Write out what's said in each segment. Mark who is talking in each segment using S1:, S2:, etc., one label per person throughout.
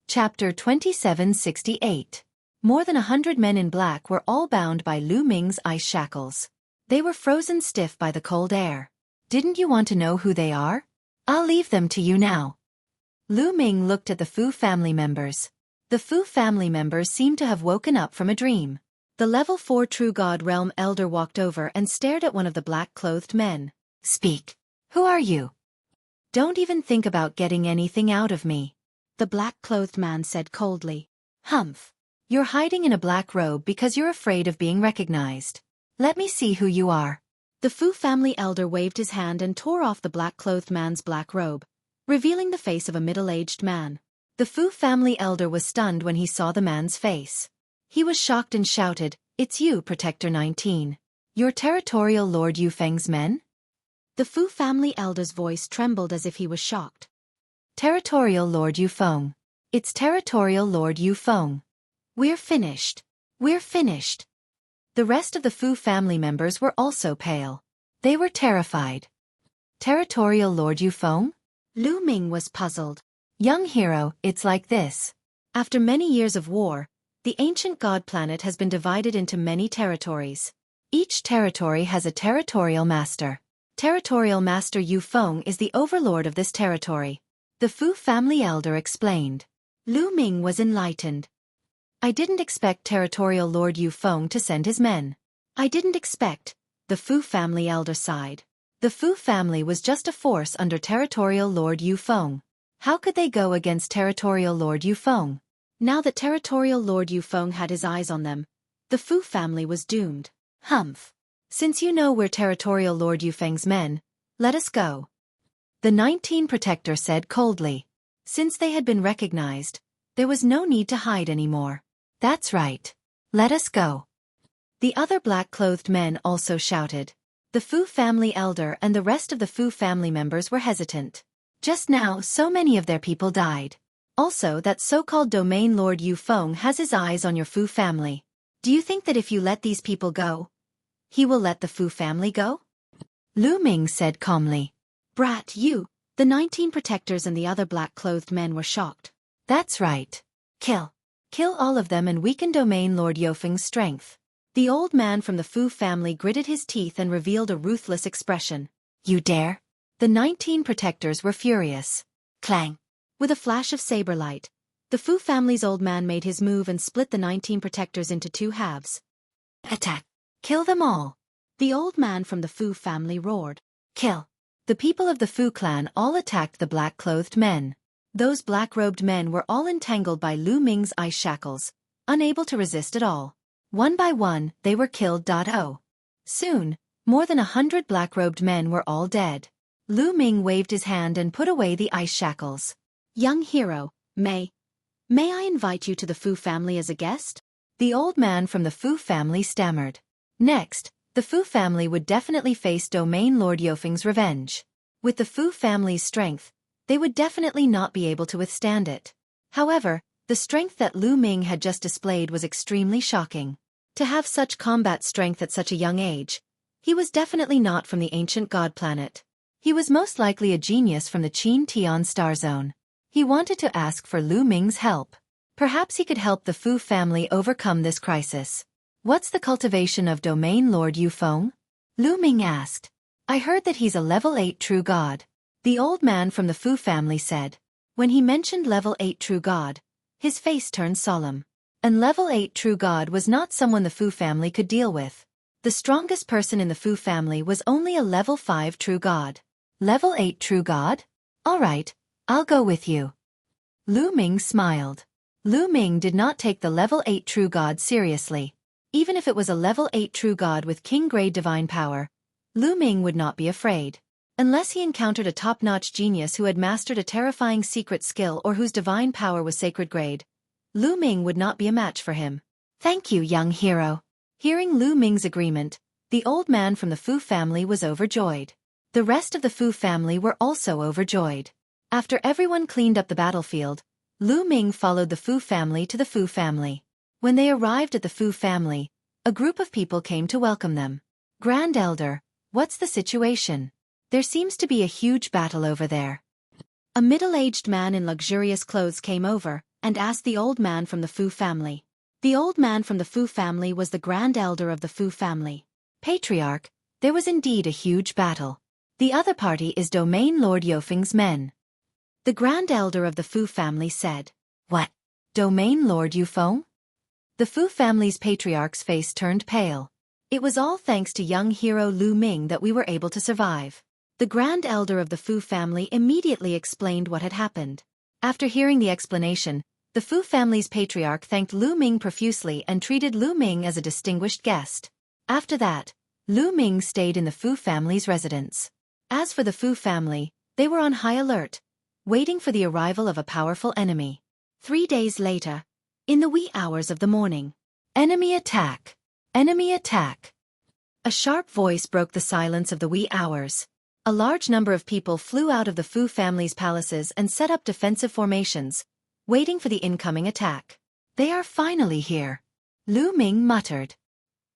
S1: Chapter 2768. More than 100 men in black were all bound by Lu Ming's ice shackles. They were frozen stiff by the cold air. Didn't you want to know who they are? I'll leave them to you now. Lu Ming looked at the Fu family members. The Fu family members seemed to have woken up from a dream. The level 4 True God Realm Elder walked over and stared at one of the black-clothed men. Speak. Who are you? Don't even think about getting anything out of me. The black-clothed man said coldly. Humph. You're hiding in a black robe because you're afraid of being recognized. Let me see who you are. The Fu family elder waved his hand and tore off the black-clothed man's black robe, revealing the face of a middle-aged man. The Fu family elder was stunned when he saw the man's face. He was shocked and shouted, "It's you, Protector 19. You're Territorial Lord Yufeng's men?" The Fu family elder's voice trembled as if he was shocked. Territorial Lord Yufeng. It's Territorial Lord Yufeng. We're finished. We're finished. The rest of the Fu family members were also pale. They were terrified. Territorial Lord Yufeng? Lu Ming was puzzled. Young hero, it's like this. After many years of war, the ancient god planet has been divided into many territories. Each territory has a territorial master. Territorial Master Yufeng is the overlord of this territory. The Fu family elder explained. Lu Ming was enlightened. I didn't expect Territorial Lord Yufeng to send his men. I didn't expect, the Fu family elder sighed. The Fu family was just a force under Territorial Lord Yufeng. How could they go against Territorial Lord Yufeng? Now that Territorial Lord Yufeng had his eyes on them, the Fu family was doomed. Humph. Since you know we're Territorial Lord Yufeng's men, let us go. The 19 Protector said coldly. Since they had been recognized, there was no need to hide anymore. That's right. Let us go. The other black-clothed men also shouted. The Fu family elder and the rest of the Fu family members were hesitant. Just now so many of their people died. Also that so-called Domain Lord Yufeng has his eyes on your Fu family. Do you think that if you let these people go, he will let the Fu family go? Lu Ming said calmly. Brat, you. The 19 protectors and the other black-clothed men were shocked. That's right. Kill. Kill all of them and weaken Domain Lord Yufeng's strength. The old man from the Fu family gritted his teeth and revealed a ruthless expression. You dare? The 19 protectors were furious. Clang. With a flash of saber light, the Fu family's old man made his move and split the 19 protectors into two halves. Attack. Kill them all. The old man from the Fu family roared. Kill. The people of the Fu clan all attacked the black-clothed men. Those black-robed men were all entangled by Lu Ming's ice shackles, unable to resist at all. One by one, they were killed. Soon, more than 100 black-robed men were all dead. Lu Ming waved his hand and put away the ice shackles. Young hero, may I invite you to the Fu family as a guest? The old man from the Fu family stammered. Next, the Fu family would definitely face Domain Lord Yufeng's revenge. With the Fu family's strength, they would definitely not be able to withstand it. However, the strength that Lu Ming had just displayed was extremely shocking. To have such combat strength at such a young age, he was definitely not from the ancient god planet. He was most likely a genius from the Qin Tian star zone. He wanted to ask for Lu Ming's help. Perhaps he could help the Fu family overcome this crisis. What's the cultivation of Domain Lord Yufeng? Lu Ming asked. I heard that he's a level 8 true god. The old man from the Fu family said. When he mentioned level 8 true god, his face turned solemn. And level 8 true god was not someone the Fu family could deal with. The strongest person in the Fu family was only a level 5 true god. Level 8 true god? All right, I'll go with you. Lu Ming smiled. Lu Ming did not take the level 8 true god seriously. Even if it was a level 8 true god with king-grade divine power, Lu Ming would not be afraid. Unless he encountered a top-notch genius who had mastered a terrifying secret skill or whose divine power was sacred grade, Lu Ming would not be a match for him. Thank you, young hero. Hearing Lu Ming's agreement, the old man from the Fu family was overjoyed. The rest of the Fu family were also overjoyed. After everyone cleaned up the battlefield, Lu Ming followed the Fu family to the Fu family. When they arrived at the Fu family, a group of people came to welcome them. Grand Elder, what's the situation? There seems to be a huge battle over there. A middle-aged man in luxurious clothes came over, and asked the old man from the Fu family. The old man from the Fu family was the grand elder of the Fu family. Patriarch, there was indeed a huge battle. The other party is Domain Lord Yufeng's men. The grand elder of the Fu family said. What? Domain Lord Yufeng? The Fu family's patriarch's face turned pale. It was all thanks to young hero Lu Ming that we were able to survive. The grand elder of the Fu family immediately explained what had happened. After hearing the explanation, the Fu family's patriarch thanked Lu Ming profusely and treated Lu Ming as a distinguished guest. After that, Lu Ming stayed in the Fu family's residence. As for the Fu family, they were on high alert, waiting for the arrival of a powerful enemy. 3 days later, in the wee hours of the morning, enemy attack! Enemy attack! A sharp voice broke the silence of the wee hours. A large number of people flew out of the Fu family's palaces and set up defensive formations, waiting for the incoming attack. They are finally here, Lu Ming muttered.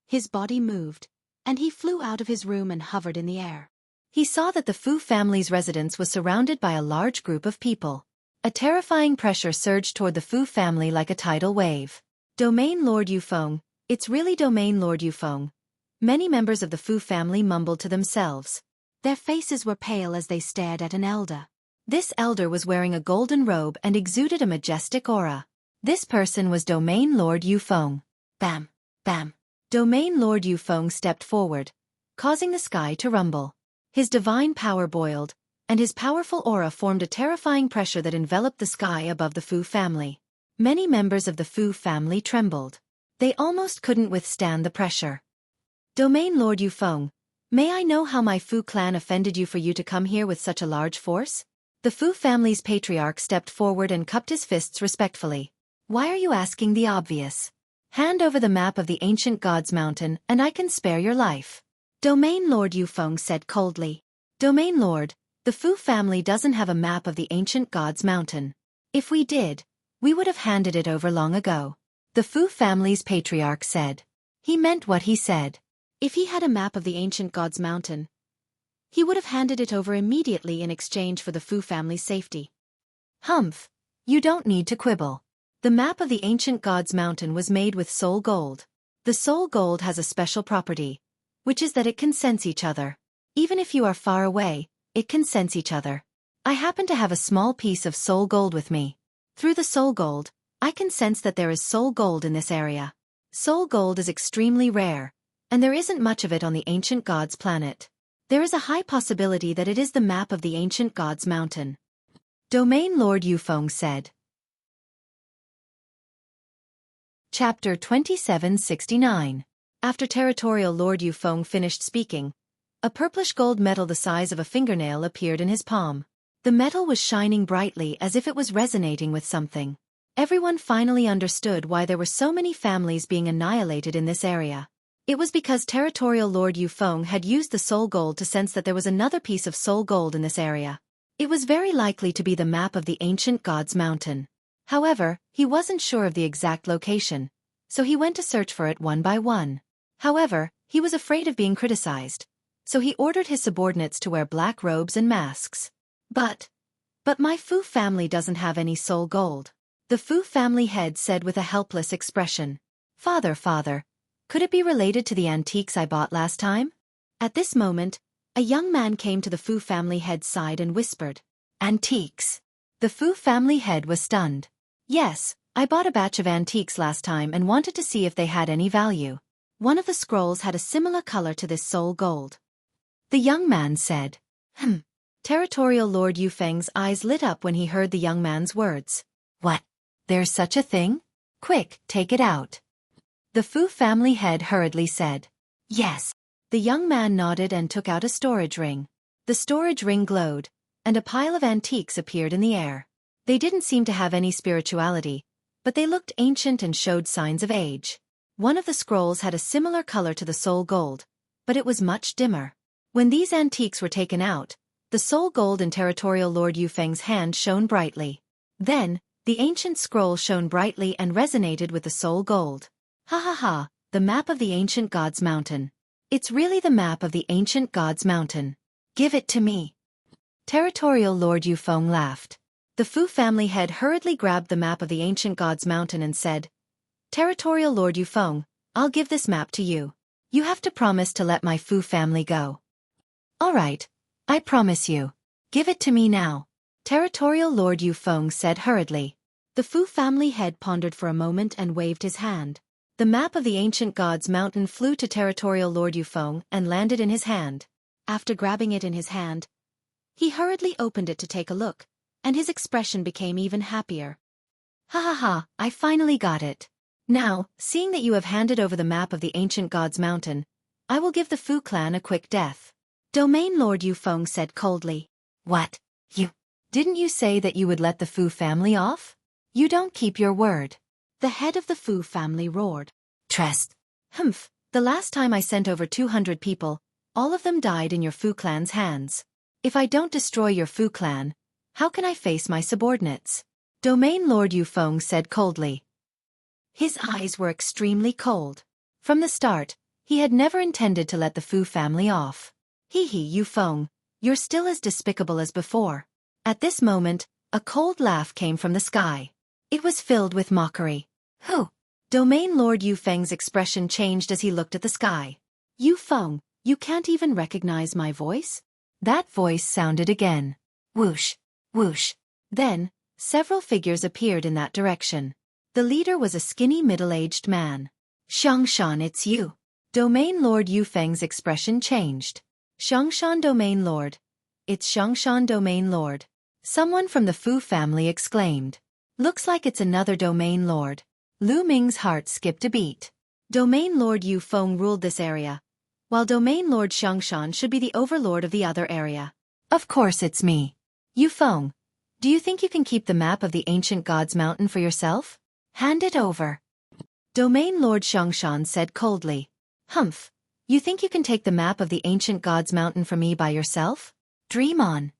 S1: His body moved, and he flew out of his room and hovered in the air. He saw that the Fu family's residence was surrounded by a large group of people. A terrifying pressure surged toward the Fu family like a tidal wave. Domain Lord Yufeng, it's really Domain Lord Yufeng. Many members of the Fu family mumbled to themselves. Their faces were pale as they stared at an elder. This elder was wearing a golden robe and exuded a majestic aura. This person was Domain Lord Yufeng. Bam! Bam! Domain Lord Yufeng stepped forward, causing the sky to rumble. His divine power boiled, and his powerful aura formed a terrifying pressure that enveloped the sky above the Fu family. Many members of the Fu family trembled. They almost couldn't withstand the pressure. Domain Lord Yufeng, may I know how my Fu clan offended you for you to come here with such a large force? The Fu family's patriarch stepped forward and cupped his fists respectfully. Why are you asking the obvious? Hand over the map of the ancient God's mountain and I can spare your life. Domain Lord Yufeng said coldly. Domain Lord, the Fu family doesn't have a map of the ancient God's mountain. If we did, we would have handed it over long ago. The Fu family's patriarch said. He meant what he said. If he had a map of the ancient God's mountain, he would have handed it over immediately in exchange for the Fu family's safety. Humph, you don't need to quibble. The map of the ancient God's mountain was made with soul gold. The soul gold has a special property, which is that it can sense each other. Even if you are far away, it can sense each other. I happen to have a small piece of soul gold with me. Through the soul gold, I can sense that there is soul gold in this area. Soul gold is extremely rare, and there isn't much of it on the ancient God's planet. There is a high possibility that it is the map of the ancient God's mountain. Domain Lord Yufeng said. Chapter 2769. After Territorial Lord Yufeng finished speaking, a purplish gold metal the size of a fingernail appeared in his palm. The metal was shining brightly as if it was resonating with something. Everyone finally understood why there were so many families being annihilated in this area. It was because Territorial Lord Yufeng had used the soul gold to sense that there was another piece of soul gold in this area. It was very likely to be the map of the ancient God's mountain. However, he wasn't sure of the exact location, so he went to search for it one by one. However, he was afraid of being criticized, so he ordered his subordinates to wear black robes and masks. But my Fu family doesn't have any soul gold. The Fu family head said with a helpless expression. Father, could it be related to the antiques I bought last time? At this moment, a young man came to the Fu family head's side and whispered. Antiques. The Fu family head was stunned. Yes, I bought a batch of antiques last time and wanted to see if they had any value. One of the scrolls had a similar color to this soul gold. The young man said. Territorial Lord Yufeng's eyes lit up when he heard the young man's words. What? There's such a thing? Quick, take it out. The Fu family head hurriedly said. Yes. The young man nodded and took out a storage ring. The storage ring glowed, and a pile of antiques appeared in the air. They didn't seem to have any spirituality, but they looked ancient and showed signs of age. One of the scrolls had a similar color to the soul gold, but it was much dimmer. When these antiques were taken out, the soul gold in Territorial Lord Yufeng's hand shone brightly. Then, the ancient scroll shone brightly and resonated with the soul gold. Ha, the map of the ancient God's mountain. It's really the map of the ancient God's mountain. Give it to me. Territorial Lord Yufeng laughed. The Fu family head hurriedly grabbed the map of the ancient god's mountain and said, "Territorial Lord Yufeng, I'll give this map to you. You have to promise to let my Fu family go." "All right, I promise you. Give it to me now," Territorial Lord Yufeng said hurriedly. The Fu family head pondered for a moment and waved his hand. The map of the ancient god's mountain flew to Territorial Lord Yufeng and landed in his hand. After grabbing it in his hand, he hurriedly opened it to take a look, and his expression became even happier. "Ha ha ha, I finally got it. Now, seeing that you have handed over the map of the ancient god's mountain, I will give the Fu clan a quick death," Domain Lord Yufeng said coldly. "What? Didn't you say that you would let the Fu family off? You don't keep your word." The head of the Fu family roared. "Trust. Humph, the last time I sent over 200 people, all of them died in your Fu clan's hands. If I don't destroy your Fu clan, how can I face my subordinates?" Domain Lord Yufeng said coldly. His eyes were extremely cold. From the start, he had never intended to let the Fu family off. "Hee hee, Yufeng, you're still as despicable as before." At this moment, a cold laugh came from the sky. It was filled with mockery. "Who?" Domain Lord Yufeng's expression changed as he looked at the sky. "Yufeng, you can't even recognize my voice?" That voice sounded again. Whoosh, whoosh. Then, several figures appeared in that direction. The leader was a skinny middle-aged man. "Xiangshan, it's you." Domain Lord Yufeng's expression changed. "Xiangshan Domain Lord. It's Xiangshan Domain Lord." Someone from the Fu family exclaimed. "Looks like it's another Domain Lord." Lu Ming's heart skipped a beat. Domain Lord Yufeng ruled this area, while Domain Lord Xiangshan should be the overlord of the other area. "Of course it's me. Yufeng, do you think you can keep the map of the ancient god's mountain for yourself? Hand it over." Domain Lord Xiangshan said coldly. "Humph, you think you can take the map of the ancient god's mountain from me by yourself? Dream on."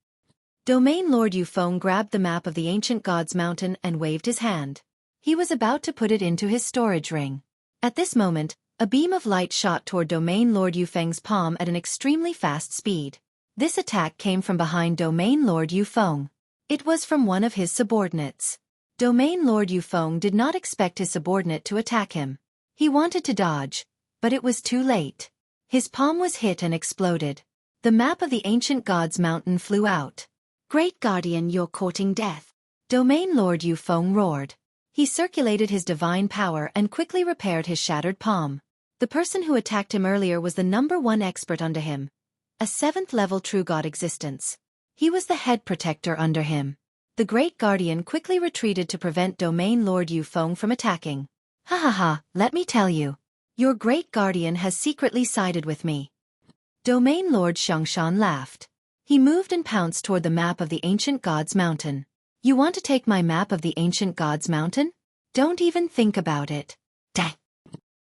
S1: Domain Lord Yufeng grabbed the map of the ancient god's mountain and waved his hand. He was about to put it into his storage ring. At this moment, a beam of light shot toward Domain Lord Yufeng's palm at an extremely fast speed. This attack came from behind Domain Lord Yufeng. It was from one of his subordinates. Domain Lord Yufeng did not expect his subordinate to attack him. He wanted to dodge, but it was too late. His palm was hit and exploded. The map of the ancient god's mountain flew out. "Great Guardian, you're courting death," Domain Lord Yufeng roared. He circulated his divine power and quickly repaired his shattered palm. The person who attacked him earlier was the #1 expert under him, a 7th-level true god existence. He was the head protector under him. The Great Guardian quickly retreated to prevent Domain Lord Yufeng from attacking. "Ha ha ha, let me tell you. Your Great Guardian has secretly sided with me." Domain Lord Xiangshan laughed. He moved and pounced toward the map of the ancient god's mountain. "You want to take my map of the ancient god's mountain? Don't even think about it." Dang!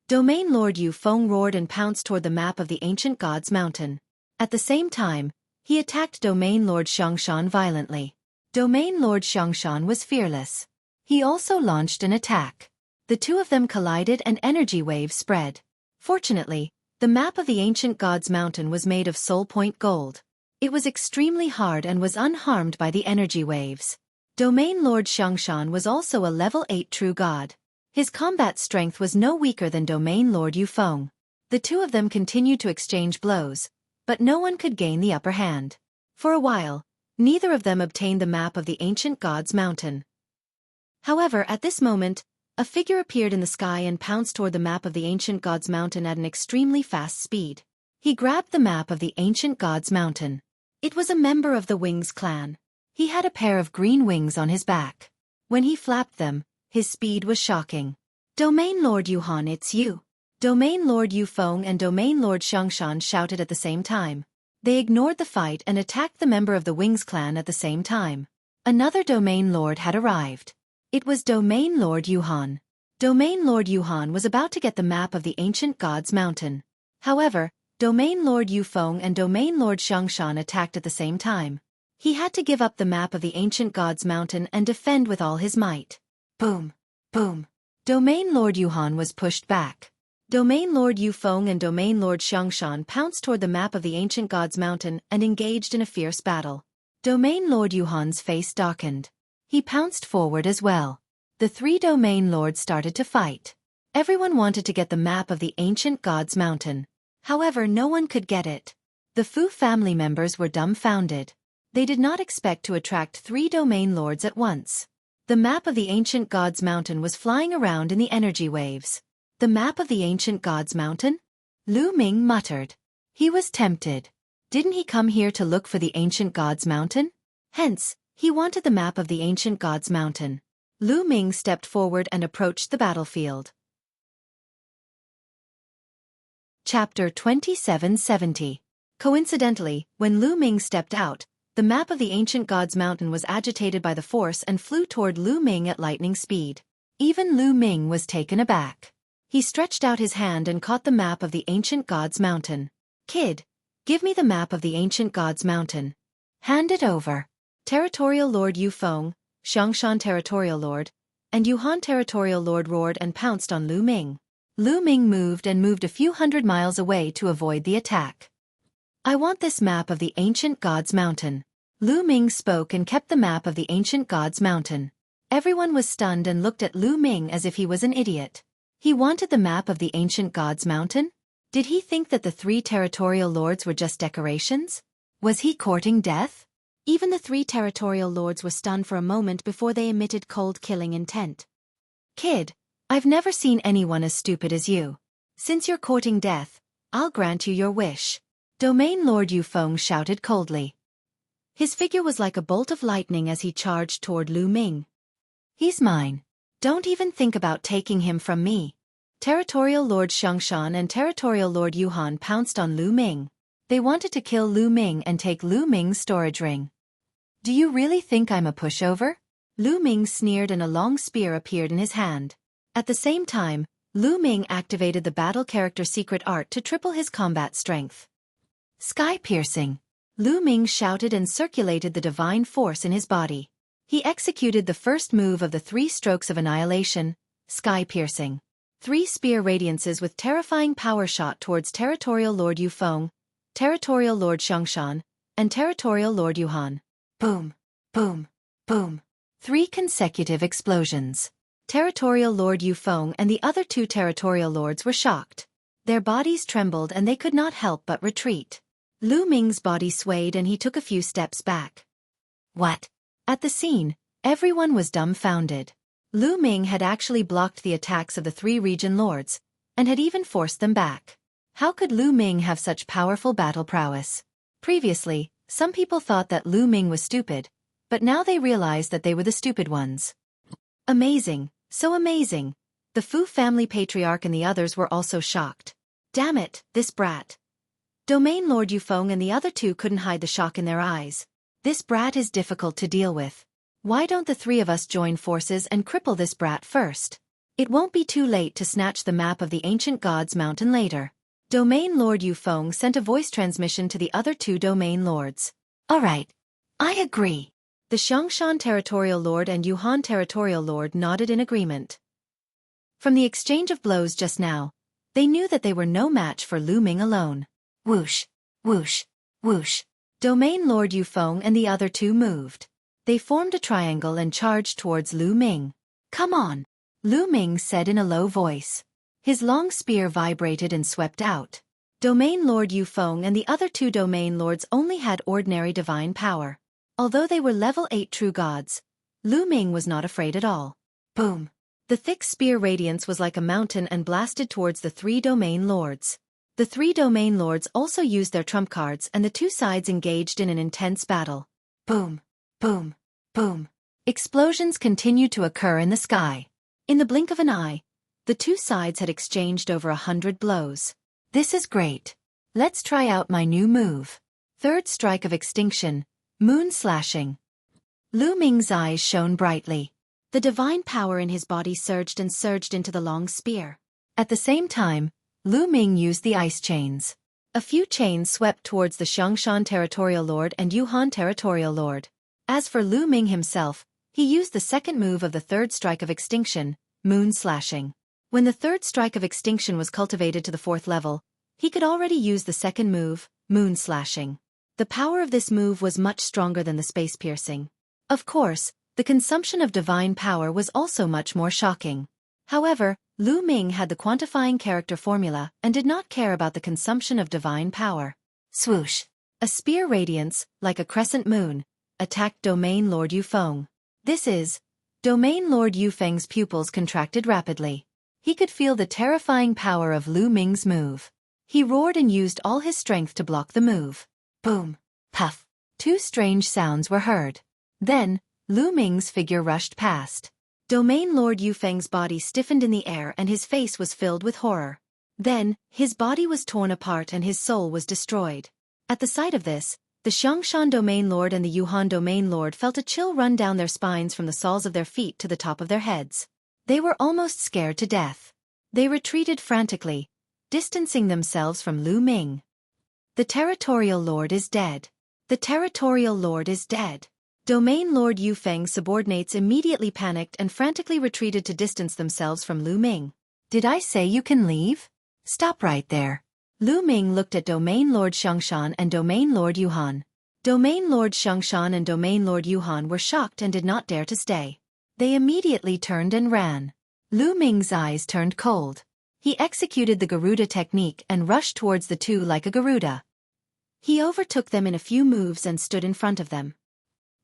S1: Domain Lord Yufeng roared and pounced toward the map of the ancient god's mountain. At the same time, he attacked Domain Lord Xiangshan violently. Domain Lord Xiangshan was fearless. He also launched an attack. The two of them collided and energy waves spread. Fortunately, the map of the ancient god's mountain was made of soul point gold. It was extremely hard and was unharmed by the energy waves. Domain Lord Xiangshan was also a level 8 true god. His combat strength was no weaker than Domain Lord Yufeng. The two of them continued to exchange blows, but no one could gain the upper hand. For a while, neither of them obtained the map of the ancient god's mountain. However, at this moment, a figure appeared in the sky and pounced toward the map of the ancient god's mountain at an extremely fast speed. He grabbed the map of the ancient god's mountain. It was a member of the Wings clan. He had a pair of green wings on his back. When he flapped them, his speed was shocking. "Domain Lord Yuhan, it's you." Domain Lord Yufeng and Domain Lord Xiangshan shouted at the same time. They ignored the fight and attacked the member of the Wings clan at the same time. Another Domain Lord had arrived. It was Domain Lord Yuhan. Domain Lord Yuhan was about to get the map of the ancient god's mountain. However, Domain Lord Yufeng and Domain Lord Xiangshan attacked at the same time. He had to give up the map of the ancient god's mountain and defend with all his might. Boom! Boom! Domain Lord Yuhan was pushed back. Domain Lord Yufeng and Domain Lord Xiangshan pounced toward the map of the ancient god's mountain and engaged in a fierce battle. Domain Lord Yuhan's face darkened. He pounced forward as well. The three domain lords started to fight. Everyone wanted to get the map of the ancient gods' mountain. However, no one could get it. The Fu family members were dumbfounded. They did not expect to attract three domain lords at once. The map of the ancient gods' mountain was flying around in the energy waves. The map of the ancient gods' mountain? Lu Ming muttered. He was tempted. Didn't he come here to look for the ancient gods' mountain? Hence, he wanted the map of the ancient gods' mountain. Lu Ming stepped forward and approached the battlefield. Chapter 2770. Coincidentally, when Lu Ming stepped out, the map of the ancient gods' mountain was agitated by the force and flew toward Lu Ming at lightning speed. Even Lu Ming was taken aback. He stretched out his hand and caught the map of the ancient gods' mountain. Kid, give me the map of the ancient gods' mountain. Hand it over. Territorial Lord Yufeng, Xiangshan Territorial Lord, and Yuhan Territorial Lord roared and pounced on Lu Ming. Lu Ming moved a few hundred miles away to avoid the attack. I want this map of the ancient gods' mountain. Lu Ming spoke and kept the map of the ancient gods' mountain. Everyone was stunned and looked at Lu Ming as if he was an idiot. He wanted the map of the ancient gods' mountain? Did he think that the three territorial lords were just decorations? Was he courting death? Even the three territorial lords were stunned for a moment before they emitted cold killing intent. Kid, I've never seen anyone as stupid as you. Since you're courting death, I'll grant you your wish. Domain Lord Yufeng shouted coldly. His figure was like a bolt of lightning as he charged toward Lu Ming. He's mine. Don't even think about taking him from me. Territorial Lord Xiangshan and Territorial Lord Yuhan pounced on Lu Ming. They wanted to kill Lu Ming and take Lu Ming's storage ring. Do you really think I'm a pushover? Lu Ming sneered and a long spear appeared in his hand. At the same time, Lu Ming activated the battle character secret art to triple his combat strength. Sky piercing. Lu Ming shouted and circulated the divine force in his body. He executed the first move of the 3 strokes of annihilation, sky piercing. 3 spear radiances with terrifying power shot towards Territorial Lord Yufeng, Territorial Lord Xiangshan, and Territorial Lord Yuhan. Boom, boom, boom. 3 consecutive explosions. Territorial Lord Yufeng and the other 2 territorial lords were shocked. Their bodies trembled and they could not help but retreat. Lu Ming's body swayed and he took a few steps back. What? At the scene, everyone was dumbfounded. Lu Ming had actually blocked the attacks of the 3 region lords, and had even forced them back. How could Lu Ming have such powerful battle prowess? Previously, some people thought that Lu Ming was stupid, but now they realized that they were the stupid ones. Amazing, so amazing. The Fu family patriarch and the others were also shocked. Damn it, this brat. Domain Lord Yufeng and the other 2 couldn't hide the shock in their eyes. This brat is difficult to deal with. Why don't the 3 of us join forces and cripple this brat first? It won't be too late to snatch the map of the ancient gods' mountain later. Domain Lord Yufeng sent a voice transmission to the other 2 domain lords. Alright. I agree. The Xiangshan Territorial Lord and Yuhan Territorial Lord nodded in agreement. From the exchange of blows just now, they knew that they were no match for Lu Ming alone. Whoosh, whoosh, whoosh. Domain Lord Yufeng and the other 2 moved. They formed a triangle and charged towards Lu Ming. Come on, Lu Ming said in a low voice. His long spear vibrated and swept out. Domain Lord Yufeng and the other 2 domain lords only had ordinary divine power. Although they were level 8 true gods, Lu Ming was not afraid at all. Boom. The thick spear radiance was like a mountain and blasted towards the 3 domain lords. The 3 domain lords also used their trump cards and the 2 sides engaged in an intense battle. Boom, boom, boom. Explosions continued to occur in the sky. In the blink of an eye, the 2 sides had exchanged over 100 blows. This is great. Let's try out my new move. Third strike of extinction, moon slashing. Lu Ming's eyes shone brightly. The divine power in his body surged and surged into the long spear. At the same time, Lu Ming used the ice chains. A few chains swept towards the Xiangshan Territorial Lord and Yuhan Territorial Lord. As for Lu Ming himself, he used the second move of the third strike of extinction, moon slashing. When the third strike of extinction was cultivated to the 4th level, he could already use the second move, moon slashing. The power of this move was much stronger than the space piercing. Of course, The consumption of divine power was also much more shocking. However, Lu Ming had the quantifying character formula and did not care about the consumption of divine power. Swoosh! A spear radiance, like a crescent moon, attacked Domain Lord Yufeng. This is, Domain Lord Yufeng's pupils contracted rapidly. He could feel the terrifying power of Lu Ming's move. He roared and used all his strength to block the move. Boom! Puff! Two strange sounds were heard. Then, Lu Ming's figure rushed past. Domain Lord Yufeng's body stiffened in the air and his face was filled with horror. Then, his body was torn apart and his soul was destroyed. At the sight of this, the Xiangshan Domain Lord and the Yuhan Domain Lord felt a chill run down their spines from the soles of their feet to the top of their heads. They were almost scared to death. They retreated frantically, distancing themselves from Lu Ming. The Territorial Lord is dead. The Territorial Lord is dead. Domain Lord Yufeng's subordinates immediately panicked and frantically retreated to distance themselves from Lu Ming. Did I say you can leave? Stop right there. Lu Ming looked at Domain Lord Xiangshan and Domain Lord Yuhan. Domain Lord Xiangshan and Domain Lord Yuhan were shocked and did not dare to stay. They immediately turned and ran. Lu Ming's eyes turned cold. He executed the Garuda technique and rushed towards the two like a Garuda. He overtook them in a few moves and stood in front of them.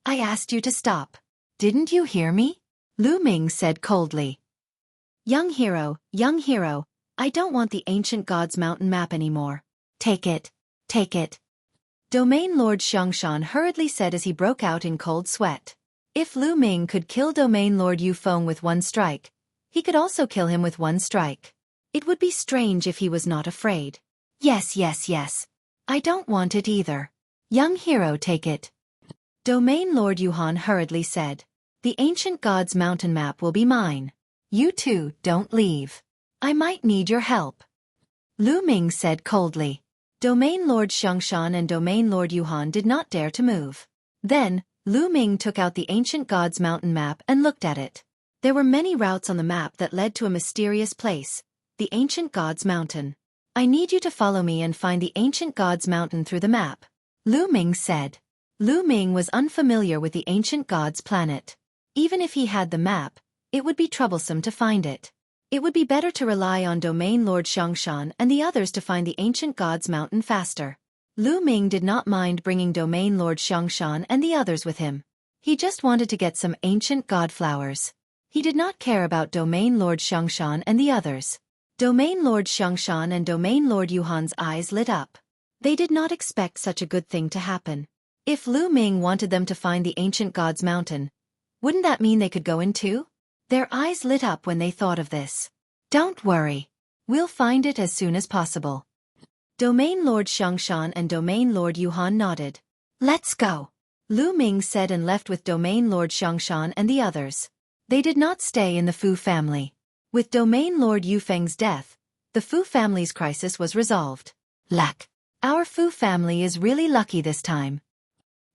S1: I asked you to stop. Didn't you hear me? Lu Ming said coldly. Young hero, I don't want the ancient god's mountain map anymore. Take it. Take it. Domain Lord Xiangshan hurriedly said as he broke out in cold sweat. If Lu Ming could kill Domain Lord Yufeng with one strike, he could also kill him with one strike. It would be strange if he was not afraid. Yes. I don't want it either. Young hero, take it. Domain Lord Yuhan hurriedly said. The ancient god's mountain map will be mine. You two, don't leave. I might need your help. Lu Ming said coldly. Domain Lord Xiangshan and Domain Lord Yuhan did not dare to move. Then, Lu Ming took out the ancient god's mountain map and looked at it. There were many routes on the map that led to a mysterious place, the ancient god's mountain. I need you to follow me and find the ancient god's mountain through the map, Lu Ming said. Lu Ming was unfamiliar with the ancient god's planet. Even if he had the map, it would be troublesome to find it. It would be better to rely on Domain Lord Xiangshan and the others to find the ancient god's mountain faster. Lu Ming did not mind bringing Domain Lord Xiangshan and the others with him. He just wanted to get some ancient god flowers. He did not care about Domain Lord Xiangshan and the others. Domain Lord Xiangshan and Domain Lord Yuhan's eyes lit up. They did not expect such a good thing to happen. If Lu Ming wanted them to find the ancient god's mountain, wouldn't that mean they could go in too? Their eyes lit up when they thought of this. Don't worry. We'll find it as soon as possible. Domain Lord Xiangshan and Domain Lord Yuhan nodded. Let's go. Lu Ming said and left with Domain Lord Xiangshan and the others. They did not stay in the Fu family. With Domain Lord Yufeng's death, the Fu family's crisis was resolved. Luck. Our Fu family is really lucky this time.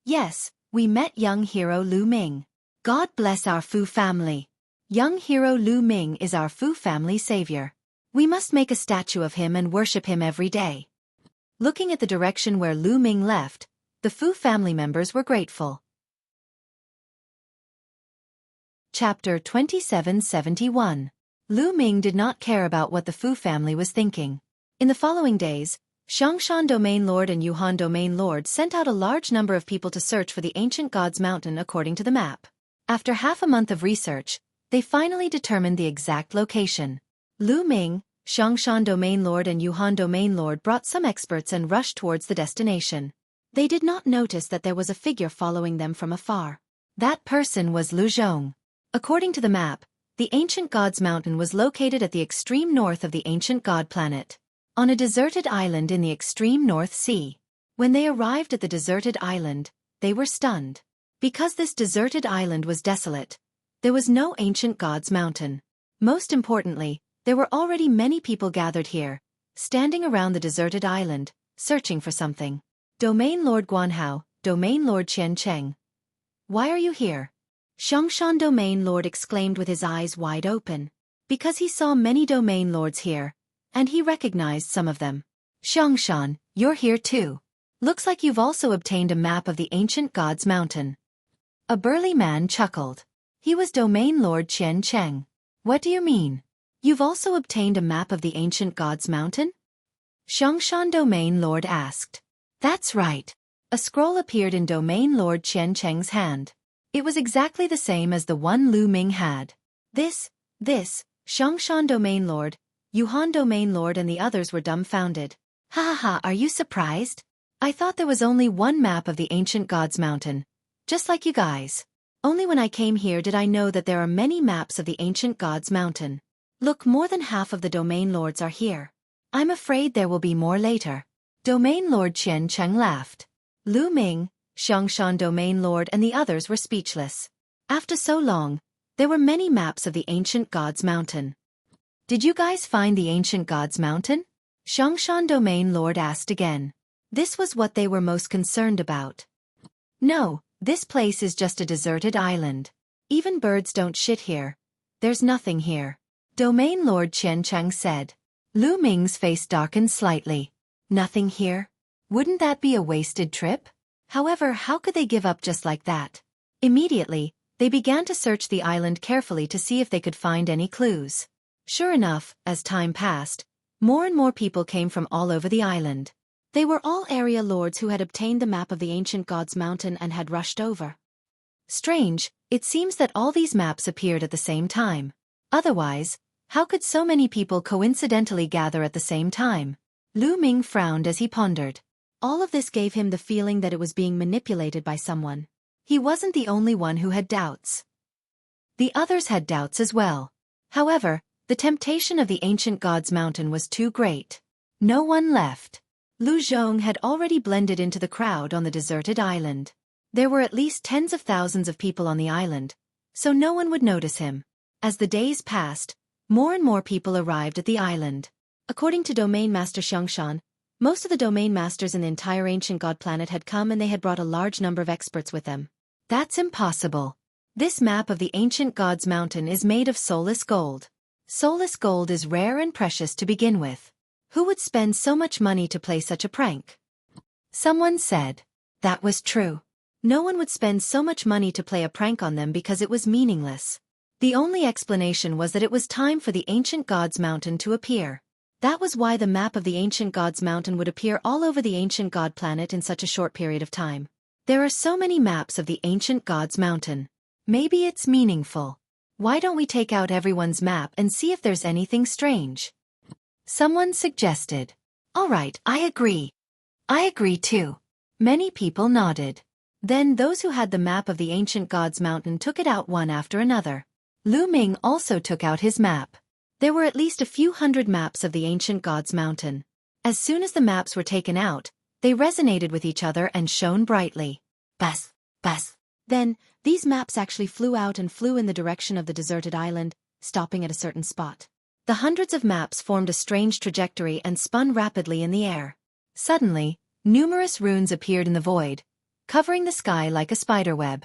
S1: Yes, we met young hero Lu Ming. God bless our Fu family. Young hero Lu Ming is our Fu family savior. We must make a statue of him and worship him every day. Looking at the direction where Lu Ming left, the Fu family members were grateful. Chapter 2771. Lu Ming did not care about what the Fu family was thinking. In the following days, Xiangshan Domain Lord and Yuhan Domain Lord sent out a large number of people to search for the ancient god's mountain according to the map. After half a month of research, they finally determined the exact location. Lu Ming, Xiangshan Domain Lord and Yuhan Domain Lord brought some experts and rushed towards the destination. They did not notice that there was a figure following them from afar. That person was Lu Zhong. According to the map, the ancient god's mountain was located at the extreme north of the ancient god planet, on a deserted island in the extreme North Sea. When they arrived at the deserted island, they were stunned. Because this deserted island was desolate, there was no ancient god's mountain. Most importantly, there were already many people gathered here, standing around the deserted island, searching for something. Domain Lord Guanhao, Domain Lord Qian Cheng. Why are you here? Xiangshan Domain Lord exclaimed with his eyes wide open. Because he saw many Domain Lords here, and he recognized some of them. Xiangshan, you're here too. Looks like you've also obtained a map of the ancient god's mountain. A burly man chuckled. He was Domain Lord Qian Cheng. What do you mean? You've also obtained a map of the ancient gods' mountain? Xiangshan Domain Lord asked. That's right. A scroll appeared in Domain Lord Qian Cheng's hand. It was exactly the same as the one Lu Ming had. This, Xiangshan Domain Lord, Yuhan Domain Lord and the others were dumbfounded. Ha ha ha, are you surprised? I thought there was only one map of the ancient gods' mountain. Just like you guys. Only when I came here did I know that there are many maps of the ancient gods' mountain. Look, more than half of the Domain Lords are here. I'm afraid there will be more later. Domain Lord Qian Cheng laughed. Lu Ming, Xiangshan Domain Lord and the others were speechless. After so long, there were many maps of the ancient gods' mountain. Did you guys find the ancient gods' mountain? Xiangshan Domain Lord asked again. This was what they were most concerned about. No, this place is just a deserted island. Even birds don't shit here. There's nothing here. Domain Lord Qian Cheng said. Lu Ming's face darkened slightly. Nothing here? Wouldn't that be a wasted trip? However, how could they give up just like that? Immediately, they began to search the island carefully to see if they could find any clues. Sure enough, as time passed, more and more people came from all over the island. They were all area lords who had obtained the map of the ancient gods' mountain and had rushed over. Strange, it seems that all these maps appeared at the same time. Otherwise, how could so many people coincidentally gather at the same time? Lu Ming frowned as he pondered. All of this gave him the feeling that it was being manipulated by someone. He wasn't the only one who had doubts. The others had doubts as well. However, the temptation of the ancient gods' mountain was too great. No one left. Lu Zhong had already blended into the crowd on the deserted island. There were at least tens of thousands of people on the island, so no one would notice him. As the days passed, more and more people arrived at the island. According to Domain Master Xiangshan, most of the Domain Masters in the entire ancient god planet had come and they had brought a large number of experts with them. That's impossible. This map of the ancient gods' mountain is made of soulless gold. Soulless gold is rare and precious to begin with. Who would spend so much money to play such a prank? Someone said. That was true. No one would spend so much money to play a prank on them because it was meaningless. The only explanation was that it was time for the ancient gods' mountain to appear. That was why the map of the ancient gods' mountain would appear all over the ancient god planet in such a short period of time. There are so many maps of the ancient gods' mountain. Maybe it's meaningful. Why don't we take out everyone's map and see if there's anything strange? Someone suggested. All right, I agree. I agree too. Many people nodded. Then those who had the map of the ancient gods' mountain took it out one after another. Lu Ming also took out his map. There were at least a few hundred maps of the ancient gods' mountain. As soon as the maps were taken out, they resonated with each other and shone brightly. Buzz, buzz. Then, these maps actually flew out and flew in the direction of the deserted island, stopping at a certain spot. The hundreds of maps formed a strange trajectory and spun rapidly in the air. Suddenly, numerous runes appeared in the void, covering the sky like a spiderweb.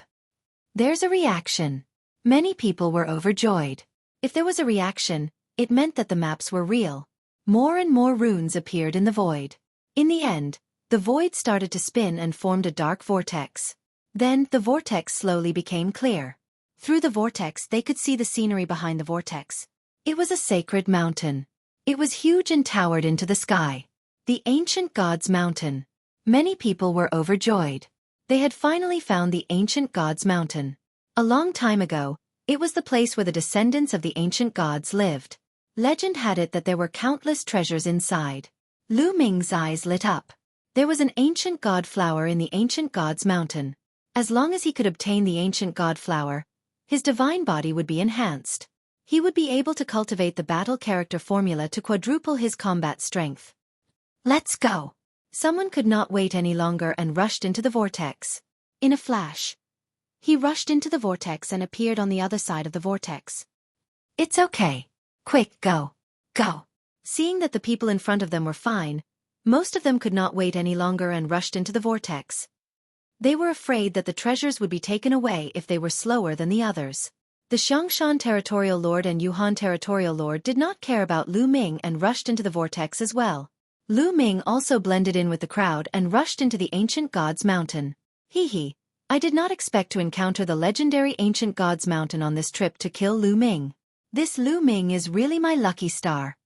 S1: There's a reaction. Many people were overjoyed. If there was a reaction, it meant that the maps were real. More and more runes appeared in the void. In the end, the void started to spin and formed a dark vortex. Then, the vortex slowly became clear. Through the vortex they could see the scenery behind the vortex. It was a sacred mountain. It was huge and towered into the sky. The ancient gods' mountain. Many people were overjoyed. They had finally found the ancient gods' mountain. A long time ago, it was the place where the descendants of the ancient gods lived. Legend had it that there were countless treasures inside. Lu Ming's eyes lit up. There was an ancient god flower in the ancient gods' mountain. As long as he could obtain the ancient god flower, his divine body would be enhanced. He would be able to cultivate the battle character formula to quadruple his combat strength. Let's go! Someone could not wait any longer and rushed into the vortex. In a flash, he rushed into the vortex and appeared on the other side of the vortex. It's okay. Quick, go. Go. Seeing that the people in front of them were fine, most of them could not wait any longer and rushed into the vortex. They were afraid that the treasures would be taken away if they were slower than the others. The Xiangshan Territorial Lord and Yuhan Territorial Lord did not care about Lu Ming and rushed into the vortex as well. Lu Ming also blended in with the crowd and rushed into the ancient gods' mountain. Hee hee. I did not expect to encounter the legendary ancient god's mountain on this trip to kill Lu Ming. This Lu Ming is really my lucky star.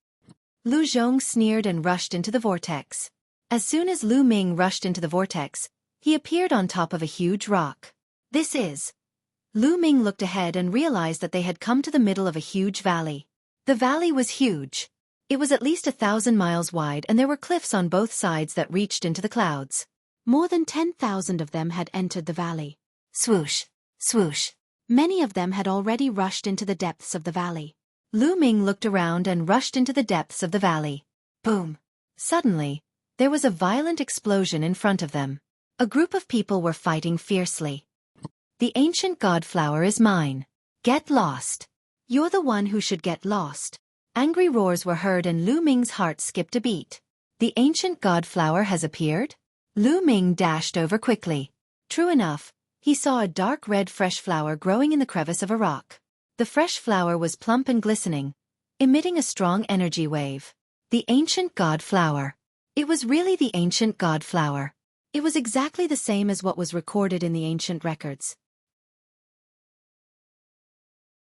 S1: Lu Zhong sneered and rushed into the vortex. As soon as Lu Ming rushed into the vortex, he appeared on top of a huge rock. This is... Lu Ming looked ahead and realized that they had come to the middle of a huge valley. The valley was huge. It was at least 1,000 miles wide and there were cliffs on both sides that reached into the clouds. More than 10,000 of them had entered the valley. Swoosh, swoosh. Many of them had already rushed into the depths of the valley. Lu Ming looked around and rushed into the depths of the valley. Boom! Suddenly, there was a violent explosion in front of them. A group of people were fighting fiercely. The ancient god flower is mine. Get lost. You're the one who should get lost. Angry roars were heard and Lu Ming's heart skipped a beat. The ancient god flower has appeared? Lu Ming dashed over quickly. True enough, he saw a dark red fresh flower growing in the crevice of a rock. The fresh flower was plump and glistening, emitting a strong energy wave. The ancient god flower. It was really the ancient god flower. It was exactly the same as what was recorded in the ancient records.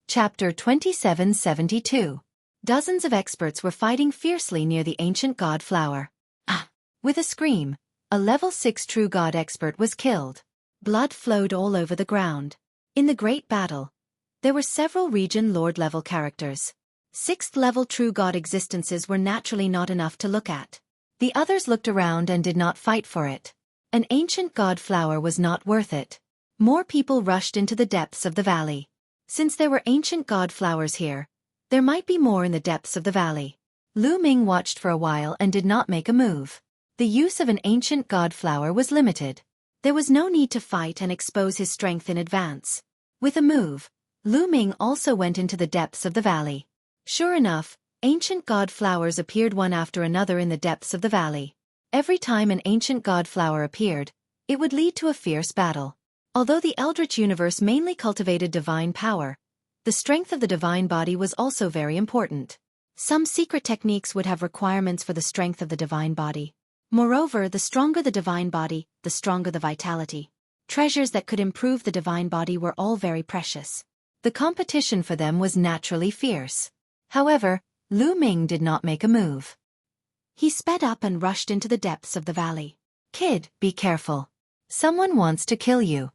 S1: Chapter 2772. Dozens of experts were fighting fiercely near the ancient god flower. Ah! With a scream, a level 6 true god expert was killed. Blood flowed all over the ground. In the great battle, there were several region lord level characters. 6th level true god existences were naturally not enough to look at. The others looked around and did not fight for it. An ancient god flower was not worth it. More people rushed into the depths of the valley. Since there were ancient god flowers here, there might be more in the depths of the valley. Lu Ming watched for a while and did not make a move. The use of an ancient god flower was limited. There was no need to fight and expose his strength in advance. With a move, Lu Ming also went into the depths of the valley. Sure enough, ancient god flowers appeared one after another in the depths of the valley. Every time an ancient god flower appeared, it would lead to a fierce battle. Although the Eldritch universe mainly cultivated divine power, the strength of the divine body was also very important. Some secret techniques would have requirements for the strength of the divine body. Moreover, the stronger the divine body, the stronger the vitality. Treasures that could improve the divine body were all very precious. The competition for them was naturally fierce. However, Lu Ming did not make a move. He sped up and rushed into the depths of the valley. Kid, be careful. Someone wants to kill you.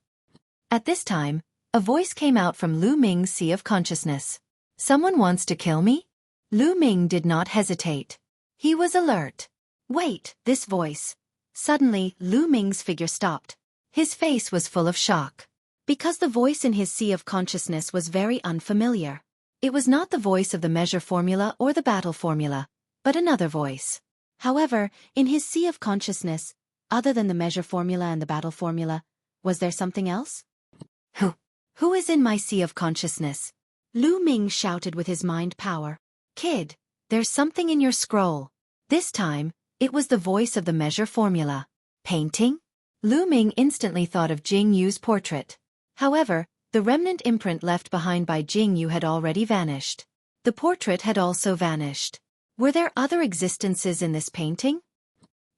S1: At this time, a voice came out from Lu Ming's sea of consciousness. Someone wants to kill me? Lu Ming did not hesitate. He was alert. Wait, this voice. Suddenly, Lu Ming's figure stopped. His face was full of shock. Because the voice in his sea of consciousness was very unfamiliar. It was not the voice of the measure formula or the battle formula, but another voice. However, in his sea of consciousness, other than the measure formula and the battle formula, was there something else? Who is in my sea of consciousness? Lu Ming shouted with his mind power. Kid, there's something in your scroll. This time, it was the voice of the measure formula. Painting? Lu Ming instantly thought of Jing Yu's portrait. However, the remnant imprint left behind by Jing Yu had already vanished. The portrait had also vanished. Were there other existences in this painting?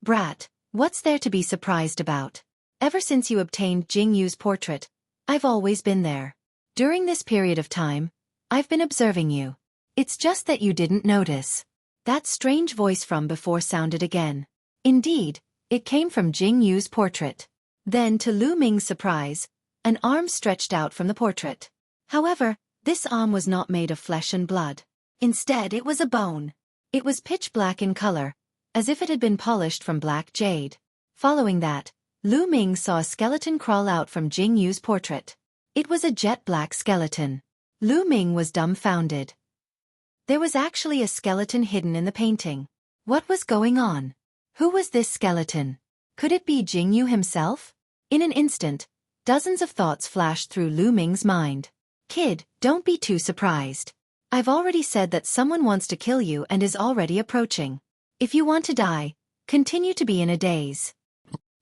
S1: Brat, what's there to be surprised about? Ever since you obtained Jing Yu's portrait, I've always been there. During this period of time, I've been observing you. It's just that you didn't notice. That strange voice from before sounded again. Indeed, it came from Jing Yu's portrait. Then, to Lu Ming's surprise, an arm stretched out from the portrait. However, this arm was not made of flesh and blood. Instead, it was a bone. It was pitch black in color, as if it had been polished from black jade. Following that, Lu Ming saw a skeleton crawl out from Jing Yu's portrait. It was a jet-black skeleton. Lu Ming was dumbfounded. There was actually a skeleton hidden in the painting. What was going on? Who was this skeleton? Could it be Jing Yu himself? In an instant, dozens of thoughts flashed through Lu Ming's mind. Kid, don't be too surprised. I've already said that someone wants to kill you and is already approaching. If you want to die, continue to be in a daze.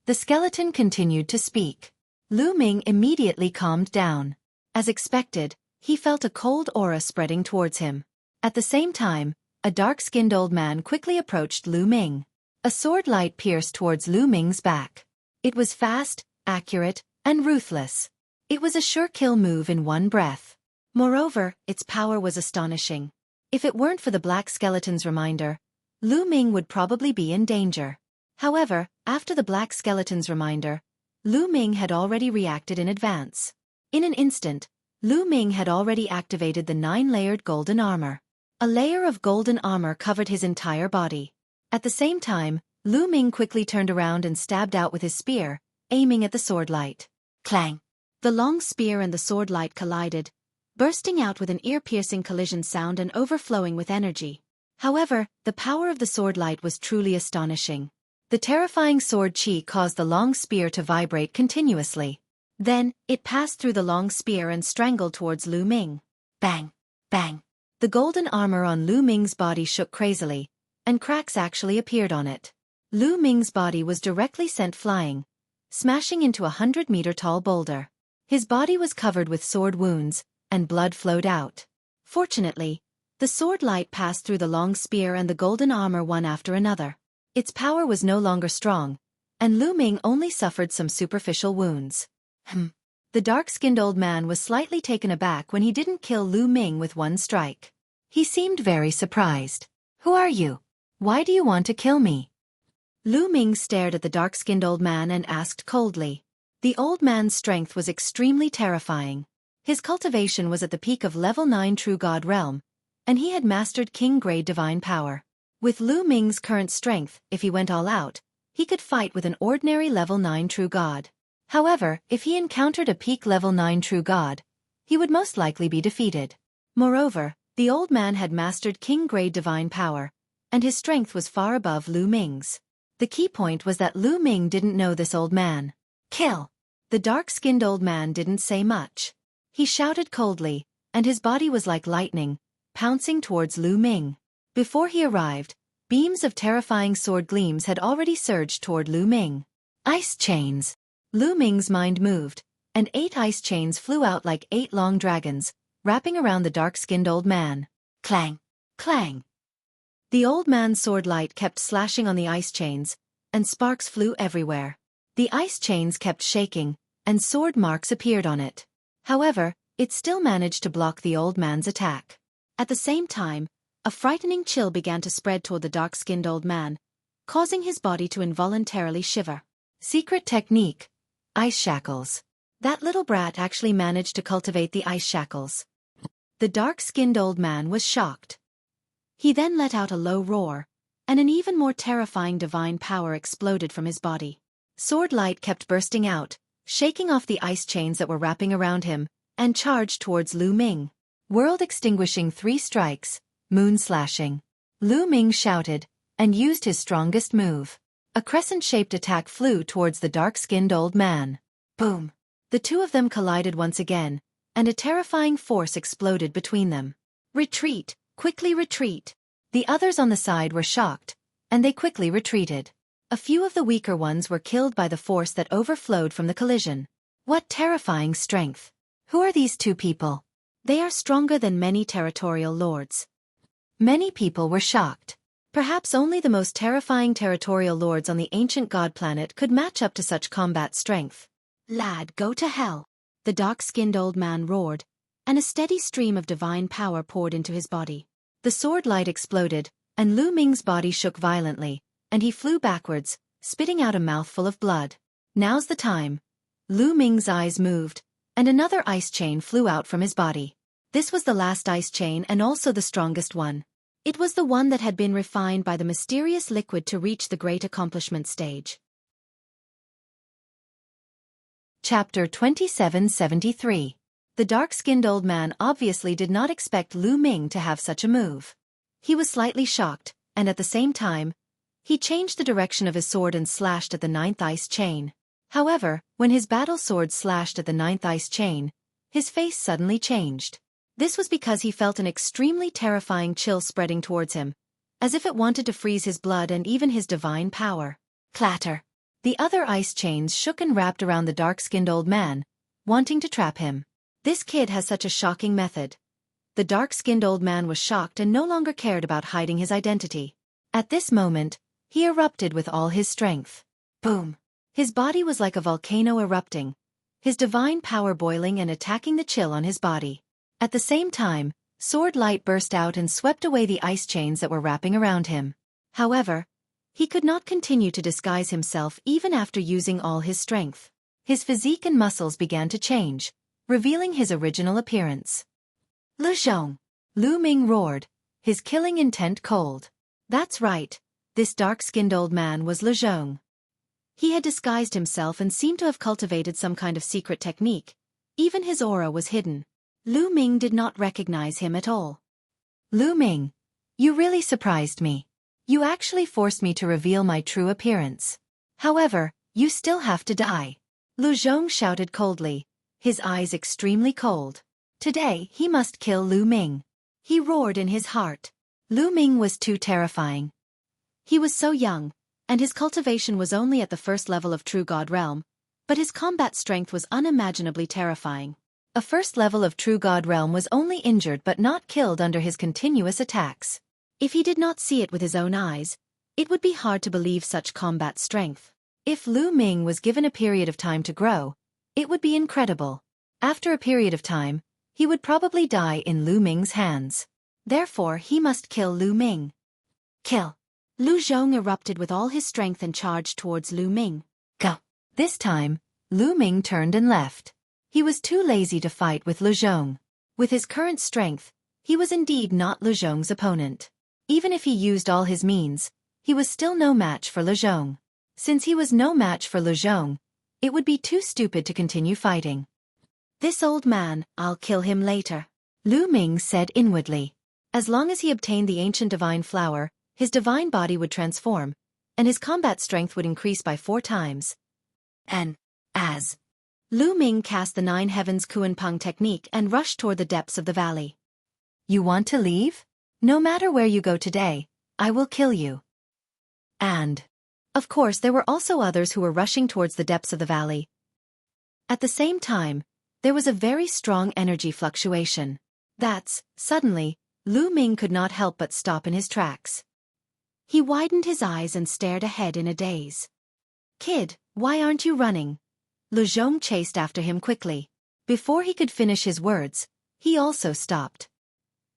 S1: The skeleton continued to speak. Lu Ming immediately calmed down. As expected, he felt a cold aura spreading towards him. At the same time, a dark-skinned old man quickly approached Lu Ming. A sword light pierced towards Lu Ming's back. It was fast, accurate, and ruthless. It was a sure kill move in one breath. Moreover, its power was astonishing. If it weren't for the black skeleton's reminder, Lu Ming would probably be in danger. However, after the black skeleton's reminder, Lu Ming had already reacted in advance. In an instant, Lu Ming had already activated the 9-layered golden armor. A layer of golden armor covered his entire body. At the same time, Lu Ming quickly turned around and stabbed out with his spear, aiming at the sword light. Clang! The long spear and the sword light collided, bursting out with an ear-piercing collision sound and overflowing with energy. However, the power of the sword light was truly astonishing. The terrifying sword chi caused the long spear to vibrate continuously. Then, it passed through the long spear and strangled towards Lu Ming. Bang! Bang! The golden armor on Lu Ming's body shook crazily, and cracks actually appeared on it. Lu Ming's body was directly sent flying, smashing into a 100-meter-tall boulder. His body was covered with sword wounds, and blood flowed out. Fortunately, the sword light passed through the long spear and the golden armor one after another. Its power was no longer strong, and Lu Ming only suffered some superficial wounds. The dark-skinned old man was slightly taken aback when he didn't kill Lu Ming with one strike. He seemed very surprised. "Who are you? Why do you want to kill me?" Lu Ming stared at the dark-skinned old man and asked coldly. The old man's strength was extremely terrifying. His cultivation was at the peak of level 9 True God realm, and he had mastered king-grade divine power. With Lu Ming's current strength, if he went all out, he could fight with an ordinary level 9 True God. However, if he encountered a peak level 9 True God, he would most likely be defeated. Moreover, the old man had mastered king-grade divine power, and his strength was far above Lu Ming's. The key point was that Lu Ming didn't know this old man. "Kill!" The dark-skinned old man didn't say much. He shouted coldly, and his body was like lightning, pouncing towards Lu Ming. Before he arrived, beams of terrifying sword gleams had already surged toward Lu Ming. Ice chains! Lu Ming's mind moved, and 8 ice chains flew out like 8 long dragons, wrapping around the dark-skinned old man. Clang! Clang! The old man's sword light kept slashing on the ice chains, and sparks flew everywhere. The ice chains kept shaking, and sword marks appeared on it. However, it still managed to block the old man's attack. At the same time, a frightening chill began to spread toward the dark-skinned old man, causing his body to involuntarily shiver. Secret technique: ice shackles. That little brat actually managed to cultivate the ice shackles. The dark-skinned old man was shocked. He then let out a low roar, and an even more terrifying divine power exploded from his body. Sword light kept bursting out, shaking off the ice chains that were wrapping around him, and charged towards Lu Ming. World-extinguishing 3 strikes, moon slashing. Lu Ming shouted, and used his strongest move. A crescent-shaped attack flew towards the dark-skinned old man. Boom! The two of them collided once again, and a terrifying force exploded between them. "Retreat! Quickly retreat!" The others on the side were shocked, and they quickly retreated. A few of the weaker ones were killed by the force that overflowed from the collision. What terrifying strength! Who are these 2 people? They are stronger than many territorial lords. Many people were shocked. Perhaps only the most terrifying territorial lords on the ancient god planet could match up to such combat strength. "Lad, go to hell!" The dark-skinned old man roared, and a steady stream of divine power poured into his body. The sword light exploded, and Lu Ming's body shook violently, and he flew backwards, spitting out a mouthful of blood. "Now's the time." Lu Ming's eyes moved, and another ice chain flew out from his body. This was the last ice chain and also the strongest one. It was the one that had been refined by the mysterious liquid to reach the great accomplishment stage. Chapter 2773. The dark-skinned old man obviously did not expect Lu Ming to have such a move. He was slightly shocked, and at the same time, he changed the direction of his sword and slashed at the 9th ice chain. However, when his battle sword slashed at the 9th ice chain, his face suddenly changed. This was because he felt an extremely terrifying chill spreading towards him, as if it wanted to freeze his blood and even his divine power. Clatter! The other ice chains shook and wrapped around the dark-skinned old man, wanting to trap him. This kid has such a shocking method. The dark-skinned old man was shocked and no longer cared about hiding his identity. At this moment, he erupted with all his strength. Boom! His body was like a volcano erupting, his divine power boiling and attacking the chill on his body. At the same time, sword light burst out and swept away the ice chains that were wrapping around him. However, he could not continue to disguise himself even after using all his strength. His physique and muscles began to change, revealing his original appearance. "Le Zhong!" Lu Ming roared, his killing intent cold. That's right, this dark-skinned old man was Le Zhong. He had disguised himself and seemed to have cultivated some kind of secret technique. Even his aura was hidden. Lu Ming did not recognize him at all. "Lu Ming, you really surprised me. You actually forced me to reveal my true appearance. However, you still have to die." Lu Zhong shouted coldly, his eyes extremely cold. Today he must kill Lu Ming. He roared in his heart. Lu Ming was too terrifying. He was so young, and his cultivation was only at the first level of True God Realm, but his combat strength was unimaginably terrifying. A first level of True God Realm was only injured but not killed under his continuous attacks. If he did not see it with his own eyes, it would be hard to believe such combat strength. If Lu Ming was given a period of time to grow, it would be incredible. After a period of time, he would probably die in Lu Ming's hands. Therefore he must kill Lu Ming. Kill! Lu Zhong erupted with all his strength and charged towards Lu Ming. Go! This time, Lu Ming turned and left. He was too lazy to fight with Lu Zhong. With his current strength, he was indeed not Lu Zhong's opponent. Even if he used all his means, he was still no match for Lu Zhong. Since he was no match for Lu Zhong, it would be too stupid to continue fighting. "This old man, I'll kill him later," Lu Ming said inwardly. As long as he obtained the ancient divine flower, his divine body would transform, and his combat strength would increase by 4 times. And, as Lu Ming cast the 9 Heavens Kuan-Peng technique and rushed toward the depths of the valley. "You want to leave? No matter where you go today, I will kill you." And, of course, there were also others who were rushing towards the depths of the valley. At the same time, there was a very strong energy fluctuation. Suddenly, Lu Ming could not help but stop in his tracks. He widened his eyes and stared ahead in a daze. "Kid, why aren't you running?" Lu Zhong chased after him quickly. Before he could finish his words, he also stopped.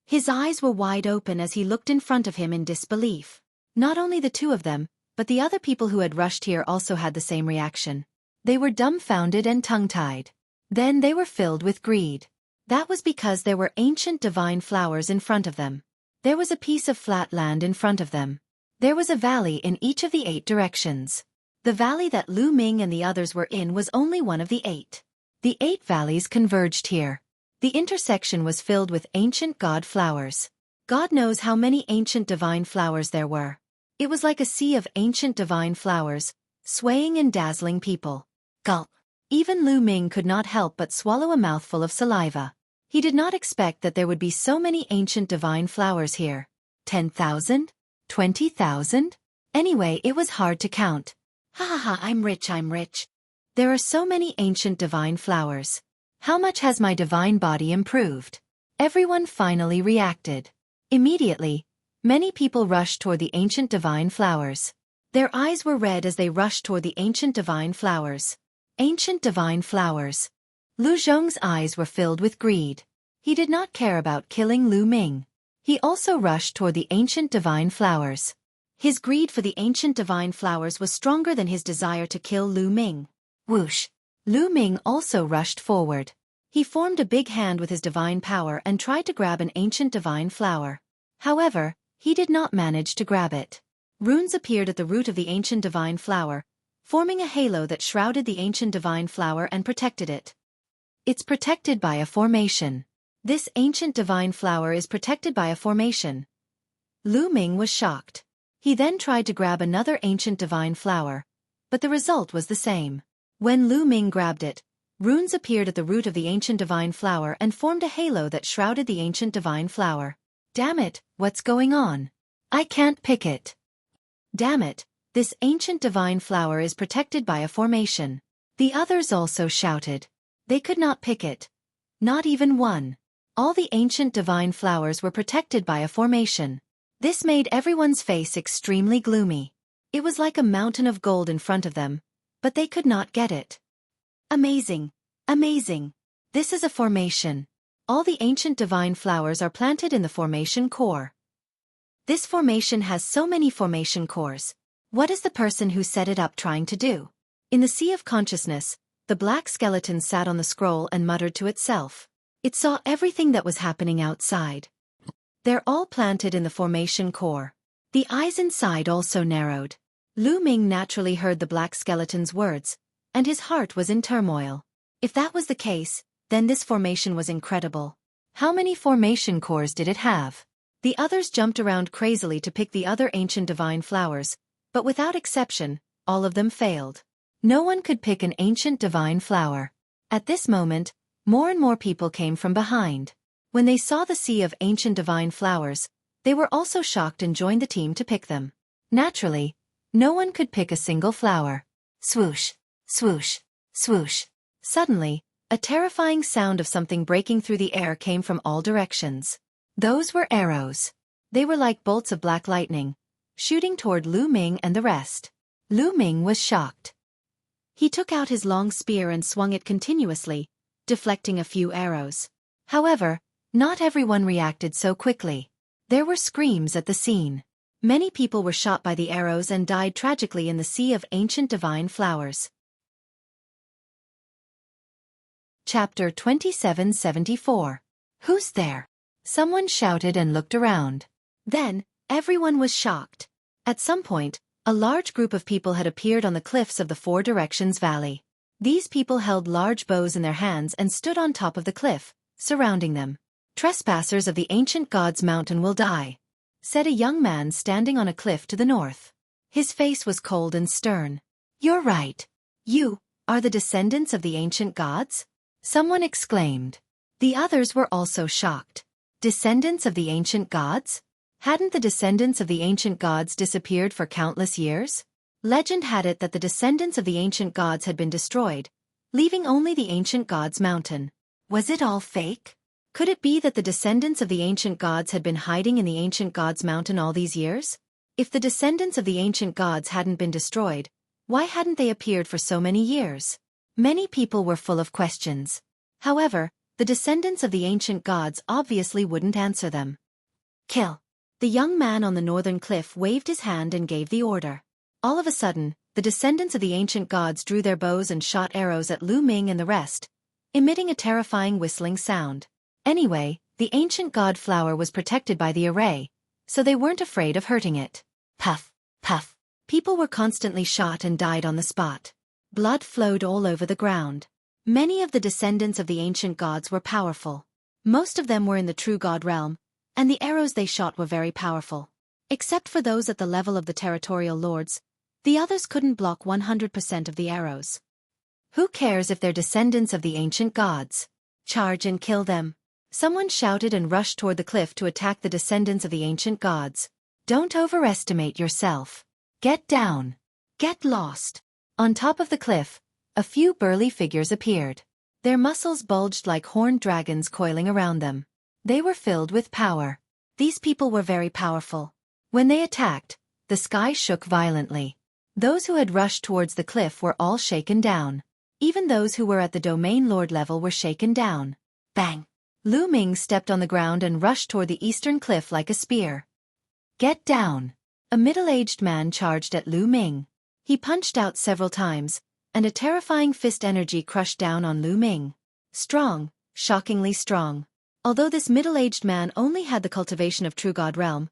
S1: His eyes were wide open as he looked in front of him in disbelief. Not only the two of them, but the other people who had rushed here also had the same reaction. They were dumbfounded and tongue-tied. Then they were filled with greed. That was because there were ancient divine flowers in front of them. There was a piece of flat land in front of them. There was a valley in each of the 8 directions. The valley that Lu Ming and the others were in was only one of the 8. The 8 valleys converged here. The intersection was filled with ancient god flowers. God knows how many ancient divine flowers there were. It was like a sea of ancient divine flowers, swaying and dazzling people. Gulp! Even Lu Ming could not help but swallow a mouthful of saliva. He did not expect that there would be so many ancient divine flowers here. 10,000? 20,000? Anyway, it was hard to count. Ha ha ha, I'm rich. There are so many ancient divine flowers. How much has my divine body improved? Everyone finally reacted. Immediately, many people rushed toward the ancient divine flowers. Their eyes were red as they rushed toward the ancient divine flowers. Ancient divine flowers. Lu Zhong's eyes were filled with greed. He did not care about killing Lu Ming. He also rushed toward the ancient divine flowers. His greed for the ancient divine flowers was stronger than his desire to kill Lu Ming. Whoosh! Lu Ming also rushed forward. He formed a big hand with his divine power and tried to grab an ancient divine flower. However, he did not manage to grab it. Runes appeared at the root of the ancient divine flower, forming a halo that shrouded the ancient divine flower and protected it. It's protected by a formation. This ancient divine flower is protected by a formation. Lu Ming was shocked. He then tried to grab another ancient divine flower, but the result was the same. When Lu Ming grabbed it, runes appeared at the root of the ancient divine flower and formed a halo that shrouded the ancient divine flower. Damn it, what's going on? I can't pick it. Damn it, this ancient divine flower is protected by a formation. The others also shouted. They could not pick it. Not even one. All the ancient divine flowers were protected by a formation. This made everyone's face extremely gloomy. It was like a mountain of gold in front of them, but they could not get it. Amazing. Amazing! This is a formation. All the ancient divine flowers are planted in the formation core. This formation has so many formation cores. What is the person who set it up trying to do? In the sea of consciousness, the black skeleton sat on the scroll and muttered to itself. It saw everything that was happening outside. They're all planted in the formation core. The eyes inside also narrowed. Lu Ming naturally heard the black skeleton's words, and his heart was in turmoil. If that was the case, then this formation was incredible. How many formation cores did it have? The others jumped around crazily to pick the other ancient divine flowers, but without exception, all of them failed. No one could pick an ancient divine flower. At this moment, more and more people came from behind. When they saw the sea of ancient divine flowers, they were also shocked and joined the team to pick them. Naturally, no one could pick a single flower. Swoosh, swoosh, swoosh. Suddenly, a terrifying sound of something breaking through the air came from all directions. Those were arrows. They were like bolts of black lightning, shooting toward Lu Ming and the rest. Lu Ming was shocked. He took out his long spear and swung it continuously, deflecting a few arrows. However, not everyone reacted so quickly. There were screams at the scene. Many people were shot by the arrows and died tragically in the sea of ancient divine flowers. Chapter 2774. Who's there? Someone shouted and looked around. Then, everyone was shocked. At some point, a large group of people had appeared on the cliffs of the Four Directions Valley. These people held large bows in their hands and stood on top of the cliff, surrounding them. "Trespassers of the ancient gods' mountain will die," said a young man standing on a cliff to the north. His face was cold and stern. "You're right. You are the descendants of the ancient gods?" someone exclaimed. The others were also shocked. Descendants of the ancient gods? Hadn't the descendants of the ancient gods disappeared for countless years? Legend had it that the descendants of the ancient gods had been destroyed, leaving only the ancient gods' mountain. Was it all fake? Could it be that the descendants of the ancient gods had been hiding in the ancient gods' mountain all these years? If the descendants of the ancient gods hadn't been destroyed, why hadn't they appeared for so many years? Many people were full of questions. However, the descendants of the ancient gods obviously wouldn't answer them. "Kill." The young man on the northern cliff waved his hand and gave the order. All of a sudden, the descendants of the ancient gods drew their bows and shot arrows at Lu Ming and the rest, emitting a terrifying whistling sound. Anyway, the ancient god flower was protected by the array, so they weren't afraid of hurting it. Puff, puff. People were constantly shot and died on the spot. Blood flowed all over the ground. Many of the descendants of the ancient gods were powerful. Most of them were in the true god realm, and the arrows they shot were very powerful. Except for those at the level of the territorial lords, the others couldn't block 100% of the arrows. Who cares if they're descendants of the ancient gods? Charge and kill them. Someone shouted and rushed toward the cliff to attack the descendants of the ancient gods. Don't overestimate yourself. Get down. Get lost. On top of the cliff, a few burly figures appeared. Their muscles bulged like horned dragons coiling around them. They were filled with power. These people were very powerful. When they attacked, the sky shook violently. Those who had rushed towards the cliff were all shaken down. Even those who were at the domain lord level were shaken down. Bang! Lu Ming stepped on the ground and rushed toward the eastern cliff like a spear. Get down! A middle-aged man charged at Lu Ming. He punched out several times, and a terrifying fist energy crushed down on Lu Ming. Strong, shockingly strong. Although this middle-aged man only had the cultivation of True God Realm,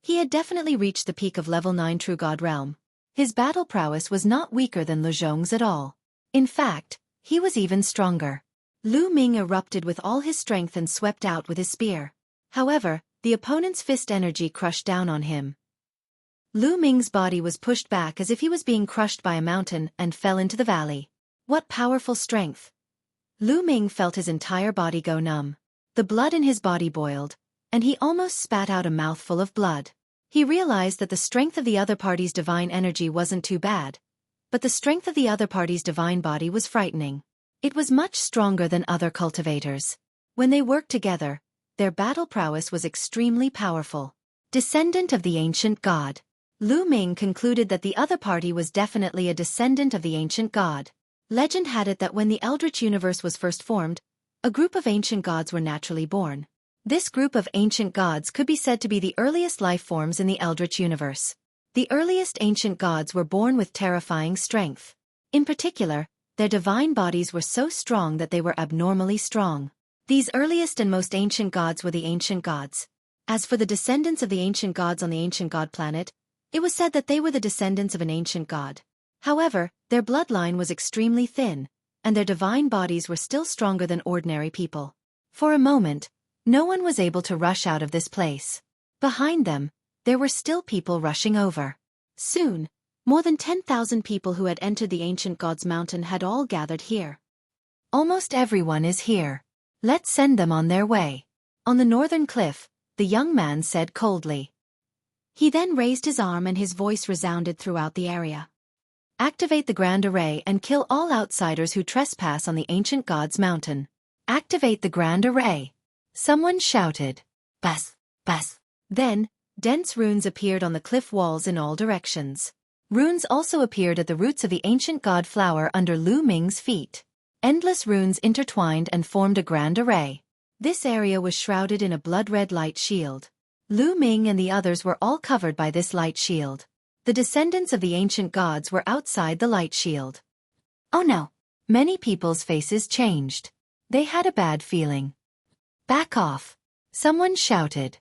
S1: he had definitely reached the peak of level 9 True God Realm. His battle prowess was not weaker than Lu Zhong's at all. In fact, he was even stronger. Lu Ming erupted with all his strength and swept out with his spear. However, the opponent's fist energy crushed down on him. Lu Ming's body was pushed back as if he was being crushed by a mountain and fell into the valley. What powerful strength! Lu Ming felt his entire body go numb. The blood in his body boiled, and he almost spat out a mouthful of blood. He realized that the strength of the other party's divine energy wasn't too bad, but the strength of the other party's divine body was frightening. It was much stronger than other cultivators. When they worked together, their battle prowess was extremely powerful. Descendant of the ancient god. Lu Ming concluded that the other party was definitely a descendant of the ancient god. Legend had it that when the Eldritch universe was first formed, a group of ancient gods were naturally born. This group of ancient gods could be said to be the earliest life forms in the Eldritch universe. The earliest ancient gods were born with terrifying strength. In particular, their divine bodies were so strong that they were abnormally strong. These earliest and most ancient gods were the ancient gods. As for the descendants of the ancient gods on the ancient god planet, it was said that they were the descendants of an ancient god. However, their bloodline was extremely thin, and their divine bodies were still stronger than ordinary people. For a moment, no one was able to rush out of this place. Behind them, there were still people rushing over. Soon, more than 10,000 people who had entered the ancient god's mountain had all gathered here. Almost everyone is here. Let's send them on their way. On the northern cliff, the young man said coldly. He then raised his arm and his voice resounded throughout the area. Activate the Grand Array and kill all outsiders who trespass on the ancient god's mountain. Activate the Grand Array. Someone shouted. Bas, bas. Then, dense runes appeared on the cliff walls in all directions. Runes also appeared at the roots of the ancient god flower under Lu Ming's feet. Endless runes intertwined and formed a grand array. This area was shrouded in a blood-red light shield. Lu Ming and the others were all covered by this light shield. The descendants of the ancient gods were outside the light shield. Oh no! Many people's faces changed. They had a bad feeling. Back off! Someone shouted.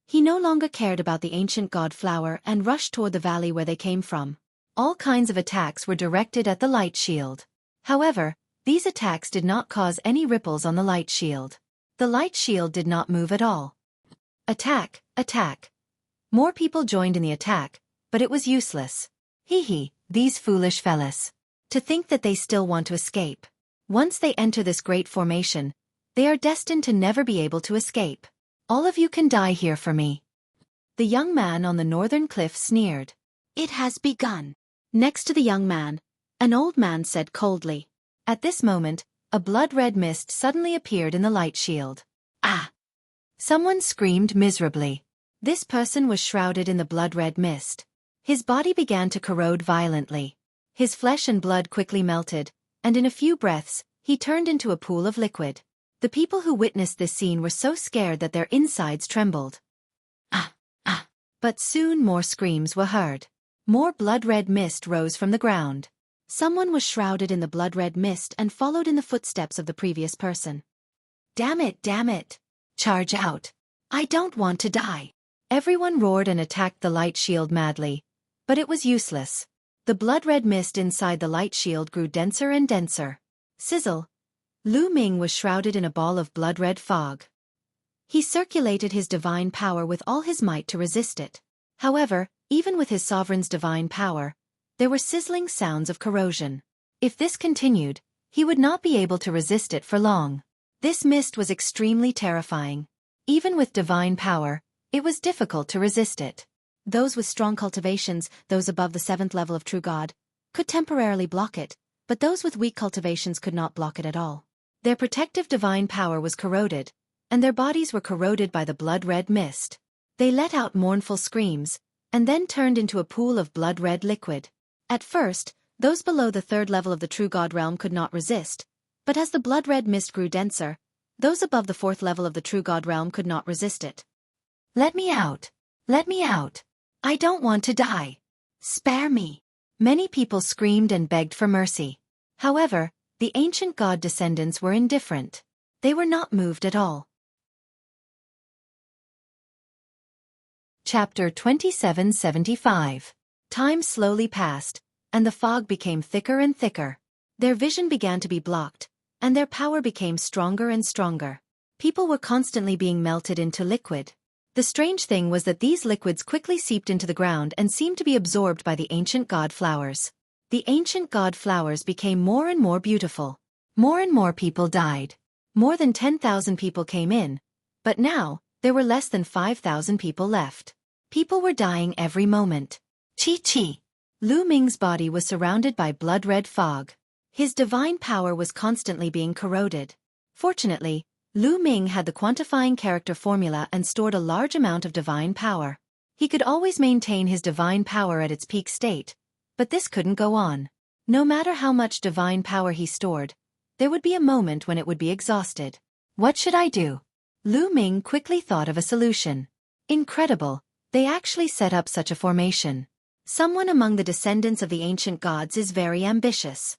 S1: He no longer cared about the ancient god flower and rushed toward the valley where they came from. All kinds of attacks were directed at the light shield. However, these attacks did not cause any ripples on the light shield. The light shield did not move at all. Attack, attack. More people joined in the attack, but it was useless. Hee, these foolish fellas. To think that they still want to escape. Once they enter this great formation, they are destined to never be able to escape. All of you can die here for me. The young man on the northern cliff sneered. It has begun. Next to the young man, an old man said coldly. At this moment, a blood-red mist suddenly appeared in the light shield. Ah! Someone screamed miserably. This person was shrouded in the blood-red mist. His body began to corrode violently. His flesh and blood quickly melted, and in a few breaths, he turned into a pool of liquid. The people who witnessed this scene were so scared that their insides trembled. Ah! Ah! But soon more screams were heard. More blood-red mist rose from the ground. Someone was shrouded in the blood-red mist and followed in the footsteps of the previous person. Damn it, damn it! Charge out! I don't want to die! Everyone roared and attacked the light shield madly. But it was useless. The blood-red mist inside the light shield grew denser and denser. Sizzle! Lu Ming was shrouded in a ball of blood-red fog. He circulated his divine power with all his might to resist it. However, even with his sovereign's divine power, there were sizzling sounds of corrosion. If this continued, he would not be able to resist it for long. This mist was extremely terrifying. Even with divine power, it was difficult to resist it. Those with strong cultivations, those above the 7th level of true God, could temporarily block it, but those with weak cultivations could not block it at all. Their protective divine power was corroded, and their bodies were corroded by the blood-red mist. They let out mournful screams, and then turned into a pool of blood-red liquid. At first, those below the 3rd level of the true God realm could not resist, but as the blood-red mist grew denser, those above the 4th level of the true God realm could not resist it. Let me out! Let me out! I don't want to die! Spare me! Many people screamed and begged for mercy. However, the ancient god descendants were indifferent. They were not moved at all. Chapter 2775. Time slowly passed, and the fog became thicker and thicker. Their vision began to be blocked, and their power became stronger and stronger. People were constantly being melted into liquid. The strange thing was that these liquids quickly seeped into the ground and seemed to be absorbed by the ancient god flowers. The ancient god flowers became more and more beautiful. More and more people died. More than 10,000 people came in, but now, there were less than 5,000 people left. People were dying every moment. Chi. Lu Ming's body was surrounded by blood-red fog. His divine power was constantly being corroded. Fortunately, Lu Ming had the quantifying character formula and stored a large amount of divine power. He could always maintain his divine power at its peak state, but this couldn't go on. No matter how much divine power he stored, there would be a moment when it would be exhausted. What should I do? Lu Ming quickly thought of a solution. Incredible, they actually set up such a formation. Someone among the descendants of the ancient gods is very ambitious.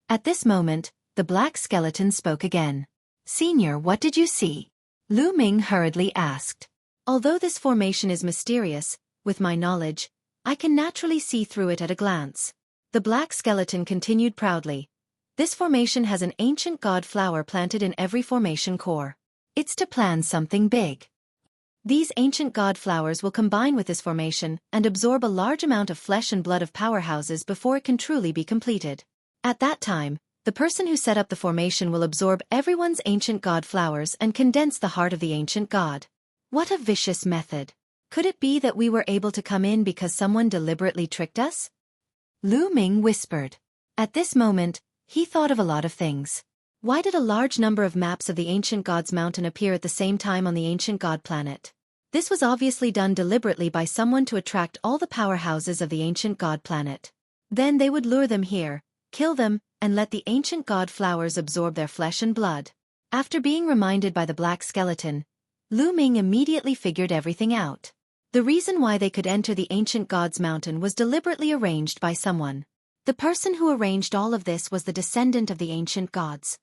S1: At this moment, the black skeleton spoke again. Senior, what did you see? Lu Ming hurriedly asked. Although this formation is mysterious, with my knowledge, I can naturally see through it at a glance. The black skeleton continued proudly. This formation has an ancient god flower planted in every formation core. It's to plan something big. These ancient god flowers will combine with this formation and absorb a large amount of flesh and blood of powerhouses before it can truly be completed. At that time, the person who set up the formation will absorb everyone's ancient god flowers and condense the heart of the ancient god. What a vicious method. Could it be that we were able to come in because someone deliberately tricked us? Lu Ming whispered. At this moment, he thought of a lot of things. Why did a large number of maps of the ancient gods mountain appear at the same time on the ancient god planet? This was obviously done deliberately by someone to attract all the powerhouses of the ancient god planet. Then they would lure them here, kill them, and let the ancient god flowers absorb their flesh and blood. After being reminded by the black skeleton, Lu Ming immediately figured everything out. The reason why they could enter the ancient god's mountain was deliberately arranged by someone. The person who arranged all of this was the descendant of the ancient gods.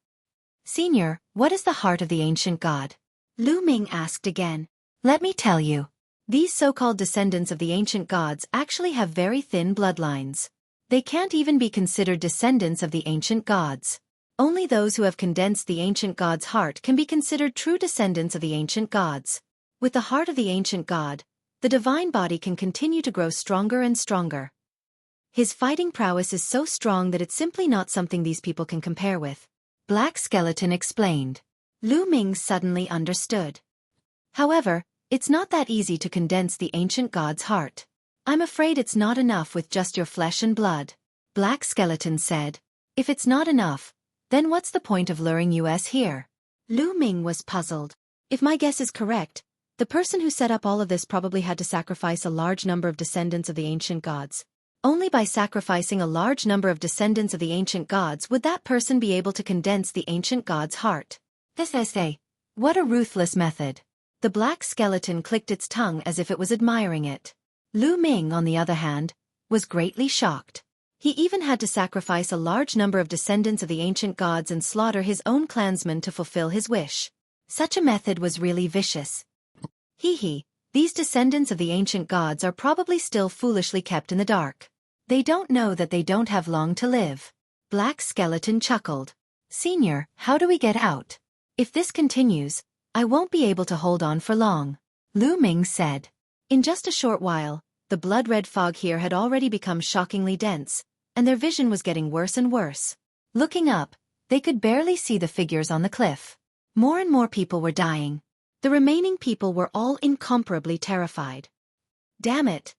S1: Senior, what is the heart of the ancient god? Lu Ming asked again. Let me tell you. These so-called descendants of the ancient gods actually have very thin bloodlines. They can't even be considered descendants of the ancient gods. Only those who have condensed the ancient god's heart can be considered true descendants of the ancient gods. With the heart of the ancient god, the divine body can continue to grow stronger and stronger. His fighting prowess is so strong that it's simply not something these people can compare with. Black Skeleton explained. Lu Ming suddenly understood. However, it's not that easy to condense the ancient god's heart. I'm afraid it's not enough with just your flesh and blood. Black Skeleton said. If it's not enough, then what's the point of luring us here? Lu Ming was puzzled. If my guess is correct, the person who set up all of this probably had to sacrifice a large number of descendants of the ancient gods. Only by sacrificing a large number of descendants of the ancient gods would that person be able to condense the ancient god's heart. What a ruthless method. The black skeleton clicked its tongue as if it was admiring it. Lu Ming, on the other hand, was greatly shocked. He even had to sacrifice a large number of descendants of the ancient gods and slaughter his own clansmen to fulfill his wish. Such a method was really vicious. These descendants of the ancient gods are probably still foolishly kept in the dark. They don't know that they don't have long to live. Black Skeleton chuckled. Senior, how do we get out? If this continues, I won't be able to hold on for long. Lu Ming said. In just a short while, the blood-red fog here had already become shockingly dense, and their vision was getting worse and worse. Looking up, they could barely see the figures on the cliff. More and more people were dying. The remaining people were all incomparably terrified. Damn it,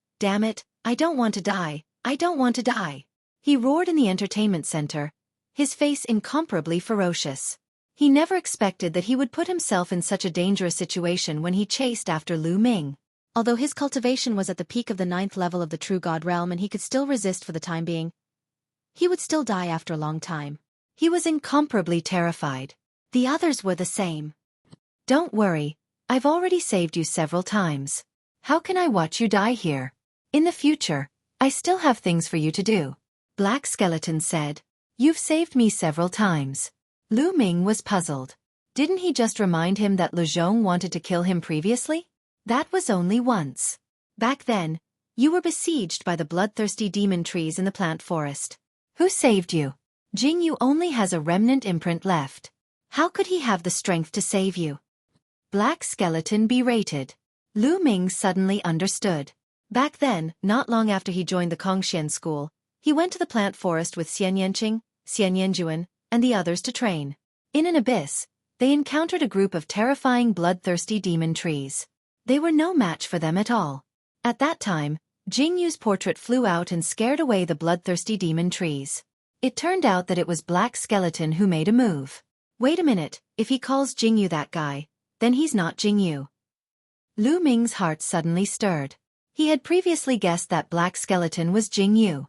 S1: I don't want to die, I don't want to die. He roared in the entertainment center, his face incomparably ferocious. He never expected that he would put himself in such a dangerous situation when he chased after Lu Ming. Although his cultivation was at the peak of the 9th level of the true god realm and he could still resist for the time being, he would still die after a long time. He was incomparably terrified. The others were the same. Don't worry, I've already saved you several times. How can I watch you die here? In the future, I still have things for you to do. Black Skeleton said. You've saved me several times. Lu Ming was puzzled. Didn't he just remind him that Lezhong wanted to kill him previously? That was only once. Back then, you were besieged by the bloodthirsty demon trees in the plant forest. Who saved you? Jingyu only has a remnant imprint left. How could he have the strength to save you? Black Skeleton berated. Lu Ming suddenly understood. Back then, not long after he joined the Kongxian school, he went to the plant forest with Xian Yanqing, Xian Yanjuan, and the others to train. In an abyss, they encountered a group of terrifying bloodthirsty demon trees. They were no match for them at all. At that time, Jingyu's portrait flew out and scared away the bloodthirsty demon trees. It turned out that it was Black Skeleton who made a move. Wait a minute, if he calls Jingyu that guy, then he's not Jingyu. Lu Ming's heart suddenly stirred. He had previously guessed that Black Skeleton was Jingyu.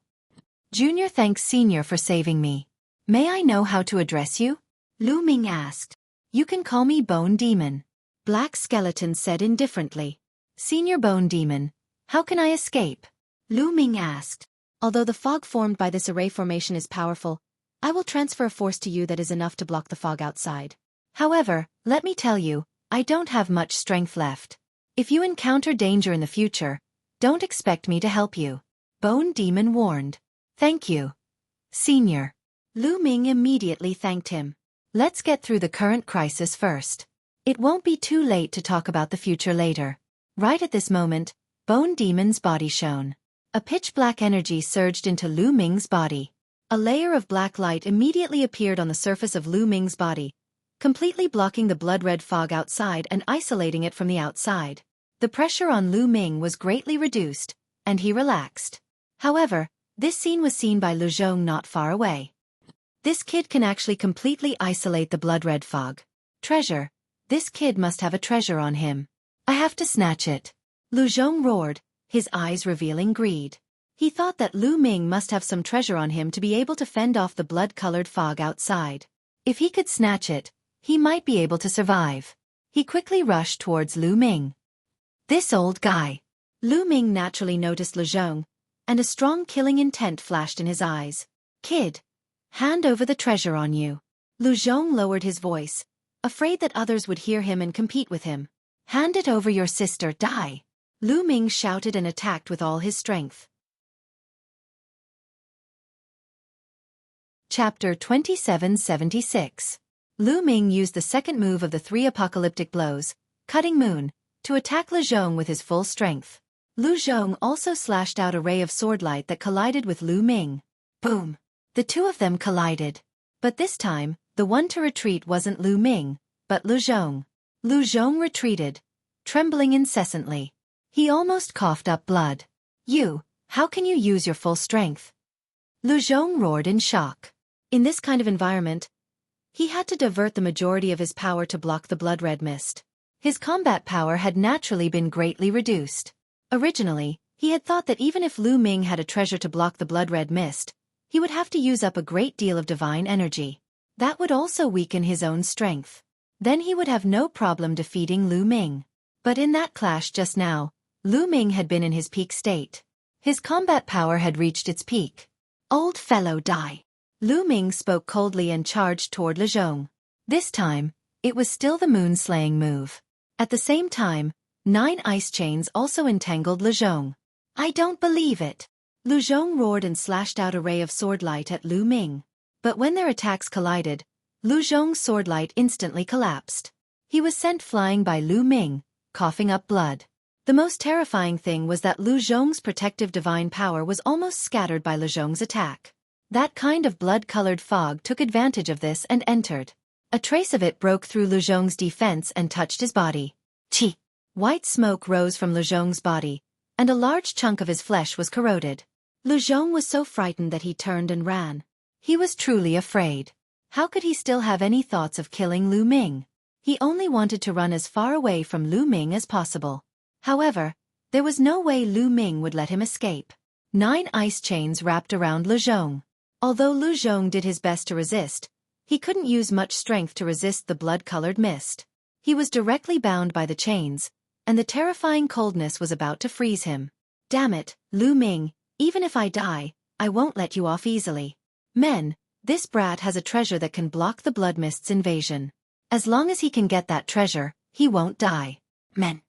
S1: Junior thanks Senior for saving me. May I know how to address you? Lu Ming asked. You can call me Bone Demon. Black Skeleton said indifferently. Senior Bone Demon, how can I escape? Lu Ming asked. Although the fog formed by this array formation is powerful, I will transfer a force to you that is enough to block the fog outside. However, let me tell you, I don't have much strength left. If you encounter danger in the future, don't expect me to help you. Bone Demon warned. Thank you, Senior. Lu Ming immediately thanked him. Let's get through the current crisis first. It won't be too late to talk about the future later. Right at this moment, Bone Demon's body shone. A pitch-black energy surged into Lu Ming's body. A layer of black light immediately appeared on the surface of Lu Ming's body, completely blocking the blood-red fog outside and isolating it from the outside. The pressure on Lu Ming was greatly reduced, and he relaxed. However, this scene was seen by Lu Zhong not far away. This kid can actually completely isolate the blood-red fog. Treasure. This kid must have a treasure on him. I have to snatch it. Lu Zhong roared, his eyes revealing greed. He thought that Lu Ming must have some treasure on him to be able to fend off the blood-colored fog outside. If he could snatch it, he might be able to survive. He quickly rushed towards Lu Ming. This old guy. Lu Ming naturally noticed Lu Zhong, and a strong killing intent flashed in his eyes. Kid, hand over the treasure on you. Lu Zhong lowered his voice, afraid that others would hear him and compete with him. Hand it over, your sister, die. Lu Ming shouted and attacked with all his strength. Chapter 2776. Lu Ming used the second move of the 3 apocalyptic blows, Cutting Moon, to attack Lu Zhong with his full strength. Lu Zhong also slashed out a ray of swordlight that collided with Lu Ming. Boom! The two of them collided. But this time, the one to retreat wasn't Lu Ming, but Lu Zhong. Lu Zhong retreated, trembling incessantly. He almost coughed up blood. You, how can you use your full strength? Lu Zhong roared in shock. In this kind of environment, he had to divert the majority of his power to block the blood-red mist. His combat power had naturally been greatly reduced. Originally, he had thought that even if Lu Ming had a treasure to block the blood-red mist, he would have to use up a great deal of divine energy. That would also weaken his own strength. Then he would have no problem defeating Lu Ming. But in that clash just now, Lu Ming had been in his peak state. His combat power had reached its peak. Old fellow, die. Lu Ming spoke coldly and charged toward Lu Zhong. This time, it was still the moon-slaying move. At the same time, 9 ice chains also entangled Lu Zhong. I don't believe it. Lu Zhong roared and slashed out a ray of swordlight at Lu Ming. But when their attacks collided, Lu Zhong's swordlight instantly collapsed. He was sent flying by Lu Ming, coughing up blood. The most terrifying thing was that Lu Zhong's protective divine power was almost scattered by Lu Zhong's attack. That kind of blood-colored fog took advantage of this and entered. A trace of it broke through Lu Zhong's defense and touched his body. Chi! White smoke rose from Lu Zhong's body, and a large chunk of his flesh was corroded. Lu Zhong was so frightened that he turned and ran. He was truly afraid. How could he still have any thoughts of killing Lu Ming? He only wanted to run as far away from Lu Ming as possible. However, there was no way Lu Ming would let him escape. 9 ice chains wrapped around Lu Zhong. Although Lu Zhong did his best to resist, he couldn't use much strength to resist the blood-colored mist. He was directly bound by the chains, and the terrifying coldness was about to freeze him. Damn it, Lu Ming, even if I die, I won't let you off easily. Men, this brat has a treasure that can block the blood mist's invasion. As long as he can get that treasure, he won't die. Men.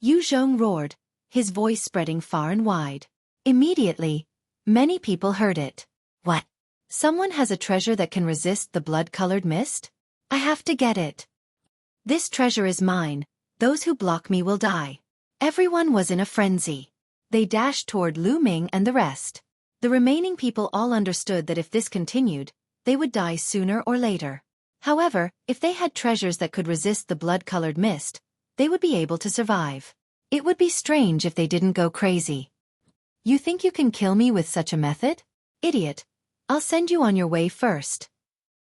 S1: Yu Zhong roared, his voice spreading far and wide. Immediately, many people heard it. What? Someone has a treasure that can resist the blood-colored mist? I have to get it. This treasure is mine. Those who block me will die. Everyone was in a frenzy. They dashed toward Lu Ming and the rest. The remaining people all understood that if this continued, they would die sooner or later. However, if they had treasures that could resist the blood-colored mist, they would be able to survive. It would be strange if they didn't go crazy. You think you can kill me with such a method? Idiot. I'll send you on your way first.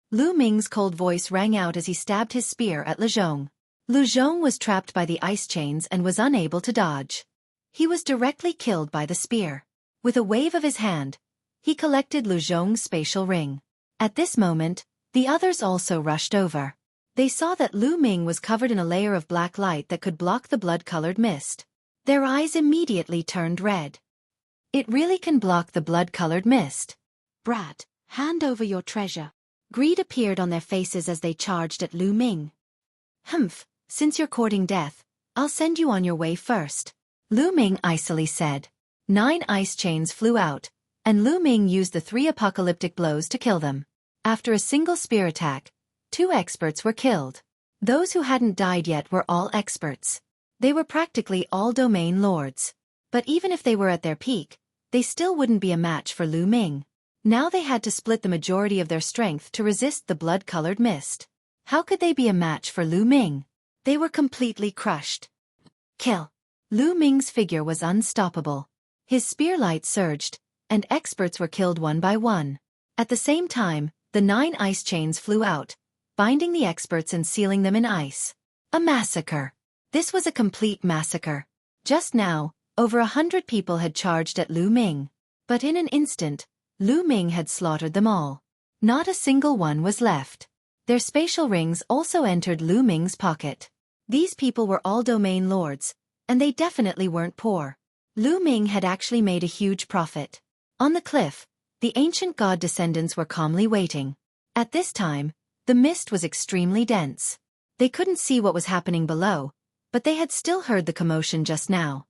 S1: Lu Ming's cold voice rang out as he stabbed his spear at Lu Zhong. Lu Zhong was trapped by the ice chains and was unable to dodge. He was directly killed by the spear. With a wave of his hand, He collected Lu Zhong's spatial ring. At this moment, the others also rushed over. They saw that Lu Ming was covered in a layer of black light that could block the blood-colored mist. Their eyes immediately turned red. It really can block the blood-colored mist. Brat, hand over your treasure. Greed appeared on their faces as they charged at Lu Ming. Humph, since you're courting death, I'll send you on your way first. Lu Ming icily said. 9 ice chains flew out, and Lu Ming used the 3 apocalyptic blows to kill them. After a single spear attack, 2 experts were killed. Those who hadn't died yet were all experts. They were practically all domain lords. But even if they were at their peak, they still wouldn't be a match for Lu Ming. Now they had to split the majority of their strength to resist the blood-colored mist. How could they be a match for Lu Ming? They were completely crushed. Kill. Lu Ming's figure was unstoppable. His spear light surged, and experts were killed one by one. At the same time, the 9 ice chains flew out, binding the experts and sealing them in ice. A massacre. This was a complete massacre. Just now, over 100 people had charged at Lu Ming. But in an instant, Lu Ming had slaughtered them all. Not a single one was left. Their spatial rings also entered Lu Ming's pocket. These people were all domain lords, and they definitely weren't poor. Lu Ming had actually made a huge profit. On the cliff, the ancient god descendants were calmly waiting. At this time, the mist was extremely dense. They couldn't see what was happening below, but they had still heard the commotion just now.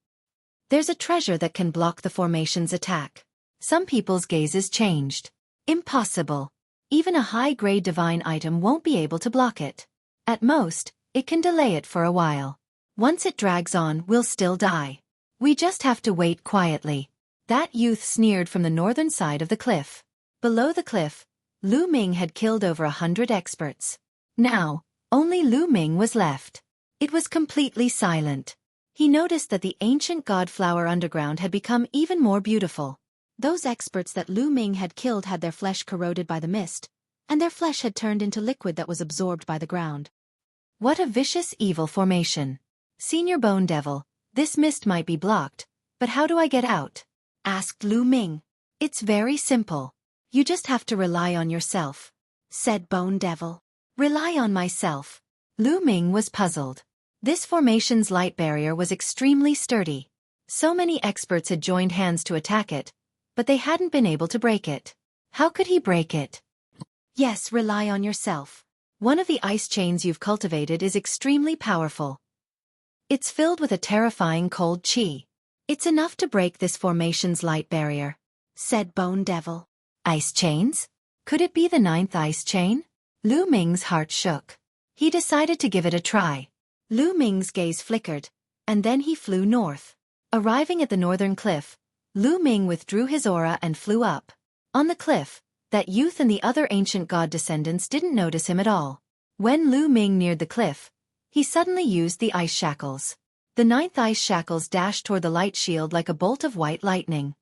S1: There's a treasure that can block the formation's attack. Some people's gazes changed. Impossible. Even a high-grade divine item won't be able to block it. At most, it can delay it for a while. Once it drags on, we'll still die. We just have to wait quietly. That youth sneered from the northern side of the cliff. Below the cliff, Lu Ming had killed over 100 experts. Now, only Lu Ming was left. It was completely silent. He noticed that the ancient god flower underground had become even more beautiful. Those experts that Lu Ming had killed had their flesh corroded by the mist, and their flesh had turned into liquid that was absorbed by the ground. What a vicious evil formation. Senior Bone Devil, this mist might be blocked, but how do I get out? Asked Lu Ming. It's very simple. You just have to rely on yourself, said Bone Devil. Rely on myself. Lu Ming was puzzled. This formation's light barrier was extremely sturdy. So many experts had joined hands to attack it, but they hadn't been able to break it. How could he break it? Yes, rely on yourself. One of the ice chains you've cultivated is extremely powerful. It's filled with a terrifying cold chi. It's enough to break this formation's light barrier, said Bone Devil. Ice chains? Could it be the 9th ice chain? Lu Ming's heart shook. He decided to give it a try. Lu Ming's gaze flickered, and then he flew north. Arriving at the northern cliff, Lu Ming withdrew his aura and flew up. On the cliff, that youth and the other ancient god descendants didn't notice him at all. When Lu Ming neared the cliff, he suddenly used the ice shackles. The 9th ice shackles dashed toward the light shield like a bolt of white lightning.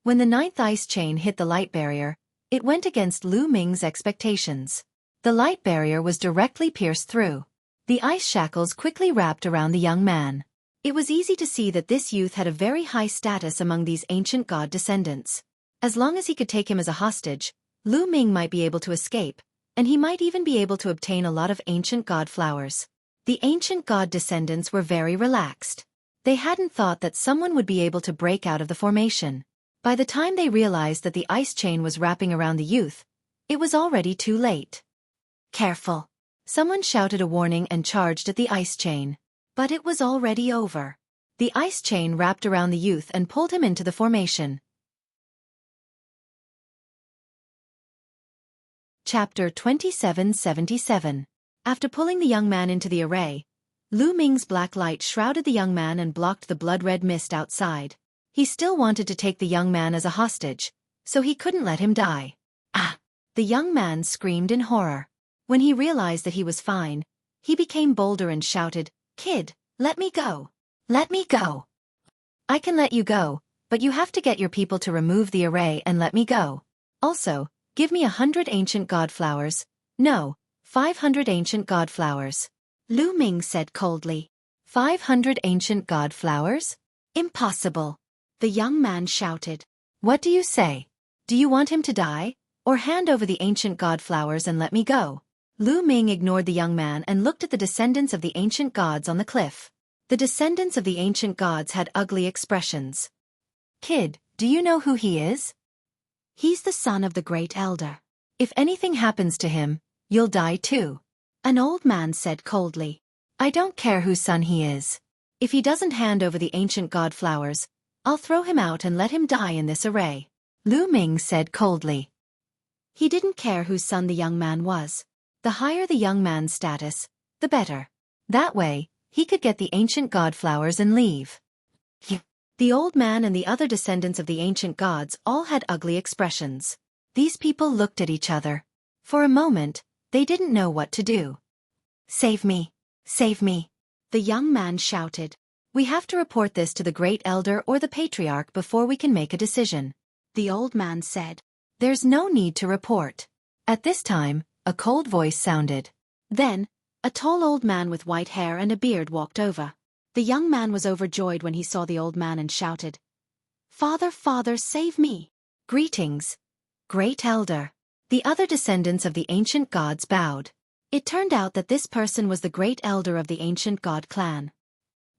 S1: When the 9th ice chain hit the light barrier, it went against Lu Ming's expectations. The light barrier was directly pierced through. The ice shackles quickly wrapped around the young man. It was easy to see that this youth had a very high status among these ancient god descendants. As long as he could take him as a hostage, Lu Ming might be able to escape, and he might even be able to obtain a lot of ancient god flowers. The ancient god descendants were very relaxed. They hadn't thought that someone would be able to break out of the formation. By the time they realized that the ice chain was wrapping around the youth, it was already too late. Careful! Someone shouted a warning and charged at the ice chain. But it was already over. The ice chain wrapped around the youth and pulled him into the formation. Chapter 2777. After pulling the young man into the array, Lu Ming's black light shrouded the young man and blocked the blood-red mist outside. He still wanted to take the young man as a hostage, so he couldn't let him die. Ah! The young man screamed in horror. When he realized that he was fine, he became bolder and shouted, "Kid, let me go. Let me go." I can let you go, but you have to get your people to remove the array and let me go. Also, give me 100 ancient god flowers. No, 500 ancient god flowers. Lu Ming said coldly. 500 ancient god flowers? Impossible. The young man shouted. What do you say? Do you want him to die? Or hand over the ancient god flowers and let me go? Lu Ming ignored the young man and looked at the descendants of the ancient gods on the cliff. The descendants of the ancient gods had ugly expressions. Kid, do you know who he is? He's the son of the great elder. If anything happens to him, you'll die too. An old man said coldly. I don't care whose son he is. If he doesn't hand over the ancient god flowers, I'll throw him out and let him die in this array. Lu Ming said coldly. He didn't care whose son the young man was. The higher the young man's status, the better. That way, he could get the ancient god flowers and leave. The old man and the other descendants of the ancient gods all had ugly expressions. These people looked at each other. For a moment, they didn't know what to do. Save me! Save me! The young man shouted. We have to report this to the great elder or the patriarch before we can make a decision. The old man said. There's no need to report. At this time, a cold voice sounded. Then, a tall old man with white hair and a beard walked over. The young man was overjoyed when he saw the old man and shouted, Father, Father, save me! Greetings, great elder. The other descendants of the ancient gods bowed. It turned out that this person was the great elder of the ancient god clan.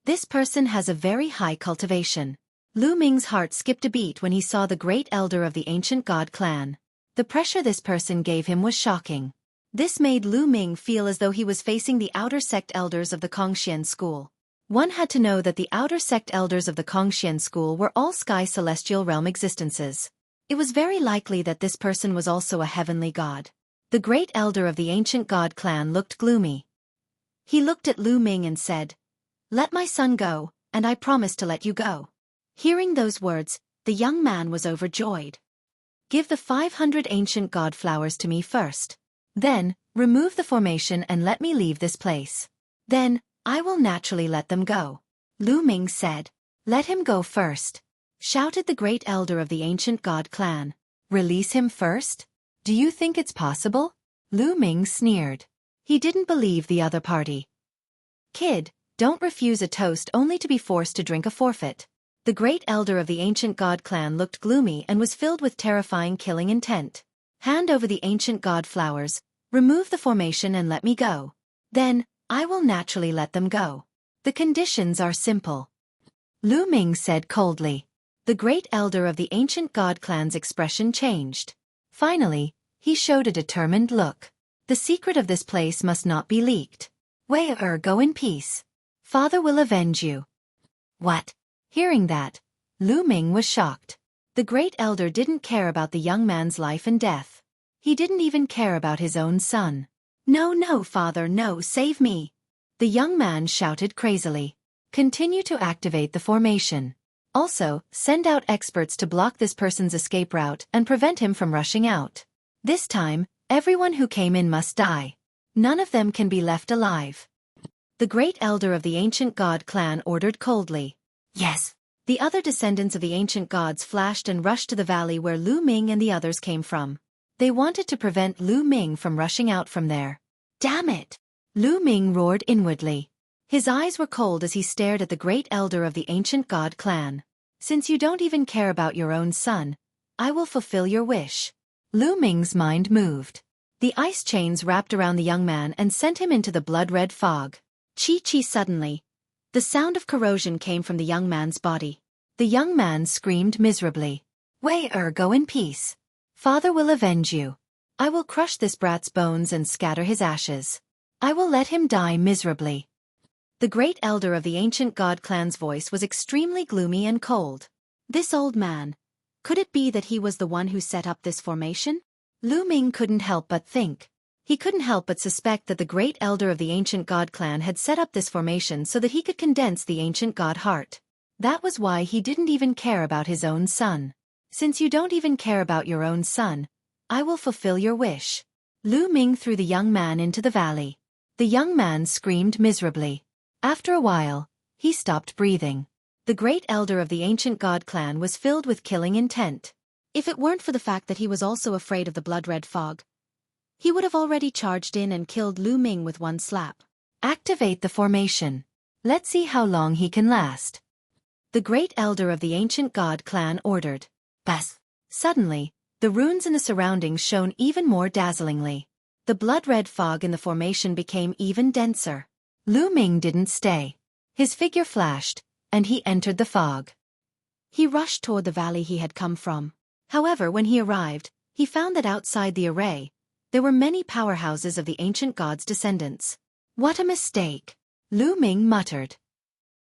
S1: This person has a very high cultivation. Lu Ming's heart skipped a beat when he saw the great elder of the ancient god clan. The pressure this person gave him was shocking. This made Lu Ming feel as though he was facing the outer sect elders of the Kongxian school. One had to know that the outer sect elders of the Kongxian school were all sky celestial realm existences. It was very likely that this person was also a heavenly god. The great elder of the ancient god clan looked gloomy. He looked at Lu Ming and said, Let my son go, and I promise to let you go. Hearing those words, the young man was overjoyed. Give the 500 ancient god flowers to me first. Then, remove the formation and let me leave this place. Then, I will naturally let them go. Lu Ming said. Let him go first, shouted the great elder of the ancient god clan. Release him first? Do you think it's possible? Lu Ming sneered. He didn't believe the other party. Kid, don't refuse a toast only to be forced to drink a forfeit. The great elder of the ancient god clan looked gloomy and was filled with terrifying killing intent. Hand over the ancient god flowers, remove the formation and let me go. Then, I will naturally let them go. The conditions are simple. Lu Ming said coldly. The great elder of the ancient god clan's expression changed. Finally, he showed a determined look. The secret of this place must not be leaked. Go in peace. Father will avenge you. What? Hearing that, Lu Ming was shocked. The great elder didn't care about the young man's life and death. He didn't even care about his own son. No, no, father, no, save me. The young man shouted crazily. Continue to activate the formation. Also, send out experts to block this person's escape route and prevent him from rushing out. This time, everyone who came in must die. None of them can be left alive. The great elder of the ancient god clan ordered coldly. Yes. The other descendants of the ancient gods flashed and rushed to the valley where Lu Ming and the others came from. They wanted to prevent Lu Ming from rushing out from there. Damn it! Lu Ming roared inwardly. His eyes were cold as he stared at the great elder of the ancient god clan. Since you don't even care about your own son, I will fulfill your wish. Lu Ming's mind moved. The ice chains wrapped around the young man and sent him into the blood-red fog. Chi suddenly. The sound of corrosion came from the young man's body. The young man screamed miserably. Go in peace. Father will avenge you. I will crush this brat's bones and scatter his ashes. I will let him die miserably. The great elder of the ancient god clan's voice was extremely gloomy and cold. This old man. Could it be that he was the one who set up this formation? Lu Ming couldn't help but think. He couldn't help but suspect that the great elder of the ancient god clan had set up this formation so that he could condense the ancient god heart. That was why he didn't even care about his own son. Since you don't even care about your own son, I will fulfill your wish. Lu Ming threw the young man into the valley. The young man screamed miserably. After a while, he stopped breathing. The great elder of the ancient god clan was filled with killing intent. If it weren't for the fact that he was also afraid of the blood-red fog, he would have already charged in and killed Lu Ming with one slap. Activate the formation. Let's see how long he can last. The great elder of the ancient god clan ordered. Bas. Suddenly, The runes in the surroundings shone even more dazzlingly. The blood-red fog in the formation became even denser. Lu Ming didn't stay. His figure flashed, and he entered the fog. He rushed toward the valley he had come from. However, when he arrived, he found that outside the array, there were many powerhouses of the ancient god's descendants. What a mistake! Lu Ming muttered.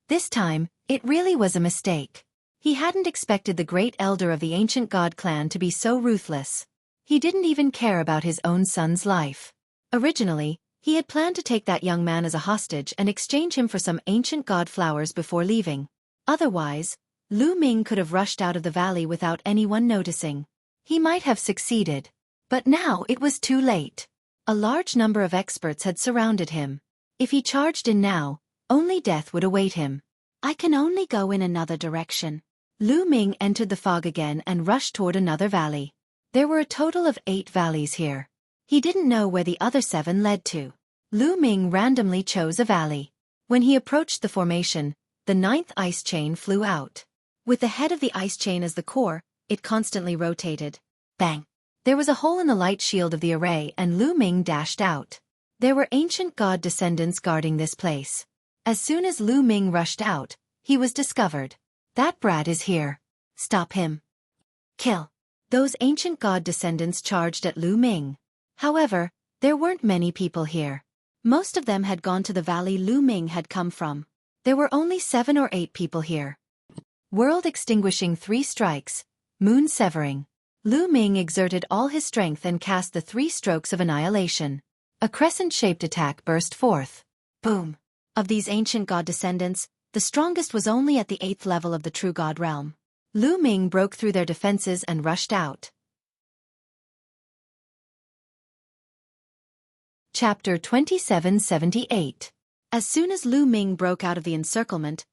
S1: This time, it really was a mistake. He hadn't expected the great elder of the ancient god clan to be so ruthless. He didn't even care about his own son's life. Originally, he had planned to take that young man as a hostage and exchange him for some ancient god flowers before leaving. Otherwise, Lu Ming could have rushed out of the valley without anyone noticing. He might have succeeded. But now it was too late. A large number of experts had surrounded him. If he charged in now, only death would await him. I can only go in another direction. Lu Ming entered the fog again and rushed toward another valley. There were a total of 8 valleys here. He didn't know where the other 7 led to. Lu Ming randomly chose a valley. When he approached the formation, the 9th ice chain flew out. With the head of the ice chain as the core, it constantly rotated. Bang! There was a hole in the light shield of the array and Lu Ming dashed out. There were ancient god descendants guarding this place. As soon as Lu Ming rushed out, he was discovered. That brat is here. Stop him. Kill. Those ancient god descendants charged at Lu Ming. However, there weren't many people here. Most of them had gone to the valley Lu Ming had come from. There were only 7 or 8 people here. World extinguishing 3 strikes, moon severing. Lu Ming exerted all his strength and cast the 3 strokes of annihilation. A crescent-shaped attack burst forth. Boom! Of these ancient god descendants, the strongest was only at the 8th level of the true god realm. Lu Ming broke through their defenses and rushed out. Chapter 2778. As soon as Lu Ming broke out of the encirclement,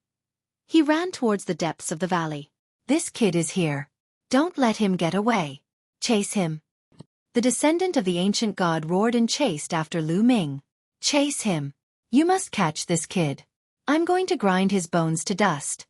S1: he ran towards the depths of the valley. This kid is here. Don't let him get away. Chase him. The descendant of the ancient god roared and chased after Lu Ming. Chase him. You must catch this kid. I'm going to grind his bones to dust.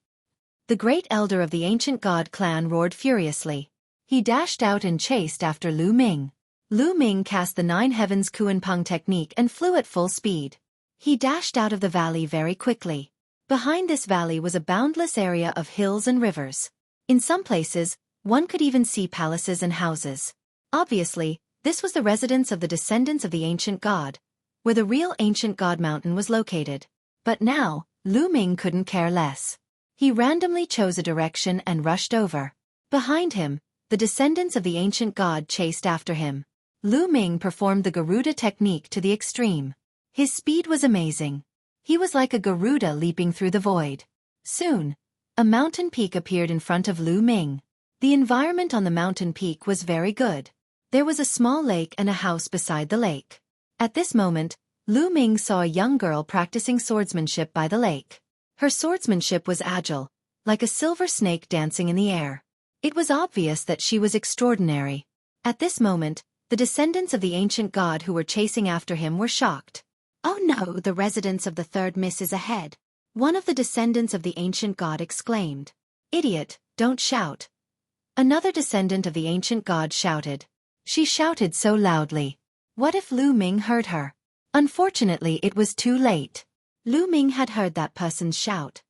S1: The great elder of the ancient god clan roared furiously. He dashed out and chased after Lu Ming. Lu Ming cast the 9 heavens Kuan-Peng technique and flew at full speed. He dashed out of the valley very quickly. Behind this valley was a boundless area of hills and rivers. In some places, one could even see palaces and houses. Obviously, this was the residence of the descendants of the ancient god, where the real ancient god mountain was located. But now, Lu Ming couldn't care less. He randomly chose a direction and rushed over. Behind him, the descendants of the ancient god chased after him. Lu Ming performed the Garuda technique to the extreme. His speed was amazing. He was like a Garuda leaping through the void. Soon, a mountain peak appeared in front of Lu Ming. The environment on the mountain peak was very good. There was a small lake and a house beside the lake. At this moment, Lu Ming saw a young girl practicing swordsmanship by the lake. Her swordsmanship was agile, like a silver snake dancing in the air. It was obvious that she was extraordinary. At this moment, the descendants of the ancient god who were chasing after him were shocked. Oh no, the residence of the 3rd miss is ahead. One of the descendants of the ancient god exclaimed. Idiot, don't shout. Another descendant of the ancient god shouted. She shouted so loudly. What if Lu Ming heard her? Unfortunately, it was too late. Lu Ming had heard that person's shout.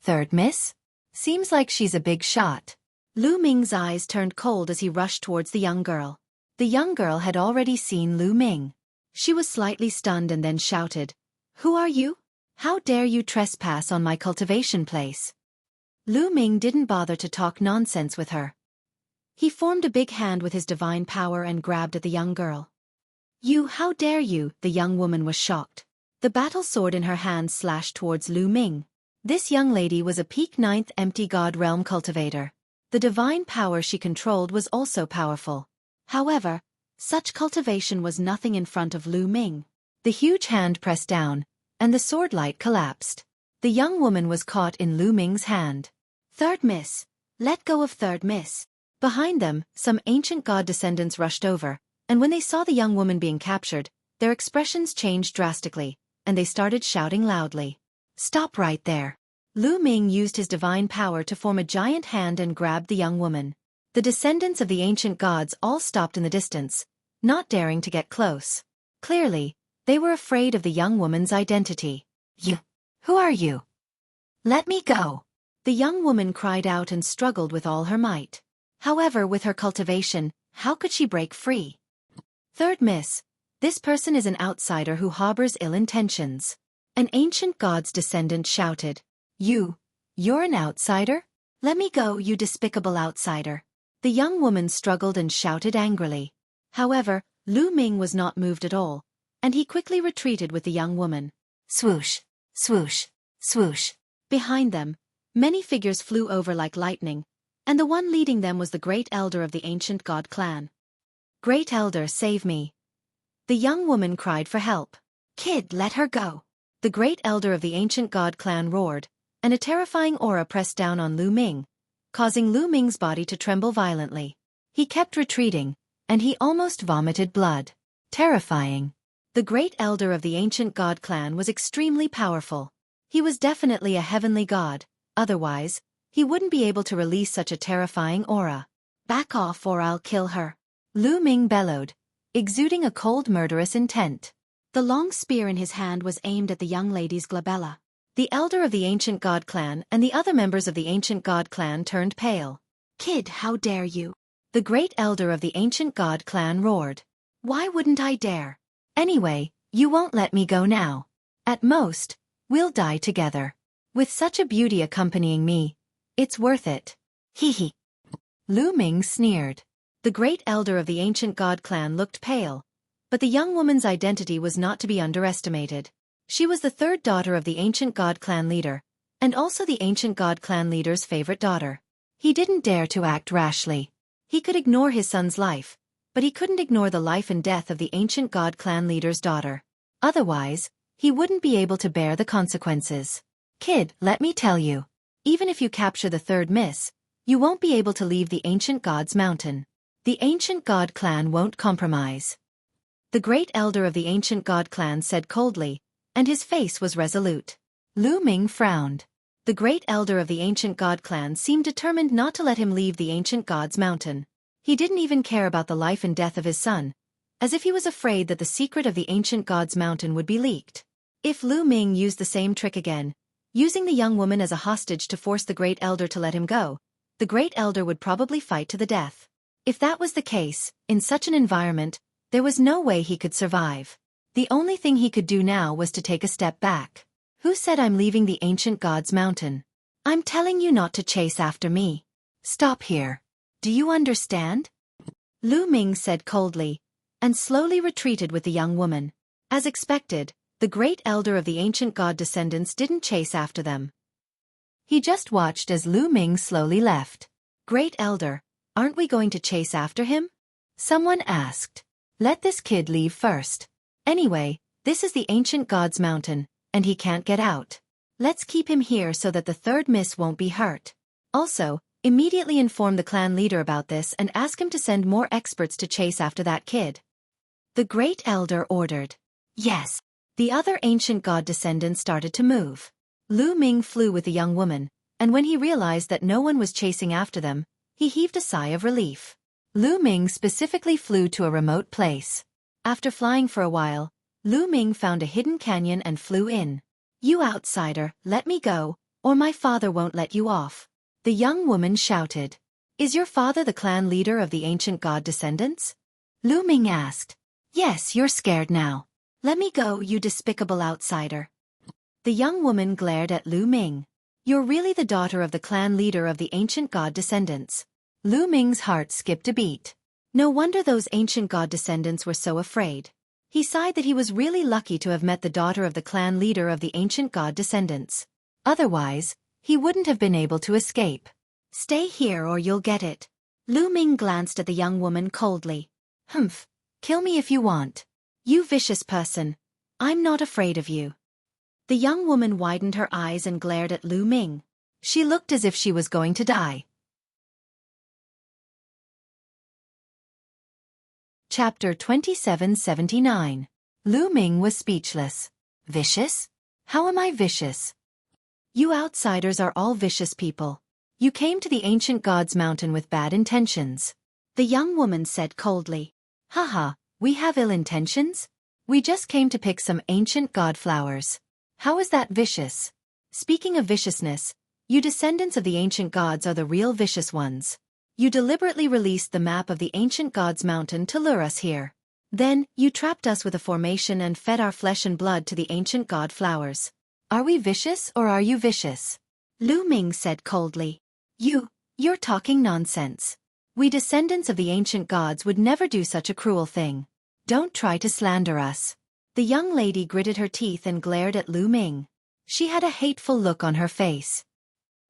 S1: 3rd miss? Seems like she's a big shot. Lu Ming's eyes turned cold as he rushed towards the young girl. The young girl had already seen Lu Ming. She was slightly stunned and then shouted, Who are you? How dare you trespass on my cultivation place? Lu Ming didn't bother to talk nonsense with her. He formed a big hand with his divine power and grabbed at the young girl. You, how dare you? The young woman was shocked. The battle sword in her hand slashed towards Lu Ming. This young lady was a peak 9th empty god realm cultivator. The divine power she controlled was also powerful. However, such cultivation was nothing in front of Lu Ming. The huge hand pressed down, and the sword light collapsed. The young woman was caught in Lu Ming's hand. 3rd miss. Let go of 3rd miss. Behind them, some ancient god descendants rushed over, and when they saw the young woman being captured, their expressions changed drastically, and they started shouting loudly. Stop right there. Lu Ming used his divine power to form a giant hand and grabbed the young woman. The descendants of the ancient gods all stopped in the distance, not daring to get close. Clearly, they were afraid of the young woman's identity. Who are you? Let me go. The young woman cried out and struggled with all her might. However, with her cultivation, how could she break free? Third miss. This person is an outsider who harbors ill intentions. An ancient god's descendant shouted. You're an outsider? Let me go, you despicable outsider. The young woman struggled and shouted angrily. However, Lu Ming was not moved at all, and he quickly retreated with the young woman. Swoosh, swoosh, swoosh. Behind them, many figures flew over like lightning, and the one leading them was the great elder of the ancient god clan. Great elder, save me. The young woman cried for help. Kid, let her go. The great elder of the ancient god clan roared, and a terrifying aura pressed down on Lu Ming, causing Lu Ming's body to tremble violently. He kept retreating, and he almost vomited blood. Terrifying. The great elder of the ancient god clan was extremely powerful. He was definitely a heavenly god, otherwise, he wouldn't be able to release such a terrifying aura. Back off or I'll kill her. Lu Ming bellowed, exuding a cold murderous intent. The long spear in his hand was aimed at the young lady's glabella. The elder of the ancient god clan and the other members of the ancient god clan turned pale. Kid, how dare you? The great elder of the ancient god clan roared. Why wouldn't I dare? Anyway, you won't let me go now. At most, we'll die together. With such a beauty accompanying me, it's worth it. Hee. Lu Ming sneered. The great elder of the ancient god clan looked pale, but the young woman's identity was not to be underestimated. She was the third daughter of the ancient god clan leader, and also the ancient god clan leader's favorite daughter. He didn't dare to act rashly. He could ignore his son's life, but he couldn't ignore the life and death of the ancient god clan leader's daughter. Otherwise, he wouldn't be able to bear the consequences. Kid, let me tell you. Even if you capture the third miss, you won't be able to leave the ancient god's mountain. The ancient god clan won't compromise. The great elder of the ancient god clan said coldly, and his face was resolute. Lu Ming frowned. The great elder of the ancient god clan seemed determined not to let him leave the ancient god's mountain. He didn't even care about the life and death of his son, as if he was afraid that the secret of the ancient god's mountain would be leaked. If Lu Ming used the same trick again, using the young woman as a hostage to force the great elder to let him go, the great elder would probably fight to the death. If that was the case, in such an environment, there was no way he could survive. The only thing he could do now was to take a step back. Who said I'm leaving the ancient god's mountain? I'm telling you not to chase after me. Stop here. Do you understand? Lu Ming said coldly, and slowly retreated with the young woman. As expected, the great elder of the ancient god descendants didn't chase after them. He just watched as Lu Ming slowly left. Great elder, aren't we going to chase after him? Someone asked. Let this kid leave first. Anyway, this is the ancient god's mountain, and he can't get out. Let's keep him here so that the third miss won't be hurt. Also, immediately inform the clan leader about this and ask him to send more experts to chase after that kid. The great elder ordered. Yes. The other ancient god descendants started to move. Lu Ming flew with the young woman, and when he realized that no one was chasing after them, he heaved a sigh of relief. Lu Ming specifically flew to a remote place. After flying for a while, Lu Ming found a hidden canyon and flew in. You outsider, let me go, or my father won't let you off. The young woman shouted. Is your father the clan leader of the ancient god descendants? Lu Ming asked. Yes, you're scared now. Let me go, you despicable outsider. The young woman glared at Lu Ming. You're really the daughter of the clan leader of the ancient god descendants. Lu Ming's heart skipped a beat. No wonder those ancient god descendants were so afraid. He sighed that he was really lucky to have met the daughter of the clan leader of the ancient god descendants. Otherwise, he wouldn't have been able to escape. Stay here or you'll get it. Lu Ming glanced at the young woman coldly. Humph, kill me if you want. You vicious person. I'm not afraid of you. The young woman widened her eyes and glared at Lu Ming. She looked as if she was going to die. Chapter 2779. Lu Ming was speechless. Vicious? How am I vicious? You outsiders are all vicious people. You came to the ancient god's mountain with bad intentions. The young woman said coldly. Haha, we have ill intentions? We just came to pick some ancient god flowers. How is that vicious? Speaking of viciousness, you descendants of the ancient gods are the real vicious ones. You deliberately released the map of the ancient god's mountain to lure us here. Then, you trapped us with a formation and fed our flesh and blood to the ancient god flowers. Are we vicious or are you vicious? Lu Ming said coldly. You're talking nonsense. We descendants of the ancient gods would never do such a cruel thing. Don't try to slander us. The young lady gritted her teeth and glared at Lu Ming. She had a hateful look on her face.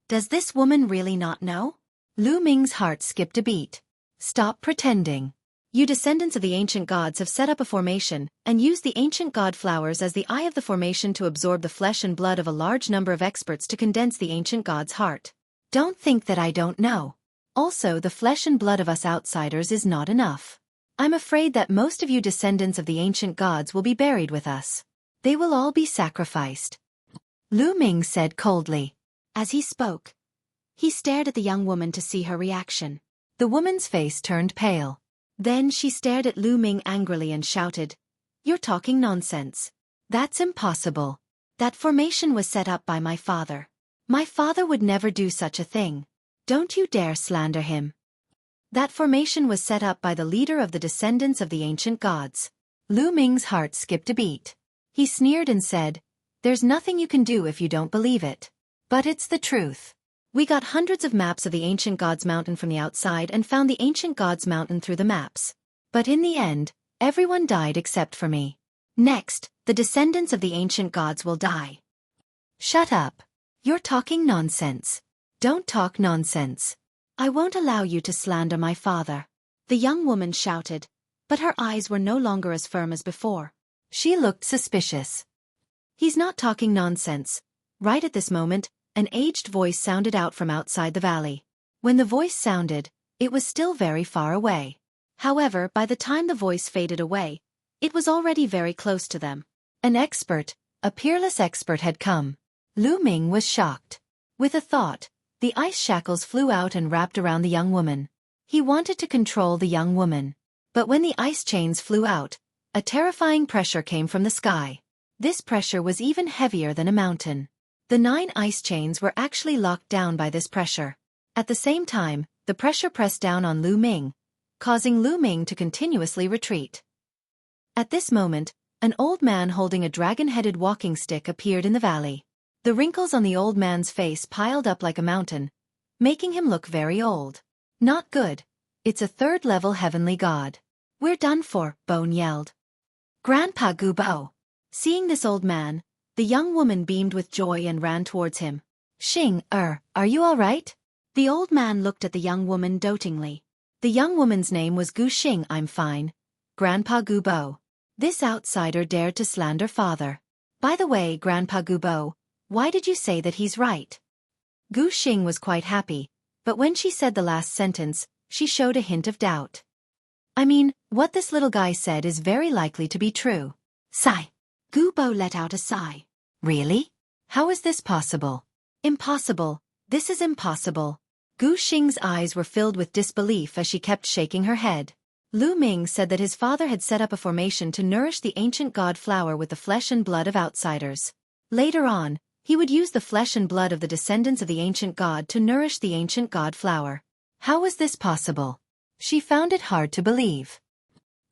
S1: Does this woman really not know? Lu Ming's heart skipped a beat. Stop pretending. You descendants of the ancient gods have set up a formation and used the ancient god flowers as the eye of the formation to absorb the flesh and blood of a large number of experts to condense the ancient god's heart. Don't think that I don't know. Also, the flesh and blood of us outsiders is not enough. I'm afraid that most of you descendants of the ancient gods will be buried with us. They will all be sacrificed. Lu Ming said coldly. As he spoke, he stared at the young woman to see her reaction. The woman's face turned pale. Then she stared at Lu Ming angrily and shouted, You're talking nonsense. That's impossible. That formation was set up by my father. My father would never do such a thing. Don't you dare slander him. That formation was set up by the leader of the descendants of the ancient gods. Lu Ming's heart skipped a beat. He sneered and said, There's nothing you can do if you don't believe it. But it's the truth. We got hundreds of maps of the ancient gods mountain from the outside and found the ancient gods mountain through the maps. But in the end, everyone died except for me. Next, the descendants of the ancient gods will die. Shut up. You're talking nonsense. Don't talk nonsense. I won't allow you to slander my father. The young woman shouted, but her eyes were no longer as firm as before. She looked suspicious. He's not talking nonsense. Right at this moment, an aged voice sounded out from outside the valley. When the voice sounded, it was still very far away. However, by the time the voice faded away, it was already very close to them. An expert, a peerless expert had come. Lu Ming was shocked. With a thought, the ice shackles flew out and wrapped around the young woman. He wanted to control the young woman. But when the ice chains flew out, a terrifying pressure came from the sky. This pressure was even heavier than a mountain. The 9 ice chains were actually locked down by this pressure. At the same time, the pressure pressed down on Lu Ming, causing Lu Ming to continuously retreat. At this moment, an old man holding a dragon-headed walking stick appeared in the valley. The wrinkles on the old man's face piled up like a mountain, making him look very old. Not good. It's a 3rd-level heavenly god. We're done for, Bone yelled. Grandpa Gubo. Seeing this old man, the young woman beamed with joy and ran towards him. Xing, are you all right? The old man looked at the young woman dotingly. The young woman's name was Gu Xing. I'm fine. Grandpa Gubo. This outsider dared to slander father. By the way, Grandpa Gubo, why did you say that he's right? Gu Xing was quite happy, but when she said the last sentence, she showed a hint of doubt. I mean, what this little guy said is very likely to be true. Sigh. Gubo let out a sigh. Really? How is this possible? Impossible. This is impossible. Gu Xing's eyes were filled with disbelief as she kept shaking her head. Lu Ming said that his father had set up a formation to nourish the ancient god flower with the flesh and blood of outsiders. Later on, he would use the flesh and blood of the descendants of the ancient god to nourish the ancient god flower. How was this possible? She found it hard to believe.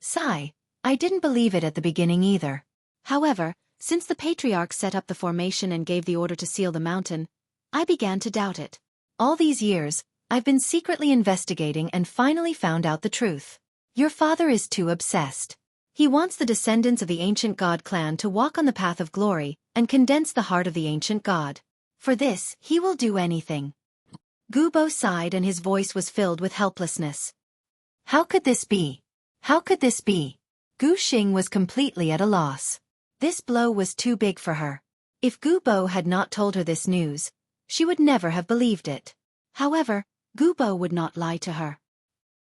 S1: Sigh. I didn't believe it at the beginning either. However, since the patriarch set up the formation and gave the order to seal the mountain, I began to doubt it. All these years, I've been secretly investigating and finally found out the truth. Your father is too obsessed. He wants the descendants of the ancient god clan to walk on the path of glory and condense the heart of the ancient god. For this, he will do anything. Gubo sighed and his voice was filled with helplessness. How could this be? How could this be? Gu Xing was completely at a loss. This blow was too big for her. If Gubo had not told her this news, she would never have believed it. However, Gubo would not lie to her.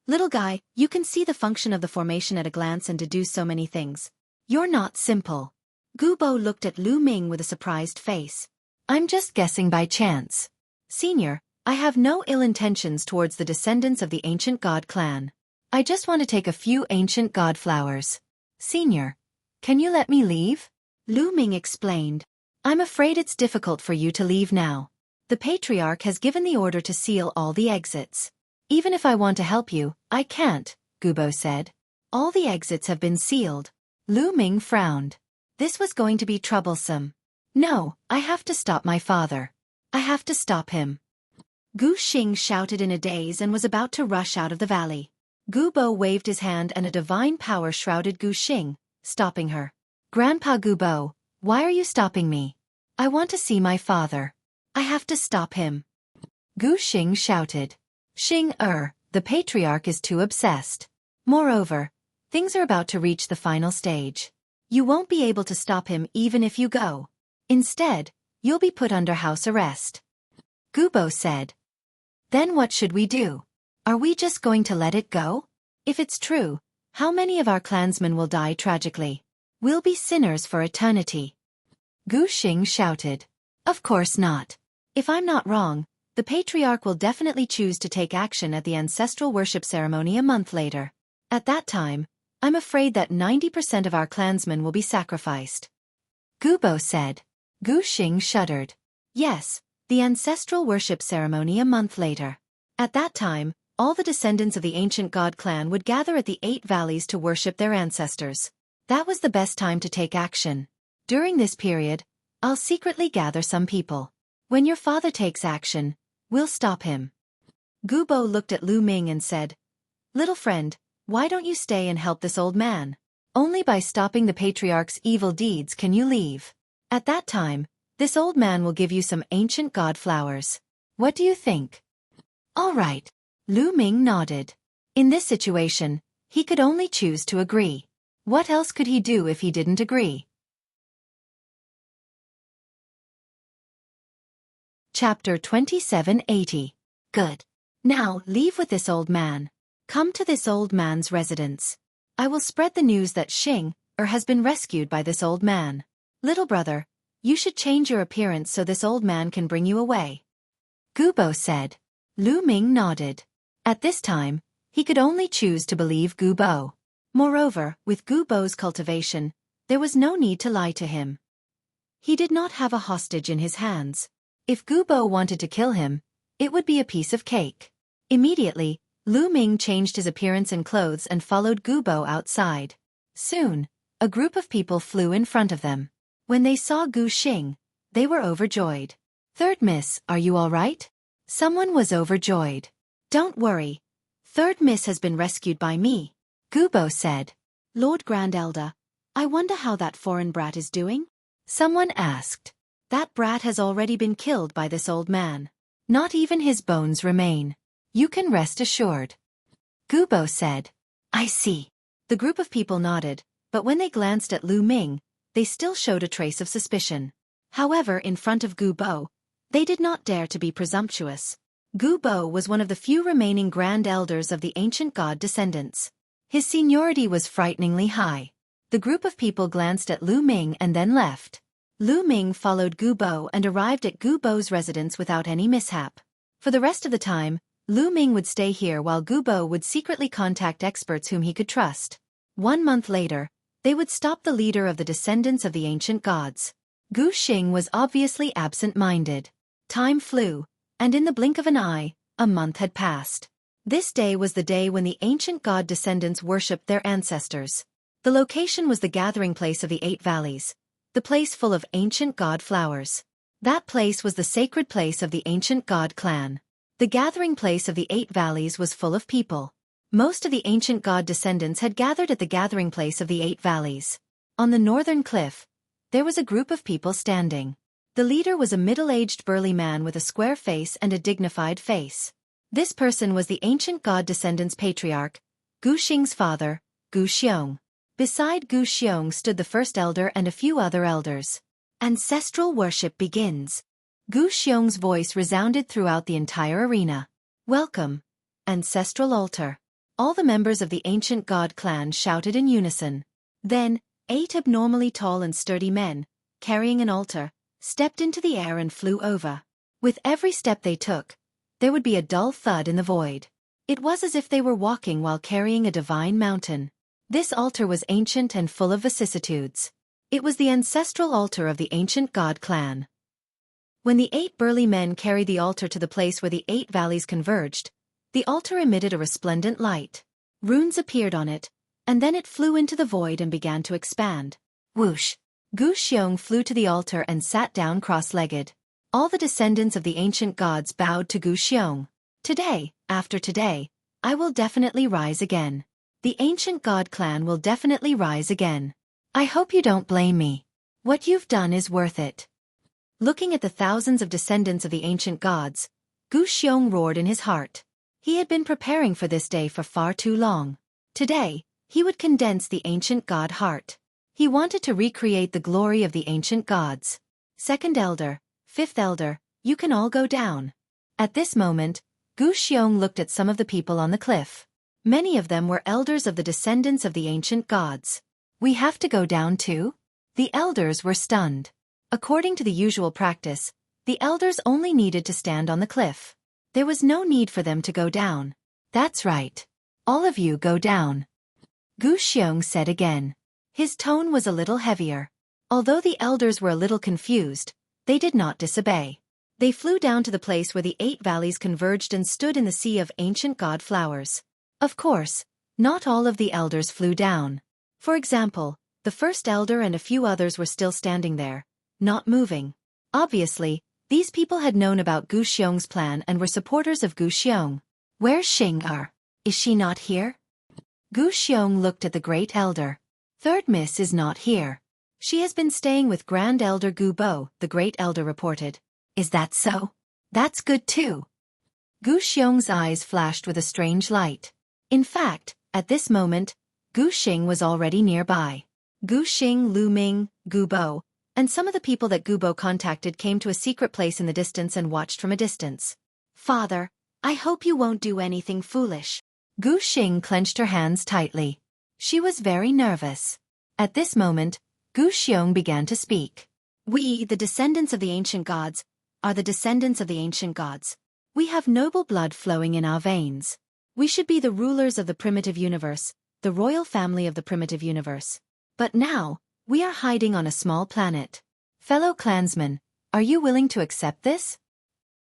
S1: Little guy, you can see the function of the formation at a glance and deduce so many things. You're not simple. Gubo looked at Lu Ming with a surprised face. I'm just guessing by chance. Senior, I have no ill intentions towards the descendants of the ancient god clan. I just want to take a few ancient god flowers. Senior, can you let me leave? Lu Ming explained. I'm afraid it's difficult for you to leave now. The patriarch has given the order to seal all the exits. Even if I want to help you, I can't, Gubo said. All the exits have been sealed. Lu Ming frowned. This was going to be troublesome. No, I have to stop my father. I have to stop him. Gu Xing shouted in a daze and was about to rush out of the valley. Gubo waved his hand and a divine power shrouded Gu Xing, stopping her. Grandpa Gubo, why are you stopping me? I want to see my father. I have to stop him. Gu Xing shouted. The patriarch is too obsessed. Moreover, things are about to reach the final stage. You won't be able to stop him even if you go. Instead, you'll be put under house arrest. Gubo said. Then what should we do? Are we just going to let it go? If it's true, how many of our clansmen will die tragically? We'll be sinners for eternity. Gu Xing shouted. Of course not. If I'm not wrong, the patriarch will definitely choose to take action at the ancestral worship ceremony a month later. At that time, I'm afraid that 90% of our clansmen will be sacrificed. Gubo said. Gu Xing shuddered. Yes, the ancestral worship ceremony a month later. At that time, all the descendants of the ancient god clan would gather at the 8 valleys to worship their ancestors. That was the best time to take action. During this period, I'll secretly gather some people. When your father takes action, we'll stop him. Gubo looked at Lu Ming and said, Little friend, why don't you stay and help this old man? Only by stopping the patriarch's evil deeds can you leave. At that time, this old man will give you some ancient god flowers. What do you think? All right. Lu Ming nodded. In this situation, he could only choose to agree. What else could he do if he didn't agree? Chapter 2780. Good. Now, leave with this old man. Come to this old man's residence. I will spread the news that has been rescued by this old man. Little brother, you should change your appearance so this old man can bring you away. Gubo said. Lu Ming nodded. At this time, he could only choose to believe Gubo. Moreover, with Gubo's cultivation, there was no need to lie to him. He did not have a hostage in his hands. If Gubo wanted to kill him, it would be a piece of cake. Immediately, Lu Ming changed his appearance and clothes and followed Gubo outside. Soon, a group of people flew in front of them. When they saw Gu Xing, they were overjoyed. Third Miss, are you all right? Someone was overjoyed. Don't worry. Third Miss has been rescued by me, Gubo said. Lord Grand Elder, I wonder how that foreign brat is doing? Someone asked. That brat has already been killed by this old man. Not even his bones remain. You can rest assured. Gubo said. I see. The group of people nodded, but when they glanced at Lu Ming, they still showed a trace of suspicion. However, in front of Gubo, they did not dare to be presumptuous. Gubo was one of the few remaining grand elders of the ancient god descendants. His seniority was frighteningly high. The group of people glanced at Lu Ming and then left. Lu Ming followed Gubo and arrived at Gubo's residence without any mishap. For the rest of the time, Lu Ming would stay here while Gubo would secretly contact experts whom he could trust. 1 month later, they would stop the leader of the descendants of the ancient gods. Gu Xing was obviously absent-minded. Time flew, and in the blink of an eye, a month had passed. This day was the day when the ancient god descendants worshipped their ancestors. The location was the gathering place of the 8 valleys, the place full of ancient god flowers. That place was the sacred place of the ancient god clan. The gathering place of the 8 valleys was full of people. Most of the ancient god descendants had gathered at the gathering place of the 8 valleys. On the northern cliff, there was a group of people standing. The leader was a middle-aged burly man with a square face and a dignified face. This person was the ancient god descendants' patriarch, Gu Xing's father, Gu Xiong. Beside Gu Xiong stood the first elder and a few other elders. Ancestral worship begins. Gu Xiong's voice resounded throughout the entire arena. Welcome, ancestral altar. All the members of the ancient god clan shouted in unison. Then, 8 abnormally tall and sturdy men, carrying an altar, stepped into the air and flew over. With every step they took, there would be a dull thud in the void. It was as if they were walking while carrying a divine mountain. This altar was ancient and full of vicissitudes. It was the ancestral altar of the ancient god clan. When the 8 burly men carried the altar to the place where the 8 valleys converged, the altar emitted a resplendent light. Runes appeared on it, and then it flew into the void and began to expand. Whoosh! Gu Xiong flew to the altar and sat down cross-legged. All the descendants of the ancient gods bowed to Gu Xiong. Today, after today, I will definitely rise again. The ancient god clan will definitely rise again. I hope you don't blame me. What you've done is worth it. Looking at the thousands of descendants of the ancient gods, Gu Xiong roared in his heart. He had been preparing for this day for far too long. Today, he would condense the ancient god heart. He wanted to recreate the glory of the ancient gods. 2nd elder, 5th elder, you can all go down. At this moment, Gu Xiong looked at some of the people on the cliff. Many of them were elders of the descendants of the ancient gods. We have to go down too? The elders were stunned. According to the usual practice, the elders only needed to stand on the cliff. There was no need for them to go down. That's right. All of you go down. Gu Xiong said again. His tone was a little heavier. Although the elders were a little confused, they did not disobey. They flew down to the place where the 8 valleys converged and stood in the sea of ancient god flowers. Of course, not all of the elders flew down. For example, the 1st elder and a few others were still standing there, not moving. Obviously, these people had known about Gu Xiong's plan and were supporters of Gu Xiong. Where's Xing'er? Is she not here? Gu Xiong looked at the great elder. 3rd Miss is not here. She has been staying with Grand Elder Gu Bo, the great elder reported. Is that so? That's good too. Gu Xiong's eyes flashed with a strange light. In fact, at this moment, Gu Xing was already nearby. Gu Xing, Lu Ming, Gu Bo, and some of the people that Gu Bo contacted came to a secret place in the distance and watched from a distance. Father, I hope you won't do anything foolish. Gu Xing clenched her hands tightly. She was very nervous. At this moment, Gu Xiong began to speak. We, the descendants of the ancient gods, are the descendants of the ancient gods. We have noble blood flowing in our veins. We should be the rulers of the primitive universe, the royal family of the primitive universe. But now, we are hiding on a small planet. Fellow clansmen, are you willing to accept this?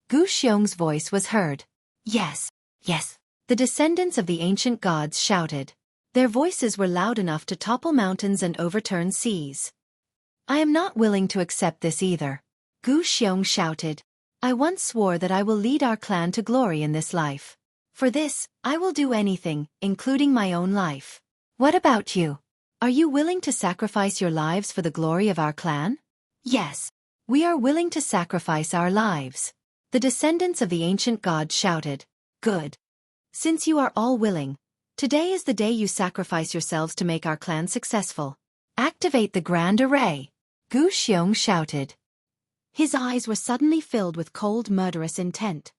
S1: Gu Xiong's voice was heard. Yes, yes. The descendants of the ancient gods shouted. Their voices were loud enough to topple mountains and overturn seas. I am not willing to accept this either. Gu Xiong shouted. I once swore that I will lead our clan to glory in this life. For this, I will do anything, including my own life. What about you? Are you willing to sacrifice your lives for the glory of our clan? Yes. We are willing to sacrifice our lives. The descendants of the ancient gods shouted. Good. Since you are all willing, today is the day you sacrifice yourselves to make our clan successful. Activate the grand array. Gu Xiong shouted. His eyes were suddenly filled with cold, murderous intent.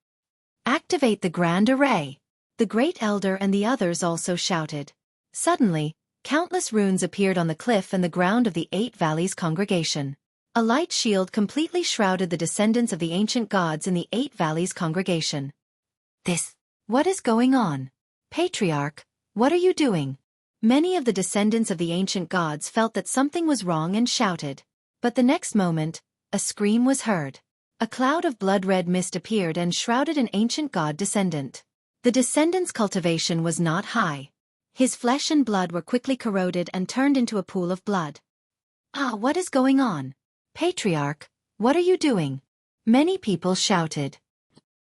S1: Activate the grand array. The great elder and the others also shouted. Suddenly, countless runes appeared on the cliff and the ground of the 8 valleys congregation. A light shield completely shrouded the descendants of the ancient gods in the 8 valleys congregation. What is going on? Patriarch, what are you doing? Many of the descendants of the ancient gods felt that something was wrong and shouted. But the next moment, a scream was heard. A cloud of blood-red mist appeared and shrouded an ancient god descendant. The descendant's cultivation was not high. His flesh and blood were quickly corroded and turned into a pool of blood. What is going on? Patriarch, what are you doing? Many people shouted.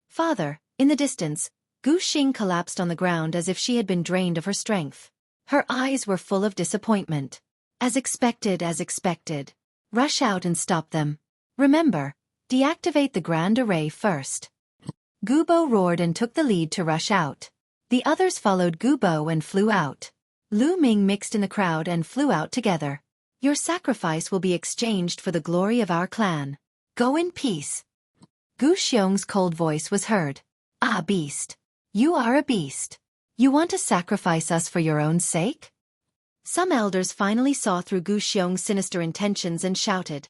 S1: Father, in the distance, Gu Xing collapsed on the ground as if she had been drained of her strength. Her eyes were full of disappointment. As expected. Rush out and stop them. Remember, deactivate the grand array first. Gu Bo roared and took the lead to rush out. The others followed Gu Bo and flew out. Lu Ming mixed in the crowd and flew out together. Your sacrifice will be exchanged for the glory of our clan. Go in peace. Gu Xiong's cold voice was heard. Beast. You are a beast. You want to sacrifice us for your own sake? Some elders finally saw through Gu Xiong's sinister intentions and shouted.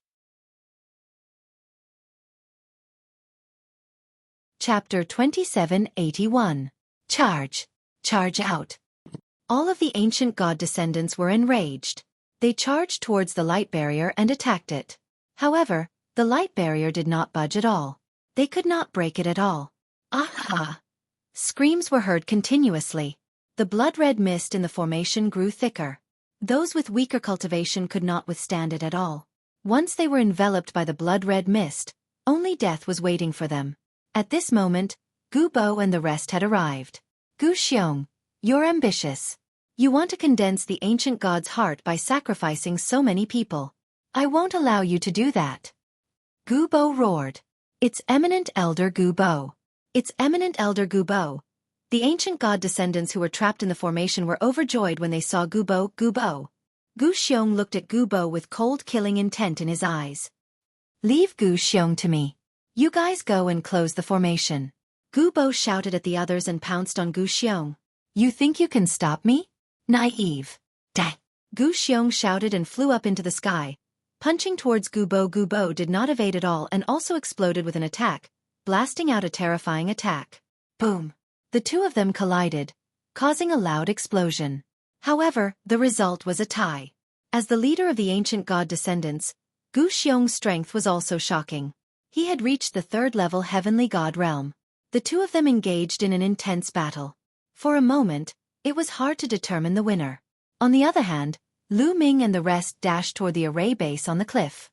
S1: Chapter 2781. Charge. Charge out. All of the ancient god descendants were enraged. They charged towards the light barrier and attacked it. However, the light barrier did not budge at all. They could not break it at all. Ah! Screams were heard continuously. The blood-red mist in the formation grew thicker. Those with weaker cultivation could not withstand it at all. Once they were enveloped by the blood-red mist, only death was waiting for them. At this moment, Gu Bo and the rest had arrived. Gu Xiong, you're ambitious. You want to condense the ancient god's heart by sacrificing so many people. I won't allow you to do that. Gu Bo roared. It's eminent elder Gu Bo. It's eminent elder Gu Bo. The ancient god descendants who were trapped in the formation were overjoyed when they saw Gu Bo. Gu Xiong looked at Gu Bo with cold killing intent in his eyes. Leave Gu Xiong to me. You guys go and close the formation. Gu Bo shouted at the others and pounced on Gu Xiong. You think you can stop me? Naive. Dang. Gu Xiong shouted and flew up into the sky, punching towards Gu Bo. Gu Bo did not evade at all and also exploded with an attack, blasting out a terrifying attack. Boom. The two of them collided, causing a loud explosion. However, the result was a tie. As the leader of the ancient god descendants, Gu Xiong's strength was also shocking. He had reached the third-level heavenly god realm. The two of them engaged in an intense battle. For a moment, it was hard to determine the winner. On the other hand, Lu Ming and the rest dashed toward the array base on the cliff.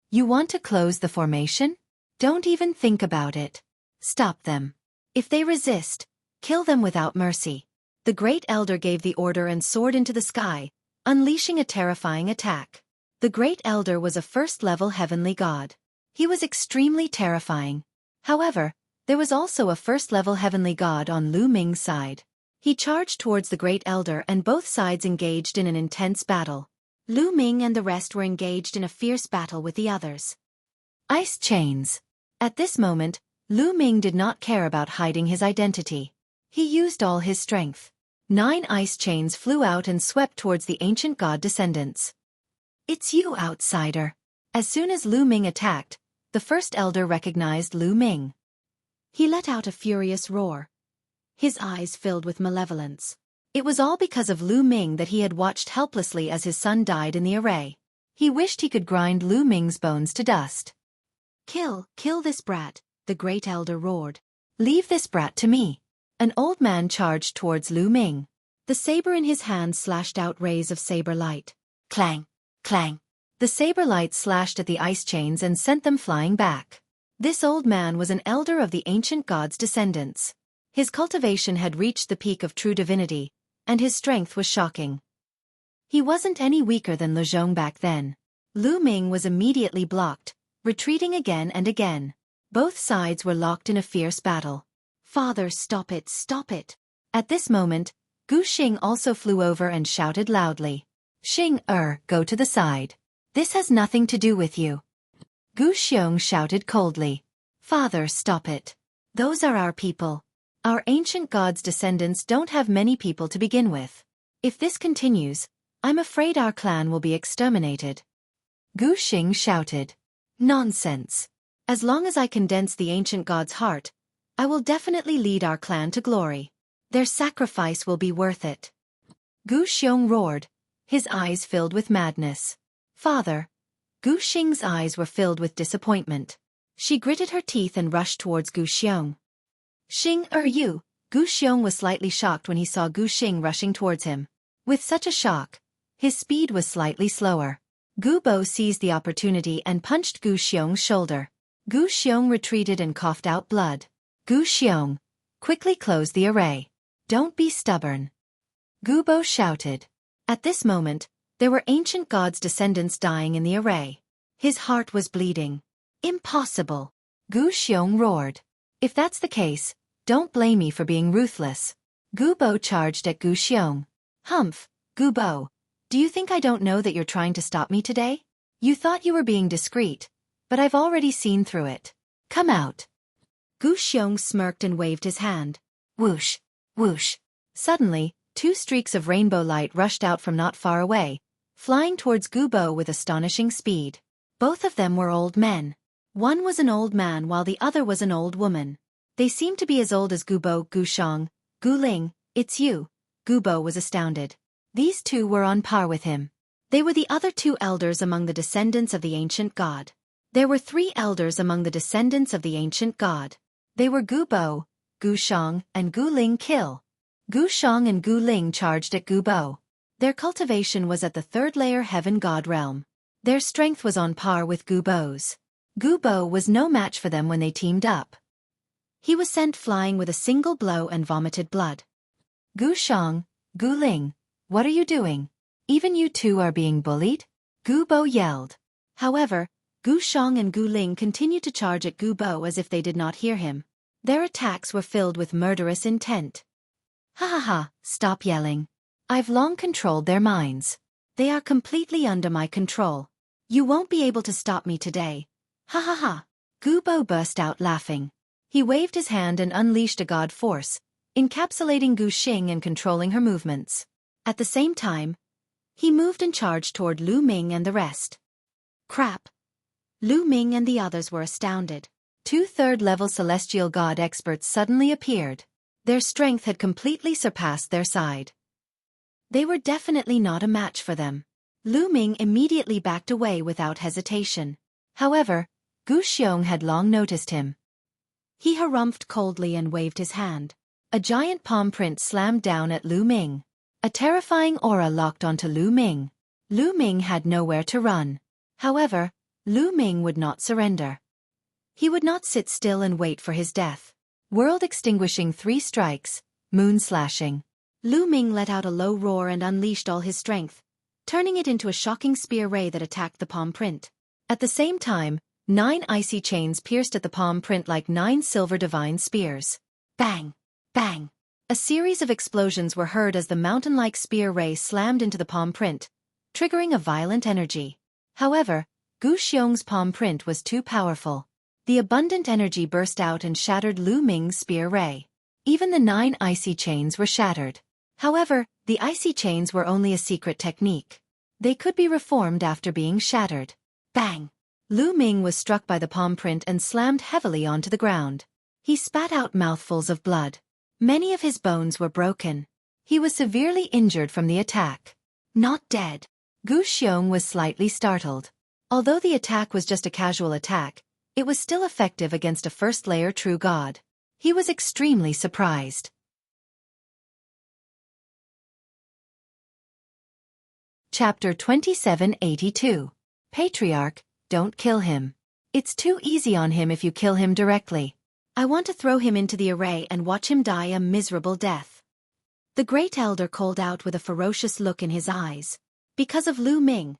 S1: You want to close the formation? Don't even think about it. Stop them. If they resist, kill them without mercy. The Great Elder gave the order and soared into the sky, unleashing a terrifying attack. The Great Elder was a first-level heavenly god. He was extremely terrifying. However, there was also a first-level heavenly god on Lu Ming's side. He charged towards the Great Elder and both sides engaged in an intense battle. Lu Ming and the rest were engaged in a fierce battle with the others. Ice chains. At this moment, Lu Ming did not care about hiding his identity. He used all his strength. 9 ice chains flew out and swept towards the ancient god descendants. It's you, outsider. As soon as Lu Ming attacked, the first elder recognized Lu Ming. He let out a furious roar. His eyes filled with malevolence. It was all because of Lu Ming that he had watched helplessly as his son died in the array. He wished he could grind Lu Ming's bones to dust. Kill this brat, the great elder roared. Leave this brat to me. An old man charged towards Lu Ming. The saber in his hand slashed out rays of saber light. Clang, clang. The saber light slashed at the ice chains and sent them flying back. This old man was an elder of the ancient god's descendants. His cultivation had reached the peak of true divinity, and his strength was shocking. He wasn't any weaker than Le Zhong back then. Lu Ming was immediately blocked, retreating again and again. Both sides were locked in a fierce battle. Father, stop it, stop it. At this moment, Gu Xing also flew over and shouted loudly. Xing, go to the side. This has nothing to do with you. Gu Xiong shouted coldly. Father, stop it. Those are our people. Our ancient god's descendants don't have many people to begin with. If this continues, I'm afraid our clan will be exterminated. Gu Xing shouted. Nonsense. As long as I condense the ancient god's heart, I will definitely lead our clan to glory. Their sacrifice will be worth it. Gu Xiong roared, his eyes filled with madness. Father. Gu Xing's eyes were filled with disappointment. She gritted her teeth and rushed towards Gu Xiong. Xing, you? Gu Xiong was slightly shocked when he saw Gu Xing rushing towards him. With such a shock, his speed was slightly slower. Gu Bo seized the opportunity and punched Gu Xiong's shoulder. Gu Xiong retreated and coughed out blood. Gu Xiong, quickly close the array. Don't be stubborn. Gu Bo shouted. At this moment, there were ancient gods' descendants dying in the array. His heart was bleeding. Impossible. Gu Xiong roared. If that's the case, don't blame me for being ruthless. Gu Bo charged at Gu Xiong. Humph, Gu Bo, do you think I don't know that you're trying to stop me today? You thought you were being discreet, but I've already seen through it. Come out. Gu Xiong smirked and waved his hand. Whoosh, whoosh. Suddenly, 2 streaks of rainbow light rushed out from not far away, flying towards Gu Bo with astonishing speed. Both of them were old men. One was an old man while the other was an old woman. They seem to be as old as Gubo, Gushang, Guling. It's you. Gubo was astounded. These two were on par with him. They were the other two elders among the descendants of the ancient god. There were 3 elders among the descendants of the ancient god. They were Gubo, Gushang, and Guling kill. Gushang and Guling charged at Gubo. Their cultivation was at the 3rd layer heaven god realm. Their strength was on par with Gubo's. Gubo was no match for them when they teamed up. He was sent flying with a single blow and vomited blood. Gushang, Guling, what are you doing? Even you two are being bullied? Gubo yelled. However, Gushang and Guling continued to charge at Gubo as if they did not hear him. Their attacks were filled with murderous intent. Ha ha ha, stop yelling. I've long controlled their minds. They are completely under my control. You won't be able to stop me today. Ha ha ha. Gubo burst out laughing. He waved his hand and unleashed a god force, encapsulating Gu Xing and controlling her movements. At the same time, he moved and charged toward Lu Ming and the rest. Crap. Lu Ming and the others were astounded. 2 3rd-level celestial god experts suddenly appeared. Their strength had completely surpassed their side. They were definitely not a match for them. Lu Ming immediately backed away without hesitation. However, Gu Xiong had long noticed him. He harumphed coldly and waved his hand. A giant palm print slammed down at Lu Ming. A terrifying aura locked onto Lu Ming. Lu Ming had nowhere to run. However, Lu Ming would not surrender. He would not sit still and wait for his death. World-extinguishing 3 strikes, moon-slashing. Lu Ming let out a low roar and unleashed all his strength, turning it into a shocking spear ray that attacked the palm print. At the same time, 9 icy chains pierced at the palm print like 9 silver divine spears. Bang! Bang! A series of explosions were heard as the mountain-like spear ray slammed into the palm print, triggering a violent energy. However, Gu Xiong's palm print was too powerful. The abundant energy burst out and shattered Lu Ming's spear ray. Even the 9 icy chains were shattered. However, the icy chains were only a secret technique. They could be reformed after being shattered. Bang! Lu Ming was struck by the palm print and slammed heavily onto the ground. He spat out mouthfuls of blood. Many of his bones were broken. He was severely injured from the attack. Not dead. Gu Xiong was slightly startled. Although the attack was just a casual attack, it was still effective against a 1st-layer true god. He was extremely surprised. Chapter 2782. Patriarch, don't kill him. It's too easy on him if you kill him directly. I want to throw him into the array and watch him die a miserable death. The Great Elder called out with a ferocious look in his eyes. Because of Lu Ming.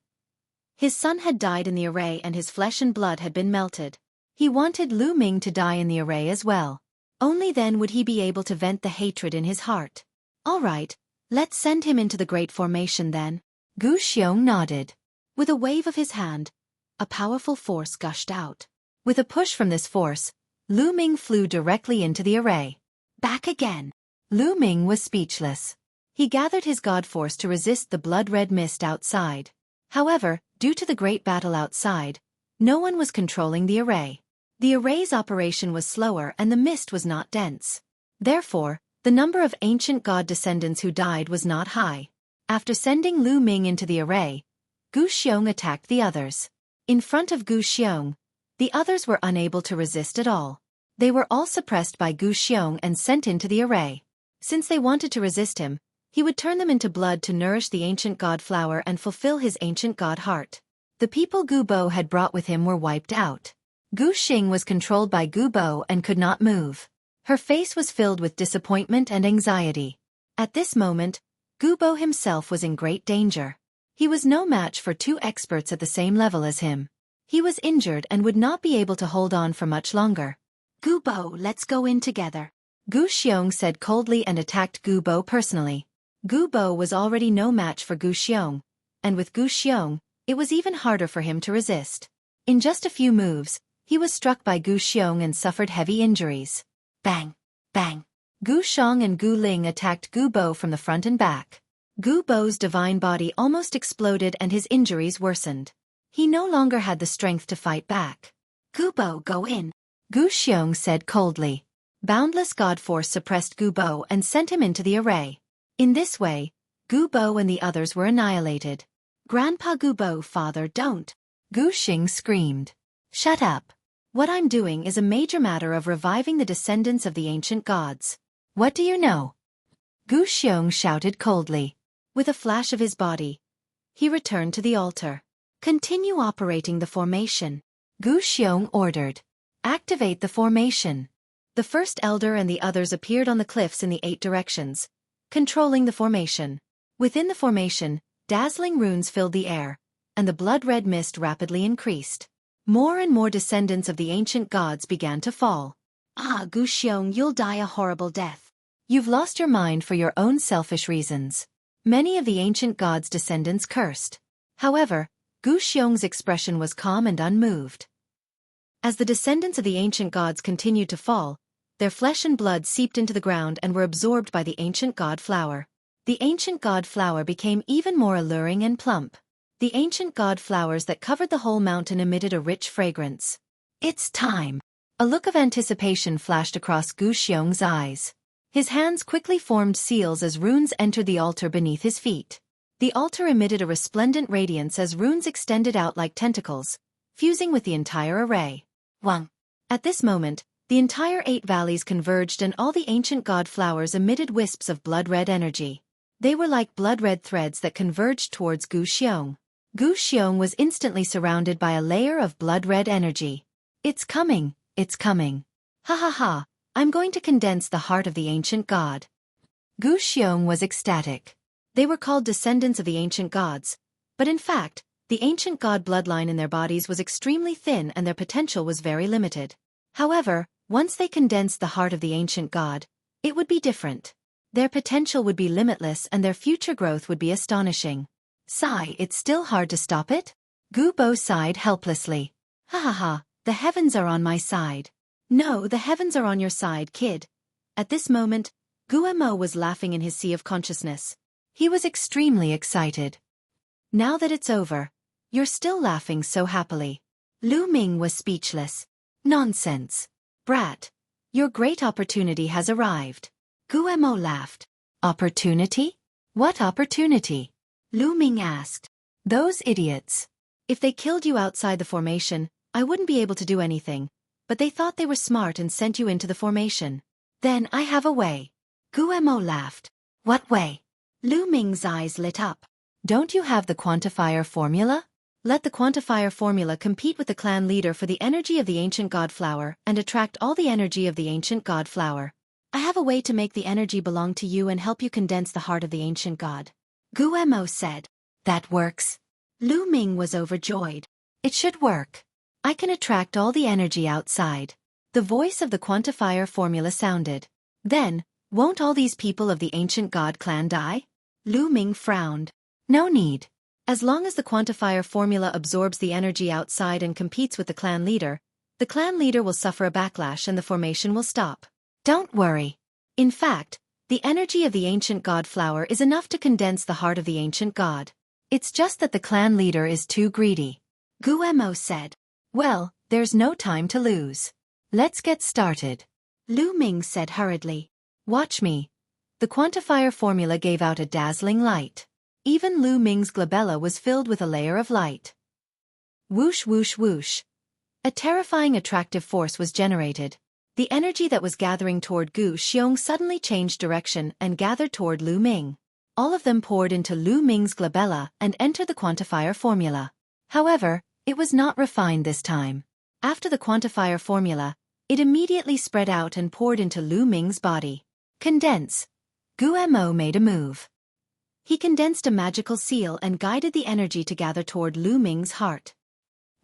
S1: His son had died in the array and his flesh and blood had been melted. He wanted Lu Ming to die in the array as well. Only then would he be able to vent the hatred in his heart. All right, let's send him into the Great Formation then. Gu Xiong nodded. With a wave of his hand, a powerful force gushed out. With a push from this force, Lu Ming flew directly into the array. Back again. Lu Ming was speechless. He gathered his god force to resist the blood-red mist outside. However, due to the great battle outside, no one was controlling the array. The array's operation was slower and the mist was not dense. Therefore, the number of ancient god descendants who died was not high. After sending Lu Ming into the array, Gu Xiong attacked the others. In front of Gu Xiong, the others were unable to resist at all. They were all suppressed by Gu Xiong and sent into the array. Since they wanted to resist him, he would turn them into blood to nourish the ancient god flower and fulfill his ancient god heart. The people Gu Bo had brought with him were wiped out. Gu Xing was controlled by Gu Bo and could not move. Her face was filled with disappointment and anxiety. At this moment, Gu Bo himself was in great danger. He was no match for 2 experts at the same level as him. He was injured and would not be able to hold on for much longer. Gu Bo, let's go in together. Gu Xiong said coldly and attacked Gu Bo personally. Gu Bo was already no match for Gu Xiong, and with Gu Xiong, it was even harder for him to resist. In just a few moves, he was struck by Gu Xiong and suffered heavy injuries. Bang! Bang! Gu Xiong and Gu Ling attacked Gu Bo from the front and back. Gu Bo's divine body almost exploded and his injuries worsened. He no longer had the strength to fight back. Gu Bo, go in. Gu Xiong said coldly. Boundless God Force suppressed Gu Bo and sent him into the array. In this way, Gu Bo and the others were annihilated. Grandpa Gu Bo, father, don't! Gu Xing screamed. Shut up. What I'm doing is a major matter of reviving the descendants of the ancient gods. What do you know? Gu Xiong shouted coldly. With a flash of his body, he returned to the altar. Continue operating the formation. Gu Xiong ordered. Activate the formation. The first elder and the others appeared on the cliffs in the 8 directions, controlling the formation. Within the formation, dazzling runes filled the air, and the blood-red mist rapidly increased. More and more descendants of the ancient gods began to fall. Ah, Gu Xiong, you'll die a horrible death. You've lost your mind for your own selfish reasons. Many of the ancient gods' descendants cursed. However, Gu Xiong's expression was calm and unmoved. As the descendants of the ancient gods continued to fall, their flesh and blood seeped into the ground and were absorbed by the ancient god flower. The ancient god flower became even more alluring and plump. The ancient god flowers that covered the whole mountain emitted a rich fragrance. It's time. A look of anticipation flashed across Gu Xiong's eyes. His hands quickly formed seals as runes entered the altar beneath his feet. The altar emitted a resplendent radiance as runes extended out like tentacles, fusing with the entire array. Wang. At this moment, the entire 8 valleys converged and all the ancient god flowers emitted wisps of blood-red energy. They were like blood-red threads that converged towards Gu Xiong. Gu Xiong was instantly surrounded by a layer of blood-red energy. It's coming, it's coming. Ha ha ha, I'm going to condense the heart of the ancient god. Gu Xiong was ecstatic. They were called descendants of the ancient gods, but in fact, the ancient god bloodline in their bodies was extremely thin and their potential was very limited. However, once they condensed the heart of the ancient god, it would be different. Their potential would be limitless and their future growth would be astonishing. Sigh, it's still hard to stop it? Gu Bo sighed helplessly. Ha ha ha, the heavens are on my side. No, the heavens are on your side, kid. At this moment, Gu Mo was laughing in his sea of consciousness. He was extremely excited. Now that it's over, you're still laughing so happily. Lu Ming was speechless. Nonsense. Brat, your great opportunity has arrived. Gu Mo laughed. Opportunity? What opportunity? Lu Ming asked. Those idiots. If they killed you outside the formation, I wouldn't be able to do anything, but they thought they were smart and sent you into the formation. Then I have a way. Gu Mo laughed. What way? Lu Ming's eyes lit up. Don't you have the quantifier formula? Let the quantifier formula compete with the clan leader for the energy of the ancient god flower and attract all the energy of the ancient god flower. I have a way to make the energy belong to you and help you condense the heart of the ancient god. Gu Mo said. That works. Lu Ming was overjoyed. It should work. I can attract all the energy outside. The voice of the quantifier formula sounded. Then, won't all these people of the ancient god clan die? Lu Ming frowned. No need. As long as the quantifier formula absorbs the energy outside and competes with the clan leader will suffer a backlash and the formation will stop. Don't worry. In fact, the energy of the ancient god flower is enough to condense the heart of the ancient god. It's just that the clan leader is too greedy. Gu Mo said. Well, there's no time to lose. Let's get started. Lu Ming said hurriedly. Watch me. The quantifier formula gave out a dazzling light. Even Lu Ming's glabella was filled with a layer of light. Whoosh whoosh whoosh. A terrifying attractive force was generated. The energy that was gathering toward Gu Xiong suddenly changed direction and gathered toward Lu Ming. All of them poured into Lu Ming's glabella and entered the quantifier formula. However, it was not refined this time. After the quantifier formula, it immediately spread out and poured into Lu Ming's body. Condense. Gu Mo made a move. He condensed a magical seal and guided the energy to gather toward Lu Ming's heart.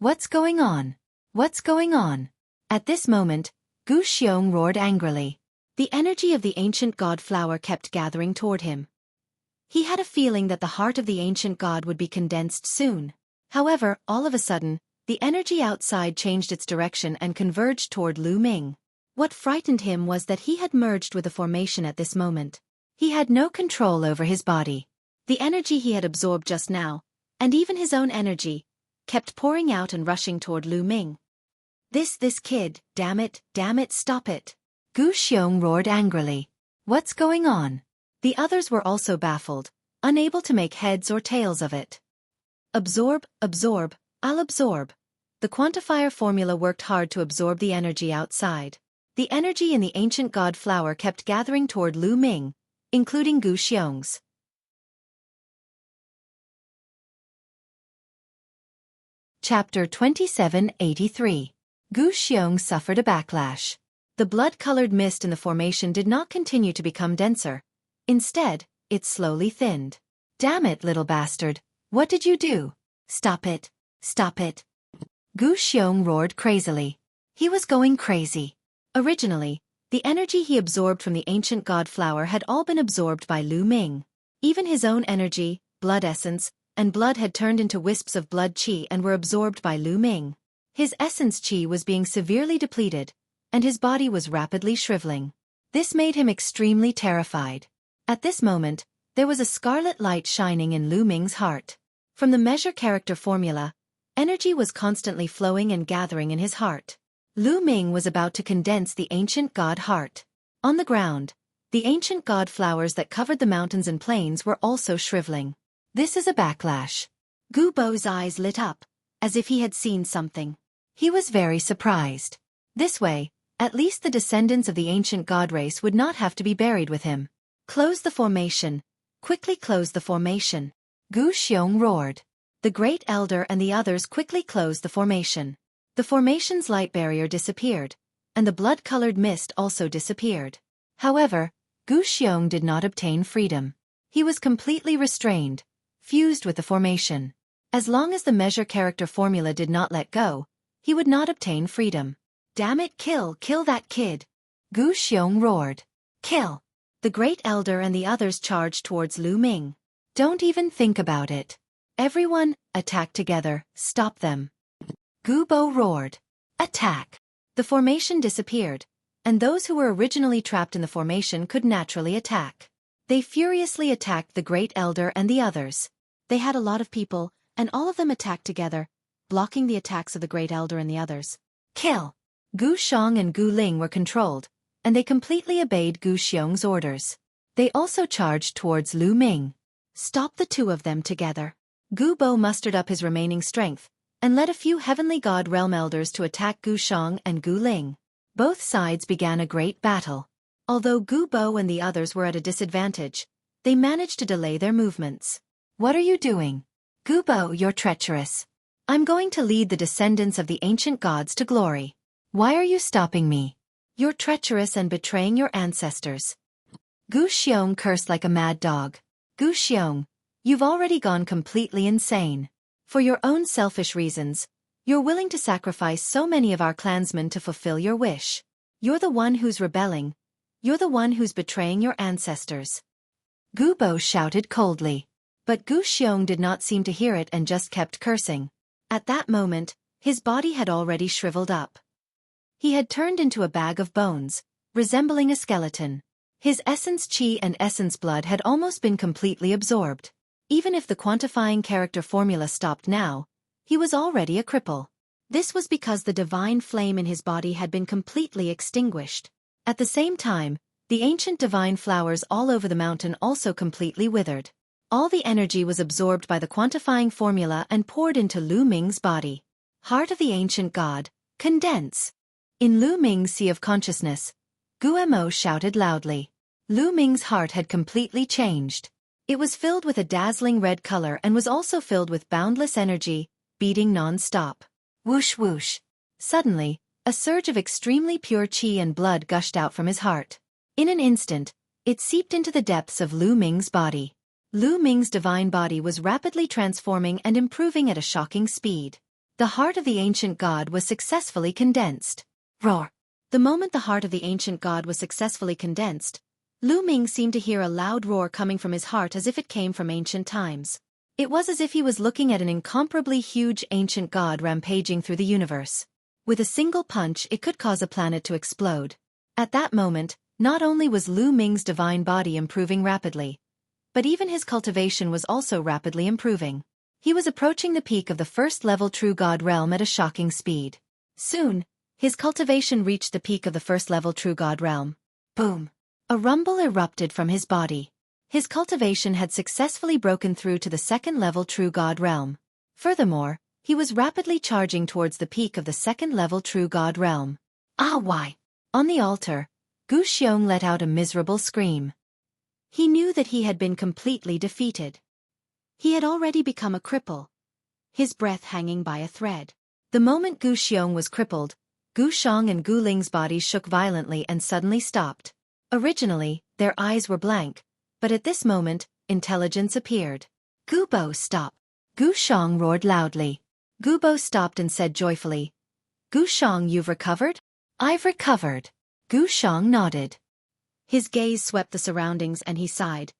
S1: What's going on? What's going on? At this moment, Gu Xiong roared angrily. The energy of the ancient god flower kept gathering toward him. He had a feeling that the heart of the ancient god would be condensed soon. However, all of a sudden, the energy outside changed its direction and converged toward Lu Ming. What frightened him was that he had merged with the formation at this moment. He had no control over his body. The energy he had absorbed just now, and even his own energy, kept pouring out and rushing toward Lu Ming. This kid, damn it, stop it. Gu Xiong roared angrily. What's going on? The others were also baffled, unable to make heads or tails of it. Absorb, absorb, I'll absorb. The quantifier formula worked hard to absorb the energy outside. The energy in the ancient god flower kept gathering toward Lu Ming, including Gu Xiong's. Chapter 2783. Gu Xiong suffered a backlash. The blood-colored mist in the formation did not continue to become denser. Instead, it slowly thinned. Damn it, little bastard. What did you do? Stop it. Stop it. Gu Xiong roared crazily. He was going crazy. Originally, the energy he absorbed from the ancient god flower had all been absorbed by Lu Ming. Even his own energy, blood essence, and blood had turned into wisps of blood qi and were absorbed by Lu Ming. His essence qi was being severely depleted, and his body was rapidly shriveling. This made him extremely terrified. At this moment, there was a scarlet light shining in Lu Ming's heart. From the measure character formula, energy was constantly flowing and gathering in his heart. Lu Ming was about to condense the ancient god heart. On the ground, the ancient god flowers that covered the mountains and plains were also shriveling. This is a backlash. Gu Bo's eyes lit up, as if he had seen something. He was very surprised. This way, at least the descendants of the ancient god race would not have to be buried with him. Close the formation. Quickly close the formation. Gu Xiong roared. The Great Elder and the others quickly closed the formation. The formation's light barrier disappeared, and the blood-colored mist also disappeared. However, Gu Xiong did not obtain freedom. He was completely restrained, fused with the formation. As long as the measure character formula did not let go, he would not obtain freedom. Damn it, kill that kid! Gu Xiong roared. Kill! The Great Elder and the others charged towards Lu Ming. Don't even think about it. Everyone, attack together, stop them. Gu Bo roared. Attack! The formation disappeared, and those who were originally trapped in the formation could naturally attack. They furiously attacked the Great Elder and the others. They had a lot of people, and all of them attacked together, blocking the attacks of the Great Elder and the others. Kill! Gu Xiong and Gu Ling were controlled, and they completely obeyed Gu Xiong's orders. They also charged towards Lu Ming. Stop the two of them together. Gu Bo mustered up his remaining strength, and led a few heavenly god realm elders to attack Gu Xiong and Gu Ling. Both sides began a great battle. Although Gu Bo and the others were at a disadvantage, they managed to delay their movements. What are you doing? Gu Bo, you're treacherous. I'm going to lead the descendants of the ancient gods to glory. Why are you stopping me? You're treacherous and betraying your ancestors. Gu Xiong cursed like a mad dog. Gu Xiong, you've already gone completely insane. For your own selfish reasons, you're willing to sacrifice so many of our clansmen to fulfill your wish. You're the one who's rebelling. You're the one who's betraying your ancestors. Gu Bo shouted coldly. But Gu Xiong did not seem to hear it and just kept cursing. At that moment, his body had already shriveled up. He had turned into a bag of bones, resembling a skeleton. His essence qi and essence blood had almost been completely absorbed. Even if the quantifying character formula stopped now, he was already a cripple. This was because the divine flame in his body had been completely extinguished. At the same time, the ancient divine flowers all over the mountain also completely withered. All the energy was absorbed by the quantifying formula and poured into Lu Ming's body. Heart of the ancient god, condense! In Lu Ming's sea of consciousness, Gu Mo shouted loudly. Lu Ming's heart had completely changed. It was filled with a dazzling red color and was also filled with boundless energy, beating non-stop. Whoosh whoosh. Suddenly, a surge of extremely pure qi and blood gushed out from his heart. In an instant, it seeped into the depths of Lu Ming's body. Lu Ming's divine body was rapidly transforming and improving at a shocking speed. The heart of the ancient god was successfully condensed. Roar! The moment the heart of the ancient god was successfully condensed, Lu Ming seemed to hear a loud roar coming from his heart as if it came from ancient times. It was as if he was looking at an incomparably huge ancient god rampaging through the universe. With a single punch it could cause a planet to explode. At that moment, not only was Lu Ming's divine body improving rapidly, but even his cultivation was also rapidly improving. He was approaching the peak of the first-level true god realm at a shocking speed. Soon, His cultivation reached the peak of the first-level true god realm. Boom! A rumble erupted from his body. His cultivation had successfully broken through to the second-level true god realm. Furthermore, he was rapidly charging towards the peak of the second-level true god realm. Ah, why? On the altar, Gu Xiong let out a miserable scream. He knew that he had been completely defeated. He had already become a cripple, his breath hanging by a thread. The moment Gu Xiong was crippled, Gu Shang and Gu Ling's bodies shook violently and suddenly stopped. Originally, their eyes were blank, but at this moment, intelligence appeared. Gu Bo, stop! Gu Shang roared loudly. Gu Bo stopped and said joyfully, Gu Shang, you've recovered? I've recovered. Gu Shang nodded. His gaze swept the surroundings and he sighed.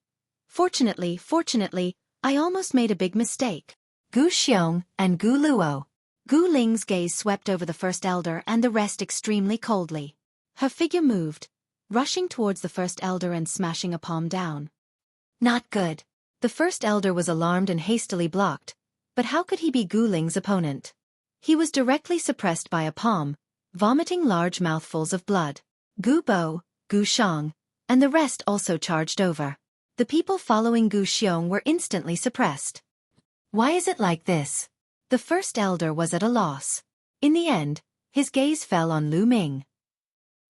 S1: Fortunately, I almost made a big mistake. Gu Xiong and Gu Luo. Gu Ling's gaze swept over the first elder and the rest extremely coldly. Her figure moved, rushing towards the first elder and smashing a palm down. Not good. The first elder was alarmed and hastily blocked, but how could he be Gu Ling's opponent? He was directly suppressed by a palm, vomiting large mouthfuls of blood. Gu Bo, Gu Shang, and the rest also charged over. The people following Gu Xiong were instantly suppressed. Why is it like this? The first elder was at a loss. In the end, his gaze fell on Lu Ming.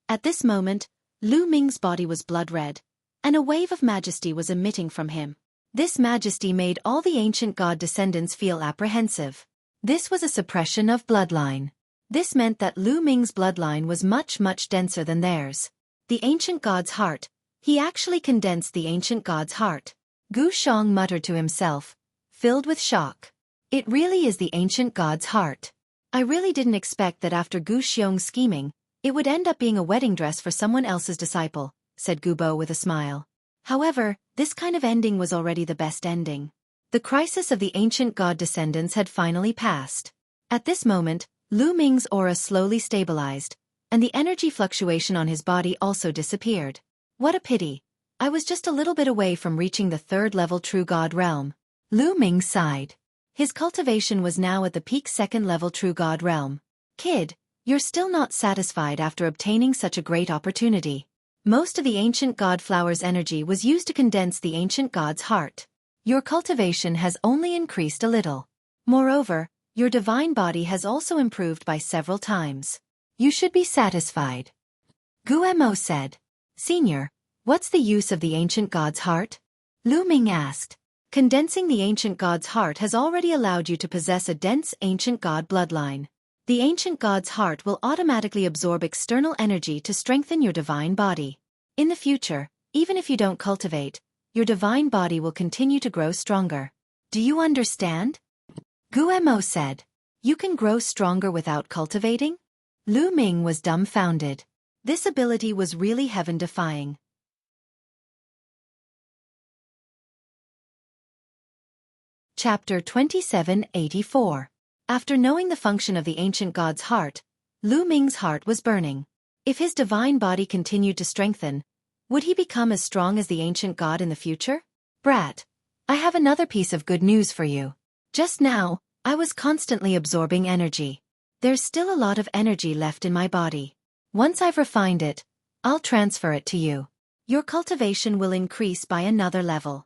S1: At this moment, Lu Ming's body was blood-red, and a wave of majesty was emitting from him. This majesty made all the ancient god descendants feel apprehensive. This was a suppression of bloodline. This meant that Lu Ming's bloodline was much denser than theirs. The ancient god's heart. He actually condensed the ancient god's heart. Gu Shang muttered to himself, filled with shock. It really is the ancient god's heart. I really didn't expect that after Gu Xiong's scheming, it would end up being a wedding dress for someone else's disciple, said Gu Bo with a smile. However, this kind of ending was already the best ending. The crisis of the ancient god descendants had finally passed. At this moment, Lu Ming's aura slowly stabilized, and the energy fluctuation on his body also disappeared. What a pity. I was just a little bit away from reaching the third-level true god realm. Lu Ming sighed. His cultivation was now at the peak second-level true god realm. Kid, you're still not satisfied after obtaining such a great opportunity. Most of the ancient god flower's energy was used to condense the ancient god's heart. Your cultivation has only increased a little. Moreover, your divine body has also improved by several times. You should be satisfied. Gu Mo said. Senior, what's the use of the ancient god's heart? Lu Ming asked. Condensing the ancient god's heart has already allowed you to possess a dense ancient god bloodline. The ancient god's heart will automatically absorb external energy to strengthen your divine body. In the future, even if you don't cultivate, your divine body will continue to grow stronger. Do you understand? Gu Mo said. You can grow stronger without cultivating? Lu Ming was dumbfounded. This ability was really heaven-defying. Chapter 2784. After knowing the function of the ancient god's heart, Lu Ming's heart was burning. If his divine body continued to strengthen, would he become as strong as the ancient god in the future? Brat, I have another piece of good news for you. Just now, I was constantly absorbing energy. There's still a lot of energy left in my body. Once I've refined it, I'll transfer it to you. Your cultivation will increase by another level.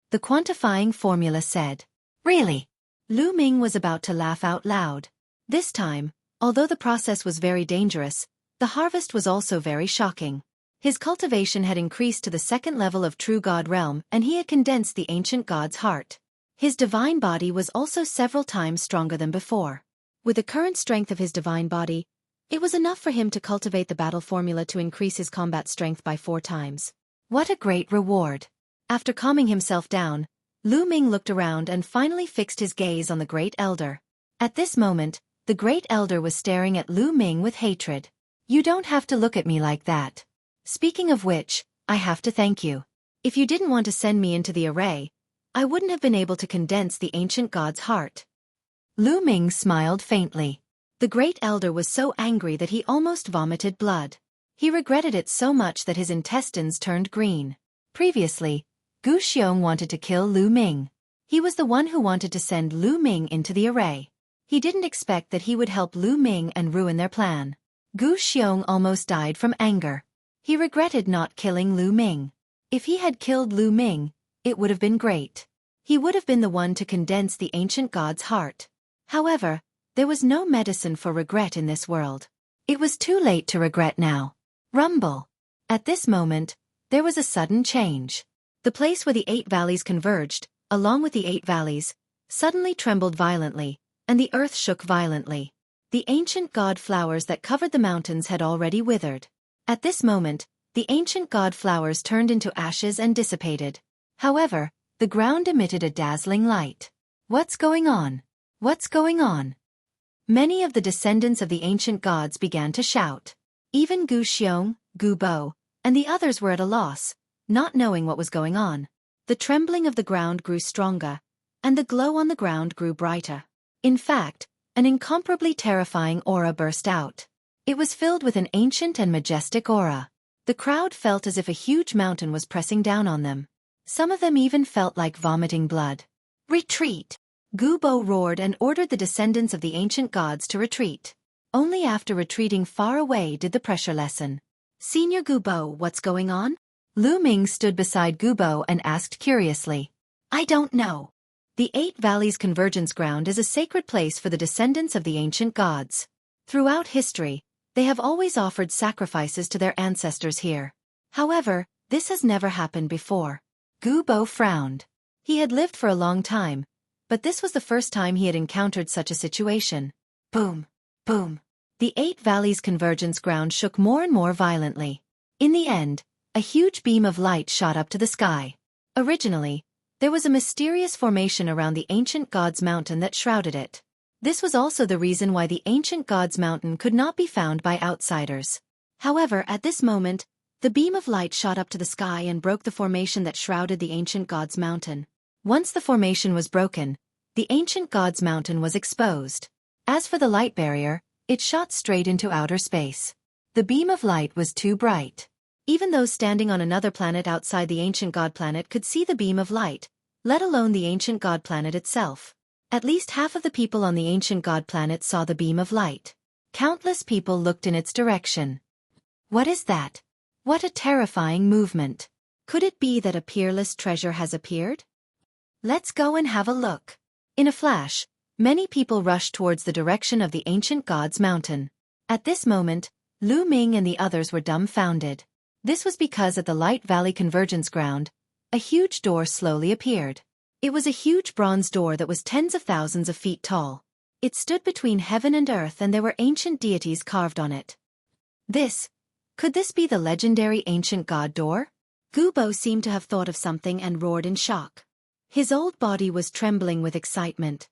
S1: The quantifying formula said. Really? Lu Ming was about to laugh out loud. This time, although the process was very dangerous, the harvest was also very shocking. His cultivation had increased to the second level of true god realm and he had condensed the ancient god's heart. His divine body was also several times stronger than before. With the current strength of his divine body, it was enough for him to cultivate the battle formula to increase his combat strength by 4 times. What a great reward! After calming himself down, Lu Ming looked around and finally fixed his gaze on the Great Elder. At this moment, the Great Elder was staring at Lu Ming with hatred. You don't have to look at me like that. Speaking of which, I have to thank you. If you didn't want to send me into the array, I wouldn't have been able to condense the ancient god's heart. Lu Ming smiled faintly. The Great Elder was so angry that he almost vomited blood. He regretted it so much that his intestines turned green. Previously, Gu Xiong wanted to kill Lu Ming. He was the one who wanted to send Lu Ming into the array. He didn't expect that he would help Lu Ming and ruin their plan. Gu Xiong almost died from anger. He regretted not killing Lu Ming. If he had killed Lu Ming, it would have been great. He would have been the one to condense the ancient god's heart. However, there was no medicine for regret in this world. It was too late to regret now. Rumble. At this moment, there was a sudden change. The place where the 8 valleys converged, along with the 8 valleys, suddenly trembled violently, and the earth shook violently. The ancient god flowers that covered the mountains had already withered. At this moment, the ancient god flowers turned into ashes and dissipated. However, the ground emitted a dazzling light. What's going on? What's going on? Many of the descendants of the ancient gods began to shout. Even Gu Xiong, Gu Bo, and the others were at a loss, not knowing what was going on. The trembling of the ground grew stronger, and the glow on the ground grew brighter. In fact, an incomparably terrifying aura burst out. It was filled with an ancient and majestic aura. The crowd felt as if a huge mountain was pressing down on them. Some of them even felt like vomiting blood. Retreat! Gu Bo roared and ordered the descendants of the ancient gods to retreat. Only after retreating far away did the pressure lessen. Senior Gu Bo, what's going on? Lu Ming stood beside Gu Bo and asked curiously. I don't know. The 8 Valleys Convergence Ground is a sacred place for the descendants of the ancient gods. Throughout history, they have always offered sacrifices to their ancestors here. However, this has never happened before. Gu Bo frowned. He had lived for a long time, but this was the first time he had encountered such a situation. Boom! Boom! The 8 Valleys Convergence Ground shook more and more violently. In the end, a huge beam of light shot up to the sky. Originally, there was a mysterious formation around the ancient god's mountain that shrouded it. This was also the reason why the ancient god's mountain could not be found by outsiders. However, at this moment, the beam of light shot up to the sky and broke the formation that shrouded the ancient god's mountain. Once the formation was broken, the ancient god's mountain was exposed. As for the light barrier, it shot straight into outer space. The beam of light was too bright. Even those standing on another planet outside the ancient god planet could see the beam of light, let alone the ancient god planet itself. At least half of the people on the ancient god planet saw the beam of light. Countless people looked in its direction. What is that? What a terrifying movement. Could it be that a peerless treasure has appeared? Let's go and have a look. In a flash, many people rushed towards the direction of the ancient god's mountain. At this moment, Lu Ming and the others were dumbfounded. This was because at the Light Valley Convergence Ground, a huge door slowly appeared. It was a huge bronze door that was tens of thousands of feet tall. It stood between heaven and earth and there were ancient deities carved on it. Could this be the legendary ancient god door? Gu Bo seemed to have thought of something and roared in shock. His old body was trembling with excitement.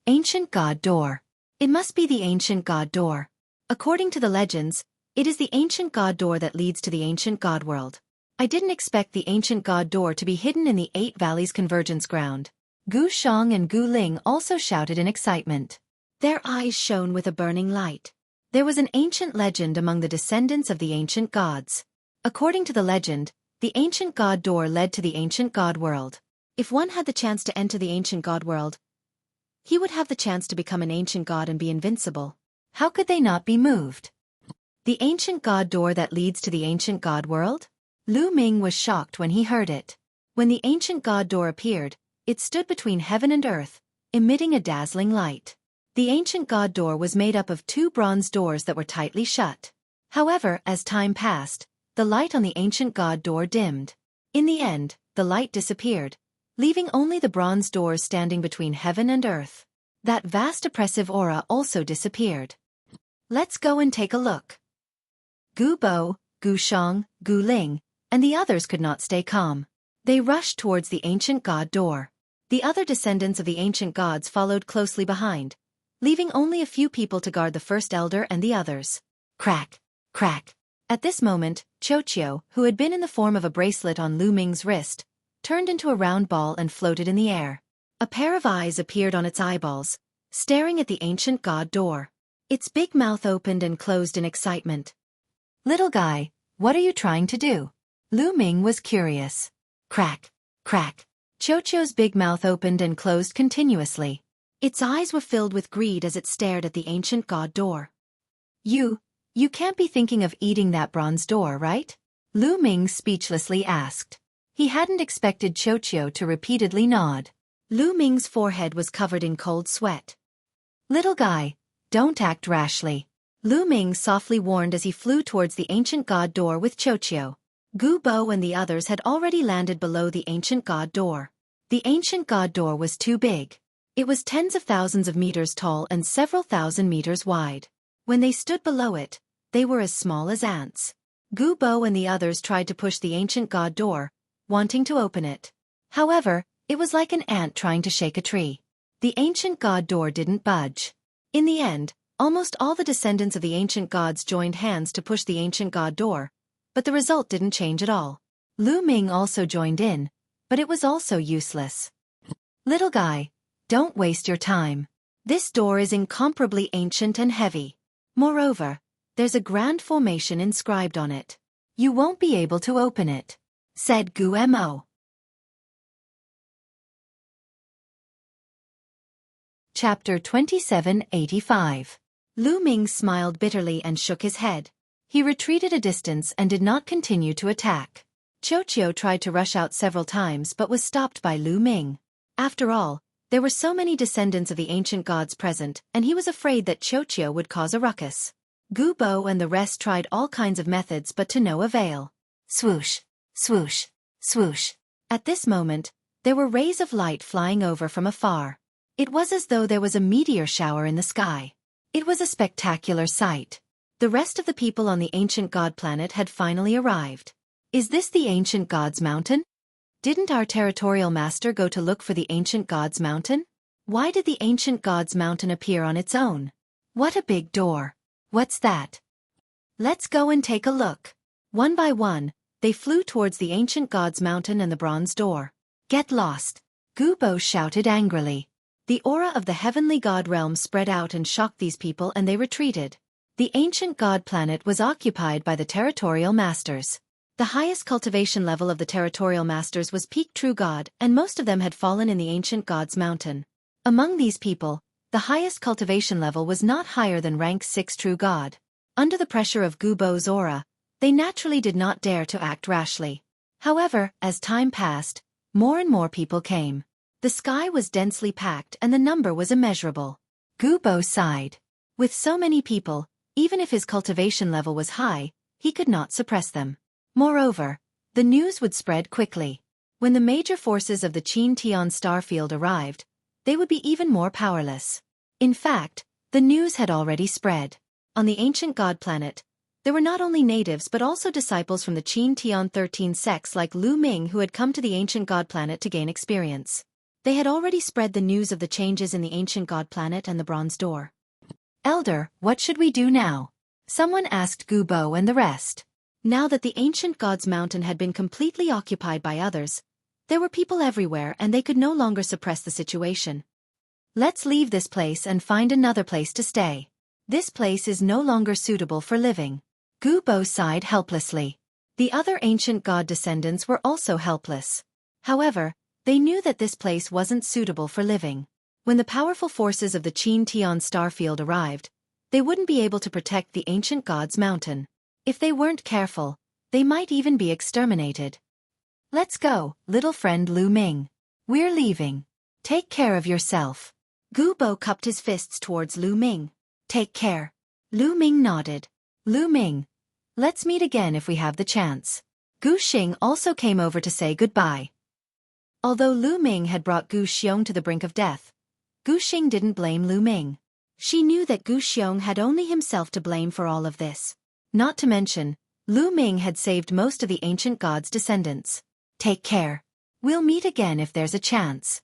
S1: Ancient god door. It must be the ancient god door. According to the legends, it is the ancient god door that leads to the ancient god world. I didn't expect the ancient god door to be hidden in the 8 Valleys Convergence Ground. Gu Shang and Gu Ling also shouted in excitement. Their eyes shone with a burning light. There was an ancient legend among the descendants of the ancient gods. According to the legend, the ancient god door led to the ancient god world. If one had the chance to enter the ancient god world, he would have the chance to become an ancient god and be invincible. How could they not be moved? The ancient god door that leads to the ancient god world? Lu Ming was shocked when he heard it. When the ancient god door appeared, it stood between heaven and earth, emitting a dazzling light. The ancient god door was made up of 2 bronze doors that were tightly shut. However, as time passed, the light on the ancient god door dimmed. In the end, the light disappeared, leaving only the bronze doors standing between heaven and earth. That vast oppressive aura also disappeared. Let's go and take a look. Gu Bo, Gu Shang, Gu Ling, and the others could not stay calm. They rushed towards the ancient god door. The other descendants of the ancient gods followed closely behind, leaving only a few people to guard the first elder and the others. Crack! Crack! At this moment, Xueqi, who had been in the form of a bracelet on Lu Ming's wrist, turned into a round ball and floated in the air. A pair of eyes appeared on its eyeballs, staring at the ancient god door. Its big mouth opened and closed in excitement. Little guy, what are you trying to do? Lu Ming was curious. Crack! Crack! Xueqi's big mouth opened and closed continuously. Its eyes were filled with greed as it stared at the ancient god door. You You can't be thinking of eating that bronze door, right? Lu Ming speechlessly asked. He hadn't expected Xueqi to repeatedly nod. Lu Ming's forehead was covered in cold sweat. Little guy, don't act rashly. Lu Ming softly warned as he flew towards the ancient god door with Xueqi. Gu Bo and the others had already landed below the ancient god door. The ancient god door was too big. It was tens of thousands of meters tall and several thousand meters wide. When they stood below it, they were as small as ants. Gu Bo and the others tried to push the ancient god door, wanting to open it. However, it was like an ant trying to shake a tree. The ancient god door didn't budge. In the end, almost all the descendants of the ancient gods joined hands to push the ancient god door, but the result didn't change at all. Lu Ming also joined in, but it was also useless. Little guy, don't waste your time. This door is incomparably ancient and heavy. Moreover, there's a grand formation inscribed on it. You won't be able to open it, said Gu Mo. Chapter 2785. Lu Ming smiled bitterly and shook his head. He retreated a distance and did not continue to attack. Xueqi tried to rush out several times but was stopped by Lu Ming. After all, there were so many descendants of the ancient gods present, and he was afraid that Xueqi would cause a ruckus. Gu Bo and the rest tried all kinds of methods but to no avail. Swoosh, swoosh, swoosh. At this moment, there were rays of light flying over from afar. It was as though there was a meteor shower in the sky. It was a spectacular sight. The rest of the people on the ancient god planet had finally arrived. Is this the ancient god's mountain? Didn't our territorial master go to look for the ancient god's mountain? Why did the ancient god's mountain appear on its own? What a big door. What's that? Let's go and take a look. One by one, they flew towards the ancient god's mountain and the bronze door. Get lost! Gu Bo shouted angrily. The aura of the heavenly god realm spread out and shocked these people and they retreated. The ancient god planet was occupied by the territorial masters. The highest cultivation level of the territorial masters was peak true god, and most of them had fallen in the ancient god's mountain. Among these people, the highest cultivation level was not higher than rank 6 true god. Under the pressure of Gu Bo's aura, they naturally did not dare to act rashly. However, as time passed, more and more people came. The sky was densely packed and the number was immeasurable. Gu Bo sighed. With so many people, even if his cultivation level was high, he could not suppress them. Moreover, the news would spread quickly. When the major forces of the Qin Tian star field arrived, they would be even more powerless. In fact, the news had already spread. On the ancient god planet, there were not only natives but also disciples from the Qin Tian 13 sects like Lu Ming who had come to the ancient god planet to gain experience. They had already spread the news of the changes in the ancient god planet and the bronze door. Elder, what should we do now? Someone asked Gu Bo and the rest. Now that the ancient god's mountain had been completely occupied by others, there were people everywhere and they could no longer suppress the situation. Let's leave this place and find another place to stay. This place is no longer suitable for living. Gu Bo sighed helplessly. The other ancient god descendants were also helpless. However, they knew that this place wasn't suitable for living. When the powerful forces of the Qin Tian star field arrived, they wouldn't be able to protect the ancient god's mountain. If they weren't careful, they might even be exterminated. Let's go, little friend Lu Ming. We're leaving. Take care of yourself. Gu Bo cupped his fists towards Lu Ming. Take care. Lu Ming nodded. Lu Ming, let's meet again if we have the chance. Gu Xing also came over to say goodbye. Although Lu Ming had brought Gu Xiong to the brink of death, Gu Xing didn't blame Lu Ming. She knew that Gu Xiong had only himself to blame for all of this. Not to mention, Lu Ming had saved most of the ancient gods' descendants. Take care. We'll meet again if there's a chance.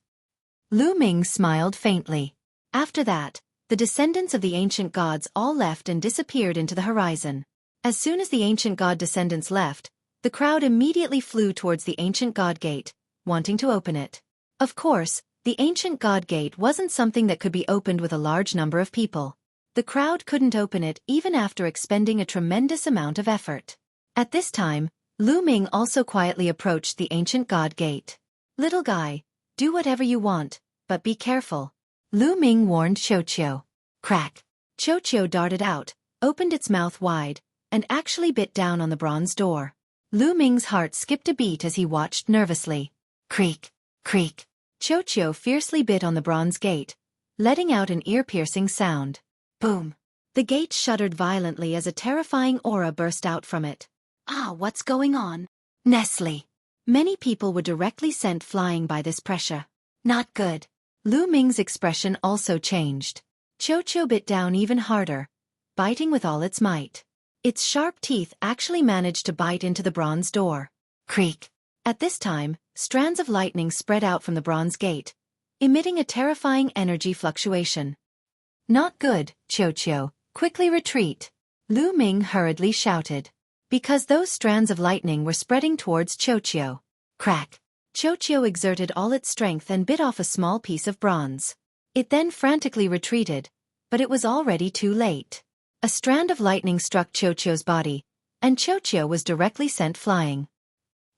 S1: Lu Ming smiled faintly. After that, the descendants of the ancient gods all left and disappeared into the horizon. As soon as the ancient god descendants left, the crowd immediately flew towards the ancient god gate, wanting to open it. Of course, the ancient god gate wasn't something that could be opened with a large number of people. The crowd couldn't open it even after expending a tremendous amount of effort. At this time, Lu Ming also quietly approached the ancient god gate. Little guy, do whatever you want, but be careful. Lu Ming warned Xueqi. Crack! Xueqi darted out, opened its mouth wide, and actually bit down on the bronze door. Lu Ming's heart skipped a beat as he watched nervously. Creak, creak. Xueqi fiercely bit on the bronze gate, letting out an ear-piercing sound. Boom. The gate shuddered violently as a terrifying aura burst out from it. Ah, what's going on? Nestle. Many people were directly sent flying by this pressure. Not good. Lu Ming's expression also changed. Xueqi bit down even harder, biting with all its might. Its sharp teeth actually managed to bite into the bronze door. Creak. At this time, strands of lightning spread out from the bronze gate, emitting a terrifying energy fluctuation. Not good, Xueqi. Quickly retreat. Lu Ming hurriedly shouted. Because those strands of lightning were spreading towards Xueqi. Crack. Xueqi exerted all its strength and bit off a small piece of bronze. It then frantically retreated, but it was already too late. A strand of lightning struck Xueqi's body, and Xueqi was directly sent flying.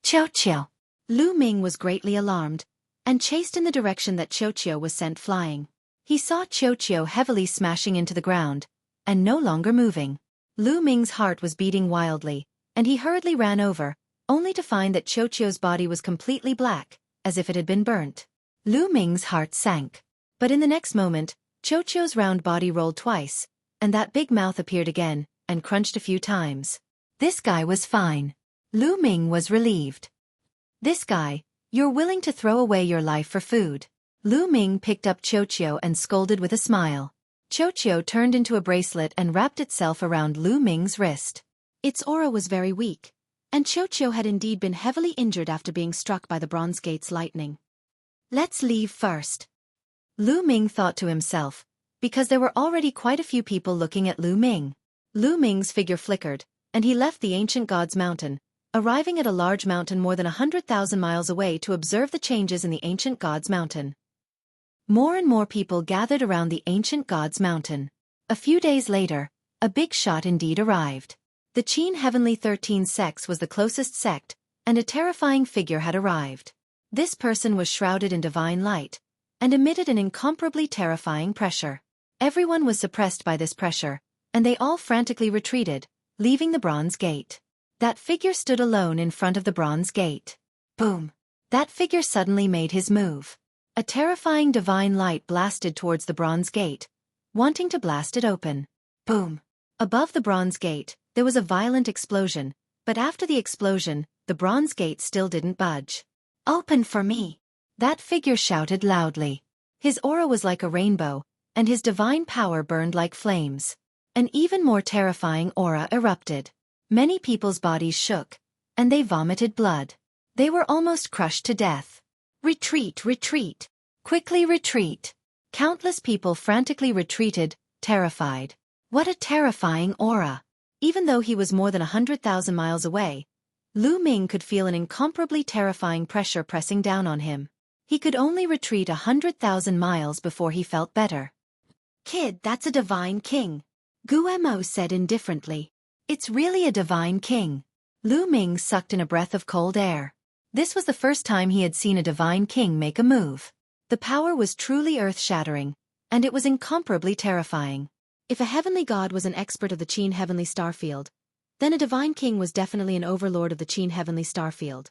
S1: Xueqi. Lu Ming was greatly alarmed, and chased in the direction that Xueqi was sent flying. He saw Xueqi heavily smashing into the ground, and no longer moving. Lu Ming's heart was beating wildly, and he hurriedly ran over, only to find that Xueqi's body was completely black, as if it had been burnt. Lu Ming's heart sank. But in the next moment, Xueqi's round body rolled twice, and that big mouth appeared again, and crunched a few times. This guy was fine. Lu Ming was relieved. This guy, you're willing to throw away your life for food. Lu Ming picked up Xueqi and scolded with a smile. Xueqi turned into a bracelet and wrapped itself around Lu Ming's wrist. Its aura was very weak, and Xueqi had indeed been heavily injured after being struck by the bronze gate's lightning. Let's leave first. Lu Ming thought to himself, because there were already quite a few people looking at Lu Ming. Lu Ming's figure flickered, and he left the ancient god's mountain, arriving at a large mountain more than 100,000 miles away to observe the changes in the ancient god's mountain. More and more people gathered around the ancient god's mountain. A few days later, a big shot indeed arrived. The Qin Heavenly 13 sects was the closest sect, and a terrifying figure had arrived. This person was shrouded in divine light, and emitted an incomparably terrifying pressure. Everyone was suppressed by this pressure, and they all frantically retreated, leaving the bronze gate. That figure stood alone in front of the bronze gate. Boom! That figure suddenly made his move. A terrifying divine light blasted towards the bronze gate, wanting to blast it open. Boom! Above the bronze gate, there was a violent explosion, but after the explosion, the bronze gate still didn't budge. Open for me! That figure shouted loudly. His aura was like a rainbow, and his divine power burned like flames. An even more terrifying aura erupted. Many people's bodies shook, and they vomited blood. They were almost crushed to death. Retreat, retreat! Quickly retreat! Countless people frantically retreated, terrified. What a terrifying aura! Even though he was more than 100,000 miles away, Lu Ming could feel an incomparably terrifying pressure pressing down on him. He could only retreat 100,000 miles before he felt better. Kid, that's a divine king, Guemo said indifferently. It's really a divine king. Lu Ming sucked in a breath of cold air. This was the first time he had seen a divine king make a move. The power was truly earth-shattering, and it was incomparably terrifying. If a heavenly god was an expert of the Qin heavenly starfield, then a divine king was definitely an overlord of the Qin heavenly starfield.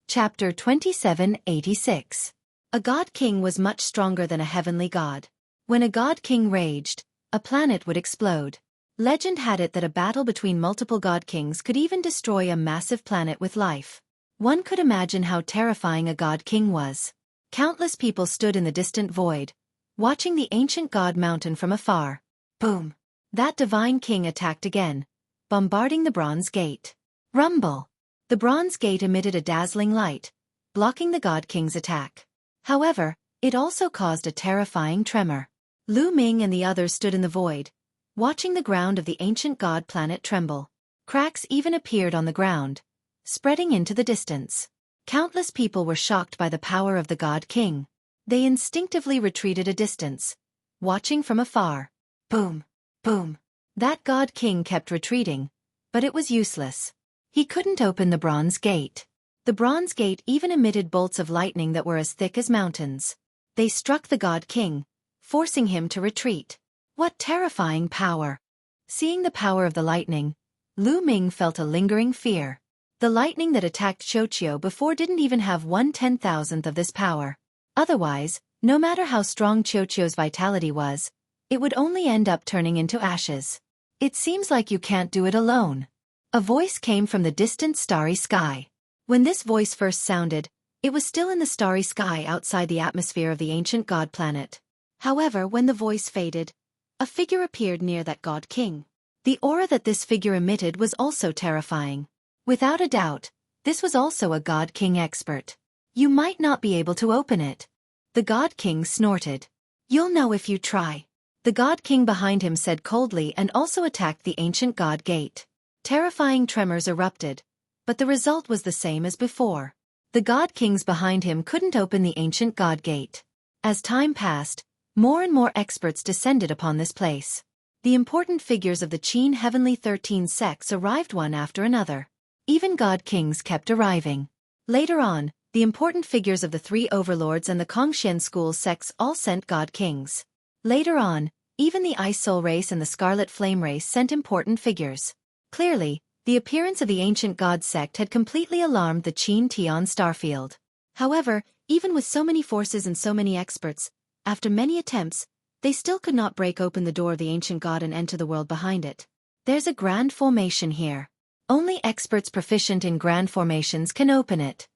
S1: Chapter 2786. A god king was much stronger than a heavenly god. When a god king raged, a planet would explode. Legend had it that a battle between multiple god kings could even destroy a massive planet with life. One could imagine how terrifying a god king was. Countless people stood in the distant void, watching the ancient god mountain from afar. Boom! That divine king attacked again, bombarding the bronze gate. Rumble! The bronze gate emitted a dazzling light, blocking the god king's attack. However, it also caused a terrifying tremor. Lu Ming and the others stood in the void, watching the ground of the ancient god planet tremble. Cracks even appeared on the ground, spreading into the distance. Countless people were shocked by the power of the god king. They instinctively retreated a distance, watching from afar. Boom! Boom! That god king kept retreating, but it was useless. He couldn't open the bronze gate. The bronze gate even emitted bolts of lightning that were as thick as mountains. They struck the God King, forcing him to retreat. What terrifying power! Seeing the power of the lightning, Lu Ming felt a lingering fear. The lightning that attacked Xueqi before didn't even have 1/10,000th of this power. Otherwise, no matter how strong Xueqi's vitality was, it would only end up turning into ashes. It seems like you can't do it alone. A voice came from the distant starry sky. When this voice first sounded, it was still in the starry sky outside the atmosphere of the ancient god planet. However, when the voice faded, a figure appeared near that god king. The aura that this figure emitted was also terrifying. Without a doubt, this was also a god king expert. You might not be able to open it. The god king snorted. You'll know if you try. The god king behind him said coldly and also attacked the ancient god gate. Terrifying tremors erupted, but the result was the same as before. The god kings behind him couldn't open the ancient god gate. As time passed, more and more experts descended upon this place. The important figures of the Qin Heavenly 13 sects arrived one after another. Even god kings kept arriving. Later on, the important figures of the three overlords and the Kongxian school sects all sent god kings. Later on, even the Ice Soul race and the Scarlet Flame race sent important figures. Clearly, the appearance of the ancient god sect had completely alarmed the Qin Tian starfield. However, even with so many forces and so many experts, after many attempts, they still could not break open the door of the ancient god and enter the world behind it. There's a grand formation here. Only experts proficient in grand formations can open it.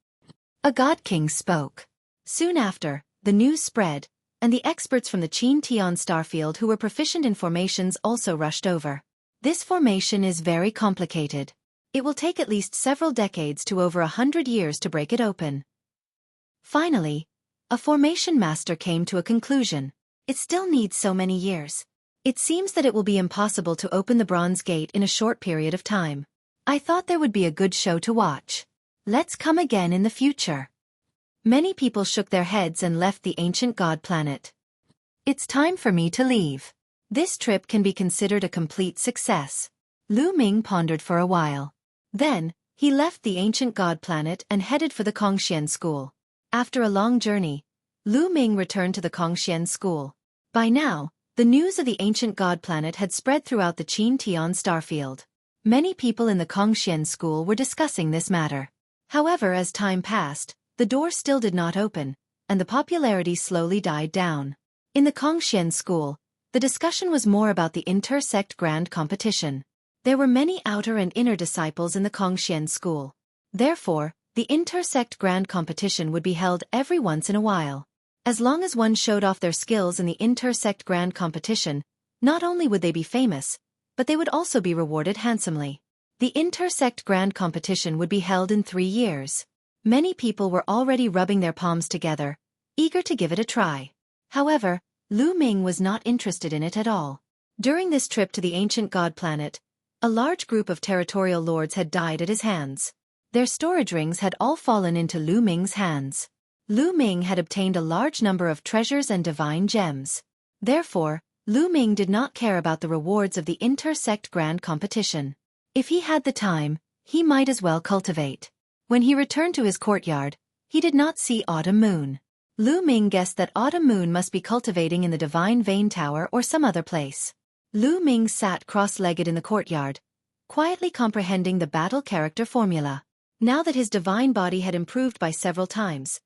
S1: A god king spoke. Soon after, the news spread, and the experts from the Qin Tian starfield who were proficient in formations also rushed over. This formation is very complicated. It will take at least several decades to over 100 years to break it open. Finally, a formation master came to a conclusion. It still needs so many years. It seems that it will be impossible to open the Bronze Gate in a short period of time. I thought there would be a good show to watch. Let's come again in the future. Many people shook their heads and left the ancient god planet. It's time for me to leave. This trip can be considered a complete success. Lu Ming pondered for a while. Then, he left the ancient god planet and headed for the Kongxian school. After a long journey, Lu Ming returned to the Kongxian school. By now, the news of the ancient god planet had spread throughout the Qin Tian starfield. Many people in the Kongxian school were discussing this matter. However, as time passed, the door still did not open, and the popularity slowly died down. In the Kongxian school, the discussion was more about the inter-sect grand competition. There were many outer and inner disciples in the Kongxian school. Therefore, the inter-sect grand competition would be held every once in a while. As long as one showed off their skills in the inter-sect grand competition, not only would they be famous, but they would also be rewarded handsomely. The inter-sect grand competition would be held in 3 years. Many people were already rubbing their palms together, eager to give it a try. However, Lu Ming was not interested in it at all. During this trip to the ancient god planet, a large group of territorial lords had died at his hands. Their storage rings had all fallen into Lu Ming's hands. Lu Ming had obtained a large number of treasures and divine gems. Therefore, Lu Ming did not care about the rewards of the inter-sect grand competition. If he had the time, he might as well cultivate. When he returned to his courtyard, he did not see Autumn Moon. Lu Ming guessed that Autumn Moon must be cultivating in the Divine Vein Tower or some other place. Lu Ming sat cross-legged in the courtyard, quietly comprehending the battle character formula. Now that his divine body had improved by several times,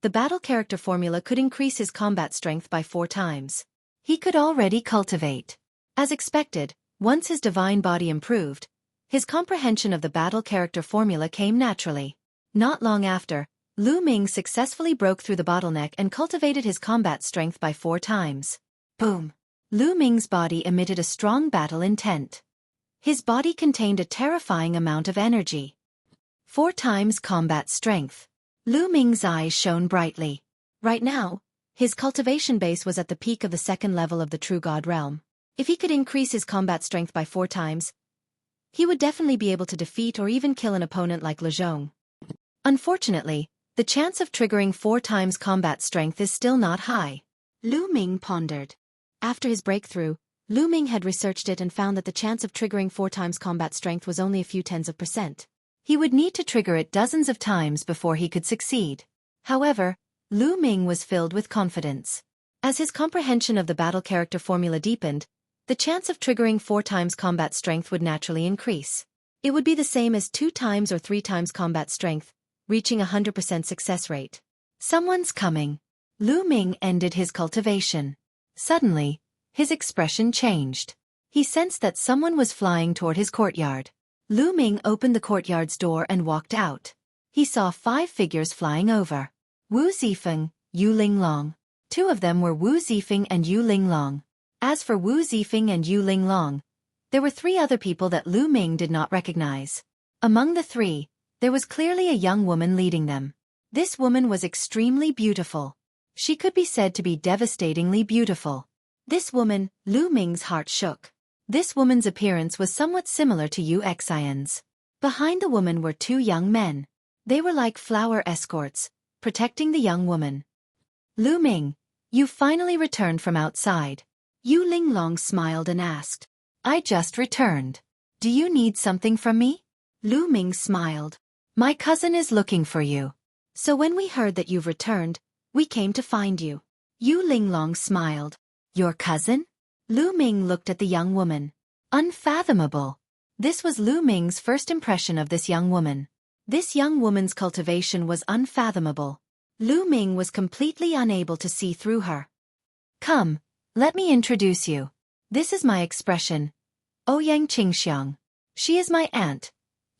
S1: the battle character formula could increase his combat strength by 4 times. He could already cultivate. As expected, once his divine body improved, his comprehension of the battle character formula came naturally. Not long after, Lu Ming successfully broke through the bottleneck and cultivated his combat strength by 4 times. Boom! Lu Ming's body emitted a strong battle intent. His body contained a terrifying amount of energy. 4 times combat strength. Lu Ming's eyes shone brightly. Right now, his cultivation base was at the peak of the 2nd level of the True God realm. If he could increase his combat strength by 4 times, he would definitely be able to defeat or even kill an opponent like Lezhong. Unfortunately, the chance of triggering 4 times combat strength is still not high. Lu Ming pondered. After his breakthrough, Lu Ming had researched it and found that the chance of triggering 4 times combat strength was only a few tens of %. He would need to trigger it dozens of times before he could succeed. However, Lu Ming was filled with confidence. As his comprehension of the battle character formula deepened, the chance of triggering 4 times combat strength would naturally increase. It would be the same as 2 times or 3 times combat strength, reaching 100% success rate. Someone's coming. Lu Ming ended his cultivation. Suddenly, his expression changed. He sensed that someone was flying toward his courtyard. Lu Ming opened the courtyard's door and walked out. He saw 5 figures flying over. Wu Zifeng, Yu Linglong. 2 of them were Wu Zifeng and Yu Linglong. As for Wu Zifeng and Yu Linglong, there were 3 other people that Lu Ming did not recognize. Among the 3, there was clearly a young woman leading them. This woman was extremely beautiful. She could be said to be devastatingly beautiful. This woman, Lu Ming's heart shook. This woman's appearance was somewhat similar to Xueqi's. Behind the woman were 2 young men. They were like flower escorts, protecting the young woman. Lu Ming, you finally returned from outside. Yu Linglong smiled and asked. I just returned. Do you need something from me? Lu Ming smiled. My cousin is looking for you. So when we heard that you've returned, we came to find you. Yu Linglong smiled. Your cousin? Lu Ming looked at the young woman. Unfathomable. This was Lu Ming's first impression of this young woman. This young woman's cultivation was unfathomable. Lu Ming was completely unable to see through her. Come, let me introduce you. This is my expression. Ouyang Qingxiang. She is my aunt.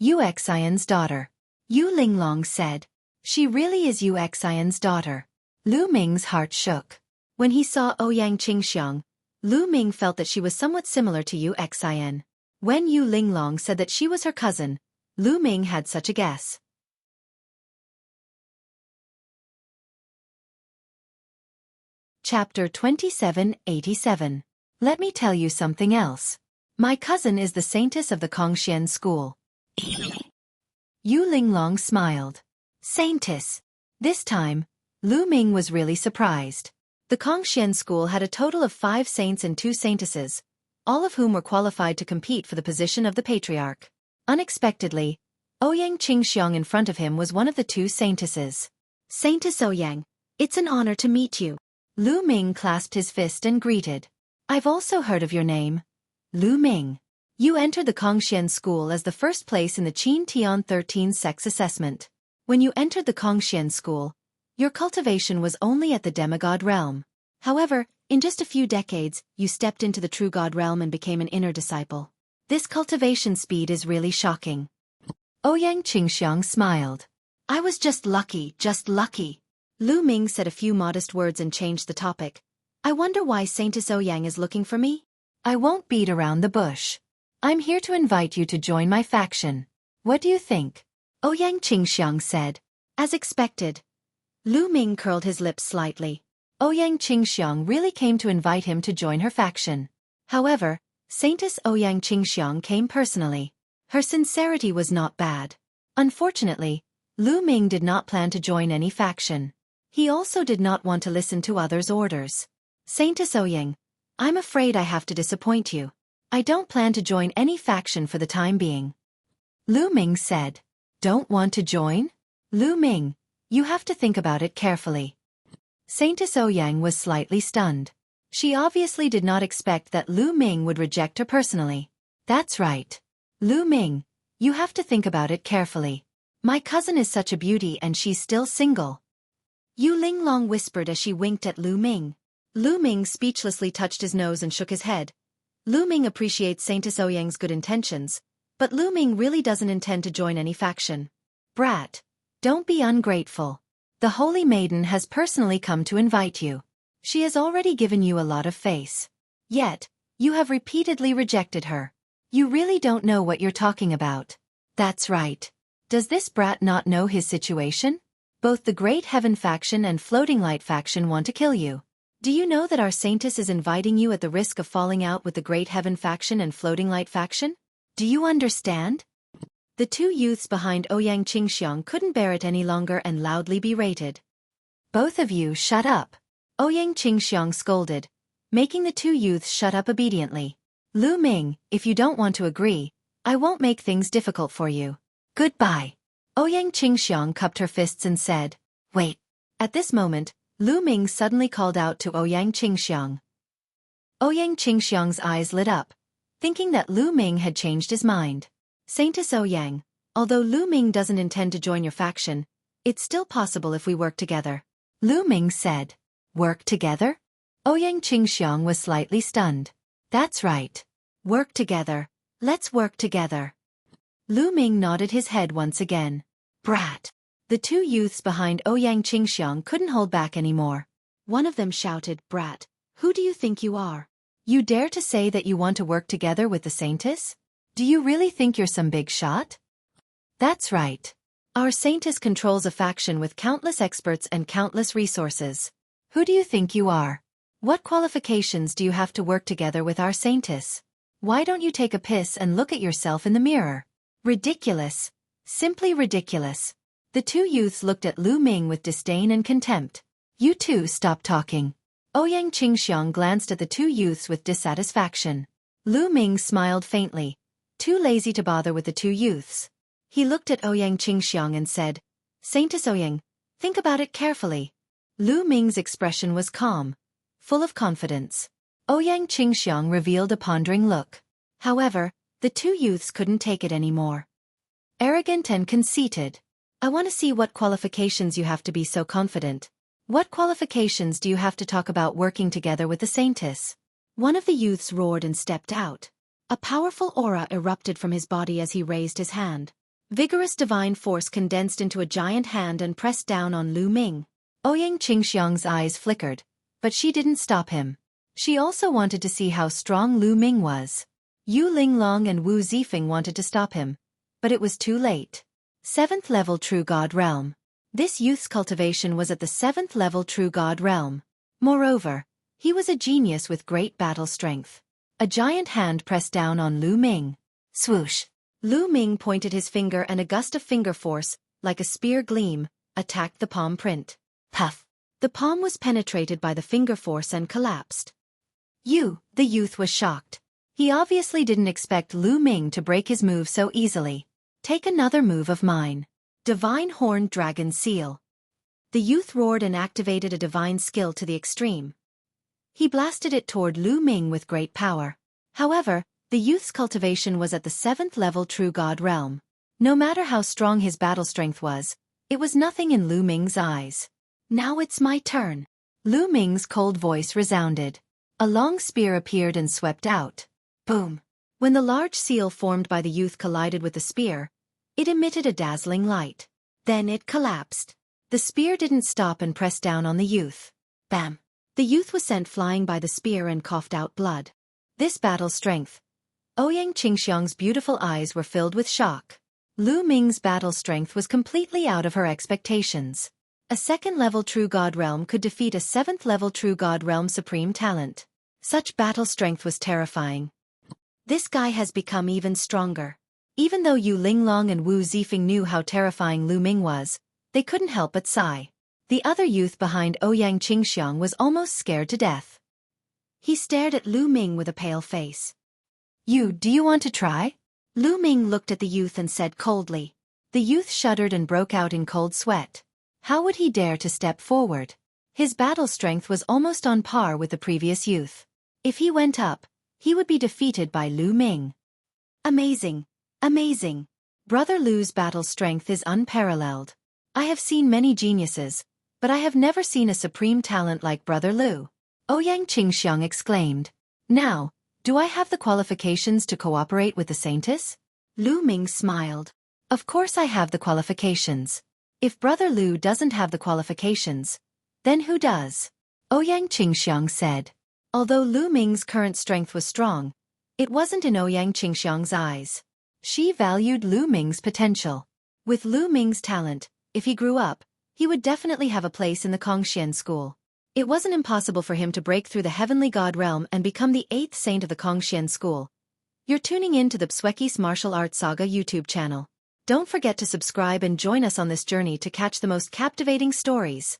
S1: Xueqi's daughter. Yu Linglong said. She really is Xueqi's daughter. Lu Ming's heart shook. When he saw Ouyang Qingxiang, Lu Ming felt that she was somewhat similar to Xueqi. When Yu Linglong said that she was her cousin, Lu Ming had such a guess. Chapter 2787. Let me tell you something else. My cousin is the saintess of the Kongxian school. Yu Linglong smiled. Saintess. This time, Lu Ming was really surprised. The Kongxian school had a total of 5 saints and 2 saintesses, all of whom were qualified to compete for the position of the patriarch. Unexpectedly, Ouyang Qingxiang in front of him was one of the 2 saintesses. Saintess Ouyang, it's an honor to meet you. Lu Ming clasped his fist and greeted. I've also heard of your name. Lu Ming. You entered the Kongxian school as the first place in the Qin Tian 13 sex assessment. When you entered the Kongxian school, your cultivation was only at the demigod realm. However, in just a few decades, you stepped into the true god realm and became an inner disciple. This cultivation speed is really shocking. Ouyang Qingxiang smiled. I was just lucky, just lucky. Lu Ming said a few modest words and changed the topic. I wonder why Saintess Ouyang is looking for me? I won't beat around the bush. I'm here to invite you to join my faction. What do you think? Ouyang Qingxiang said. As expected. Lu Ming curled his lips slightly. Ouyang Qingxiang really came to invite him to join her faction. However, Saintess Ouyang Qingxiang came personally. Her sincerity was not bad. Unfortunately, Lu Ming did not plan to join any faction. He also did not want to listen to others' orders. Saintess Ouyang, I'm afraid I have to disappoint you. I don't plan to join any faction for the time being. Lu Ming said. Don't want to join? Lu Ming, you have to think about it carefully. Saintess Ouyang was slightly stunned. She obviously did not expect that Lu Ming would reject her personally. That's right. Lu Ming, you have to think about it carefully. My cousin is such a beauty and she's still single. Yu Linglong whispered as she winked at Lu Ming. Lu Ming speechlessly touched his nose and shook his head. Lu Ming appreciates Saintess Ouyang's good intentions, but Lu Ming really doesn't intend to join any faction. Brat, don't be ungrateful. The Holy Maiden has personally come to invite you. She has already given you a lot of face. Yet, you have repeatedly rejected her. You really don't know what you're talking about. That's right. Does this brat not know his situation? Both the Great Heaven faction and Floating Light faction want to kill you. Do you know that our Saintess is inviting you at the risk of falling out with the Great Heaven faction and Floating Light faction? Do you understand? The 2 youths behind Ouyang Qingxiang couldn't bear it any longer and loudly berated. Both of you shut up. Ouyang Qingxiang scolded, making the 2 youths shut up obediently. Lu Ming, if you don't want to agree, I won't make things difficult for you. Goodbye. Ouyang Qingxiang cupped her fists and said, Wait. At this moment, Lu Ming suddenly called out to Ouyang Qingxiang. Ouyang Qingxiang's eyes lit up, thinking that Lu Ming had changed his mind. Saintess Ouyang, although Lu Ming doesn't intend to join your faction, it's still possible if we work together. Lu Ming said. Work together? Ouyang Qingxiang was slightly stunned. That's right. Work together. Let's work together. Lu Ming nodded his head once again. Brat. The two youths behind Ouyang Qingxiang couldn't hold back anymore. One of them shouted, Brat, who do you think you are? You dare to say that you want to work together with the Saintess? Do you really think you're some big shot? That's right. Our Saintess controls a faction with countless experts and countless resources. Who do you think you are? What qualifications do you have to work together with our Saintess? Why don't you take a piss and look at yourself in the mirror? Ridiculous. Simply ridiculous. The two youths looked at Lu Ming with disdain and contempt. You two stop talking. Ouyang Qingxiang glanced at the two youths with dissatisfaction. Lu Ming smiled faintly, too lazy to bother with the two youths. He looked at Ouyang Qingxiang and said, Saintess Ouyang, think about it carefully. Lu Ming's expression was calm, full of confidence. Ouyang Qingxiang revealed a pondering look. However, the two youths couldn't take it anymore. Arrogant and conceited. I want to see what qualifications you have to be so confident. What qualifications do you have to talk about working together with the Saintess? One of the youths roared and stepped out. A powerful aura erupted from his body as he raised his hand. Vigorous divine force condensed into a giant hand and pressed down on Lu Ming. Ouyang Qingxiang's eyes flickered, but she didn't stop him. She also wanted to see how strong Lu Ming was. Yu Linglong and Wu Zifeng wanted to stop him, but it was too late. 7th level True God Realm. This youth's cultivation was at the 7th level True God Realm. Moreover, he was a genius with great battle strength. A giant hand pressed down on Lu Ming. Swoosh! Lu Ming pointed his finger and a gust of finger force, like a spear gleam, attacked the palm print. Puff! The palm was penetrated by the finger force and collapsed. The youth was shocked. He obviously didn't expect Lu Ming to break his move so easily. Take another move of mine. Divine Horned Dragon Seal. The youth roared and activated a divine skill to the extreme. He blasted it toward Lu Ming with great power. However, the youth's cultivation was at the 7th level True God Realm. No matter how strong his battle strength was, it was nothing in Lu Ming's eyes. Now it's my turn. Lu Ming's cold voice resounded. A long spear appeared and swept out. Boom! When the large seal formed by the youth collided with the spear, it emitted a dazzling light. Then it collapsed. The spear didn't stop and pressed down on the youth. Bam! The youth was sent flying by the spear and coughed out blood. This battle strength. Ouyang Qingxiang's beautiful eyes were filled with shock. Lu Ming's battle strength was completely out of her expectations. A 2nd level True God Realm could defeat a 7th level True God Realm Supreme Talent. Such battle strength was terrifying. This guy has become even stronger. Even though Yu Linglong and Wu Zifeng knew how terrifying Lu Ming was, they couldn't help but sigh. The other youth behind Ouyang Qingxiang was almost scared to death. He stared at Lu Ming with a pale face. Do you want to try? Lu Ming looked at the youth and said coldly. The youth shuddered and broke out in cold sweat. How would he dare to step forward? His battle strength was almost on par with the previous youth. If he went up, he would be defeated by Lu Ming. Amazing! Amazing! Brother Lu's battle strength is unparalleled. I have seen many geniuses, but I have never seen a supreme talent like Brother Lu. Ouyang Qingxiang exclaimed. Now, do I have the qualifications to cooperate with the Saintess? Lu Ming smiled. Of course I have the qualifications. If Brother Lu doesn't have the qualifications, then who does? Ouyang Qingxiang said. Although Lu Ming's current strength was strong, it wasn't in Ouyang Qingxiang's eyes. She valued Lu Ming's potential. With Lu Ming's talent, if he grew up, he would definitely have a place in the Kongxian school. It wasn't impossible for him to break through the heavenly god realm and become the 8th saint of the Kongxian school. You're tuning in to the Xueqi's Martial Arts Saga YouTube channel. Don't forget to subscribe and join us on this journey to catch the most captivating stories.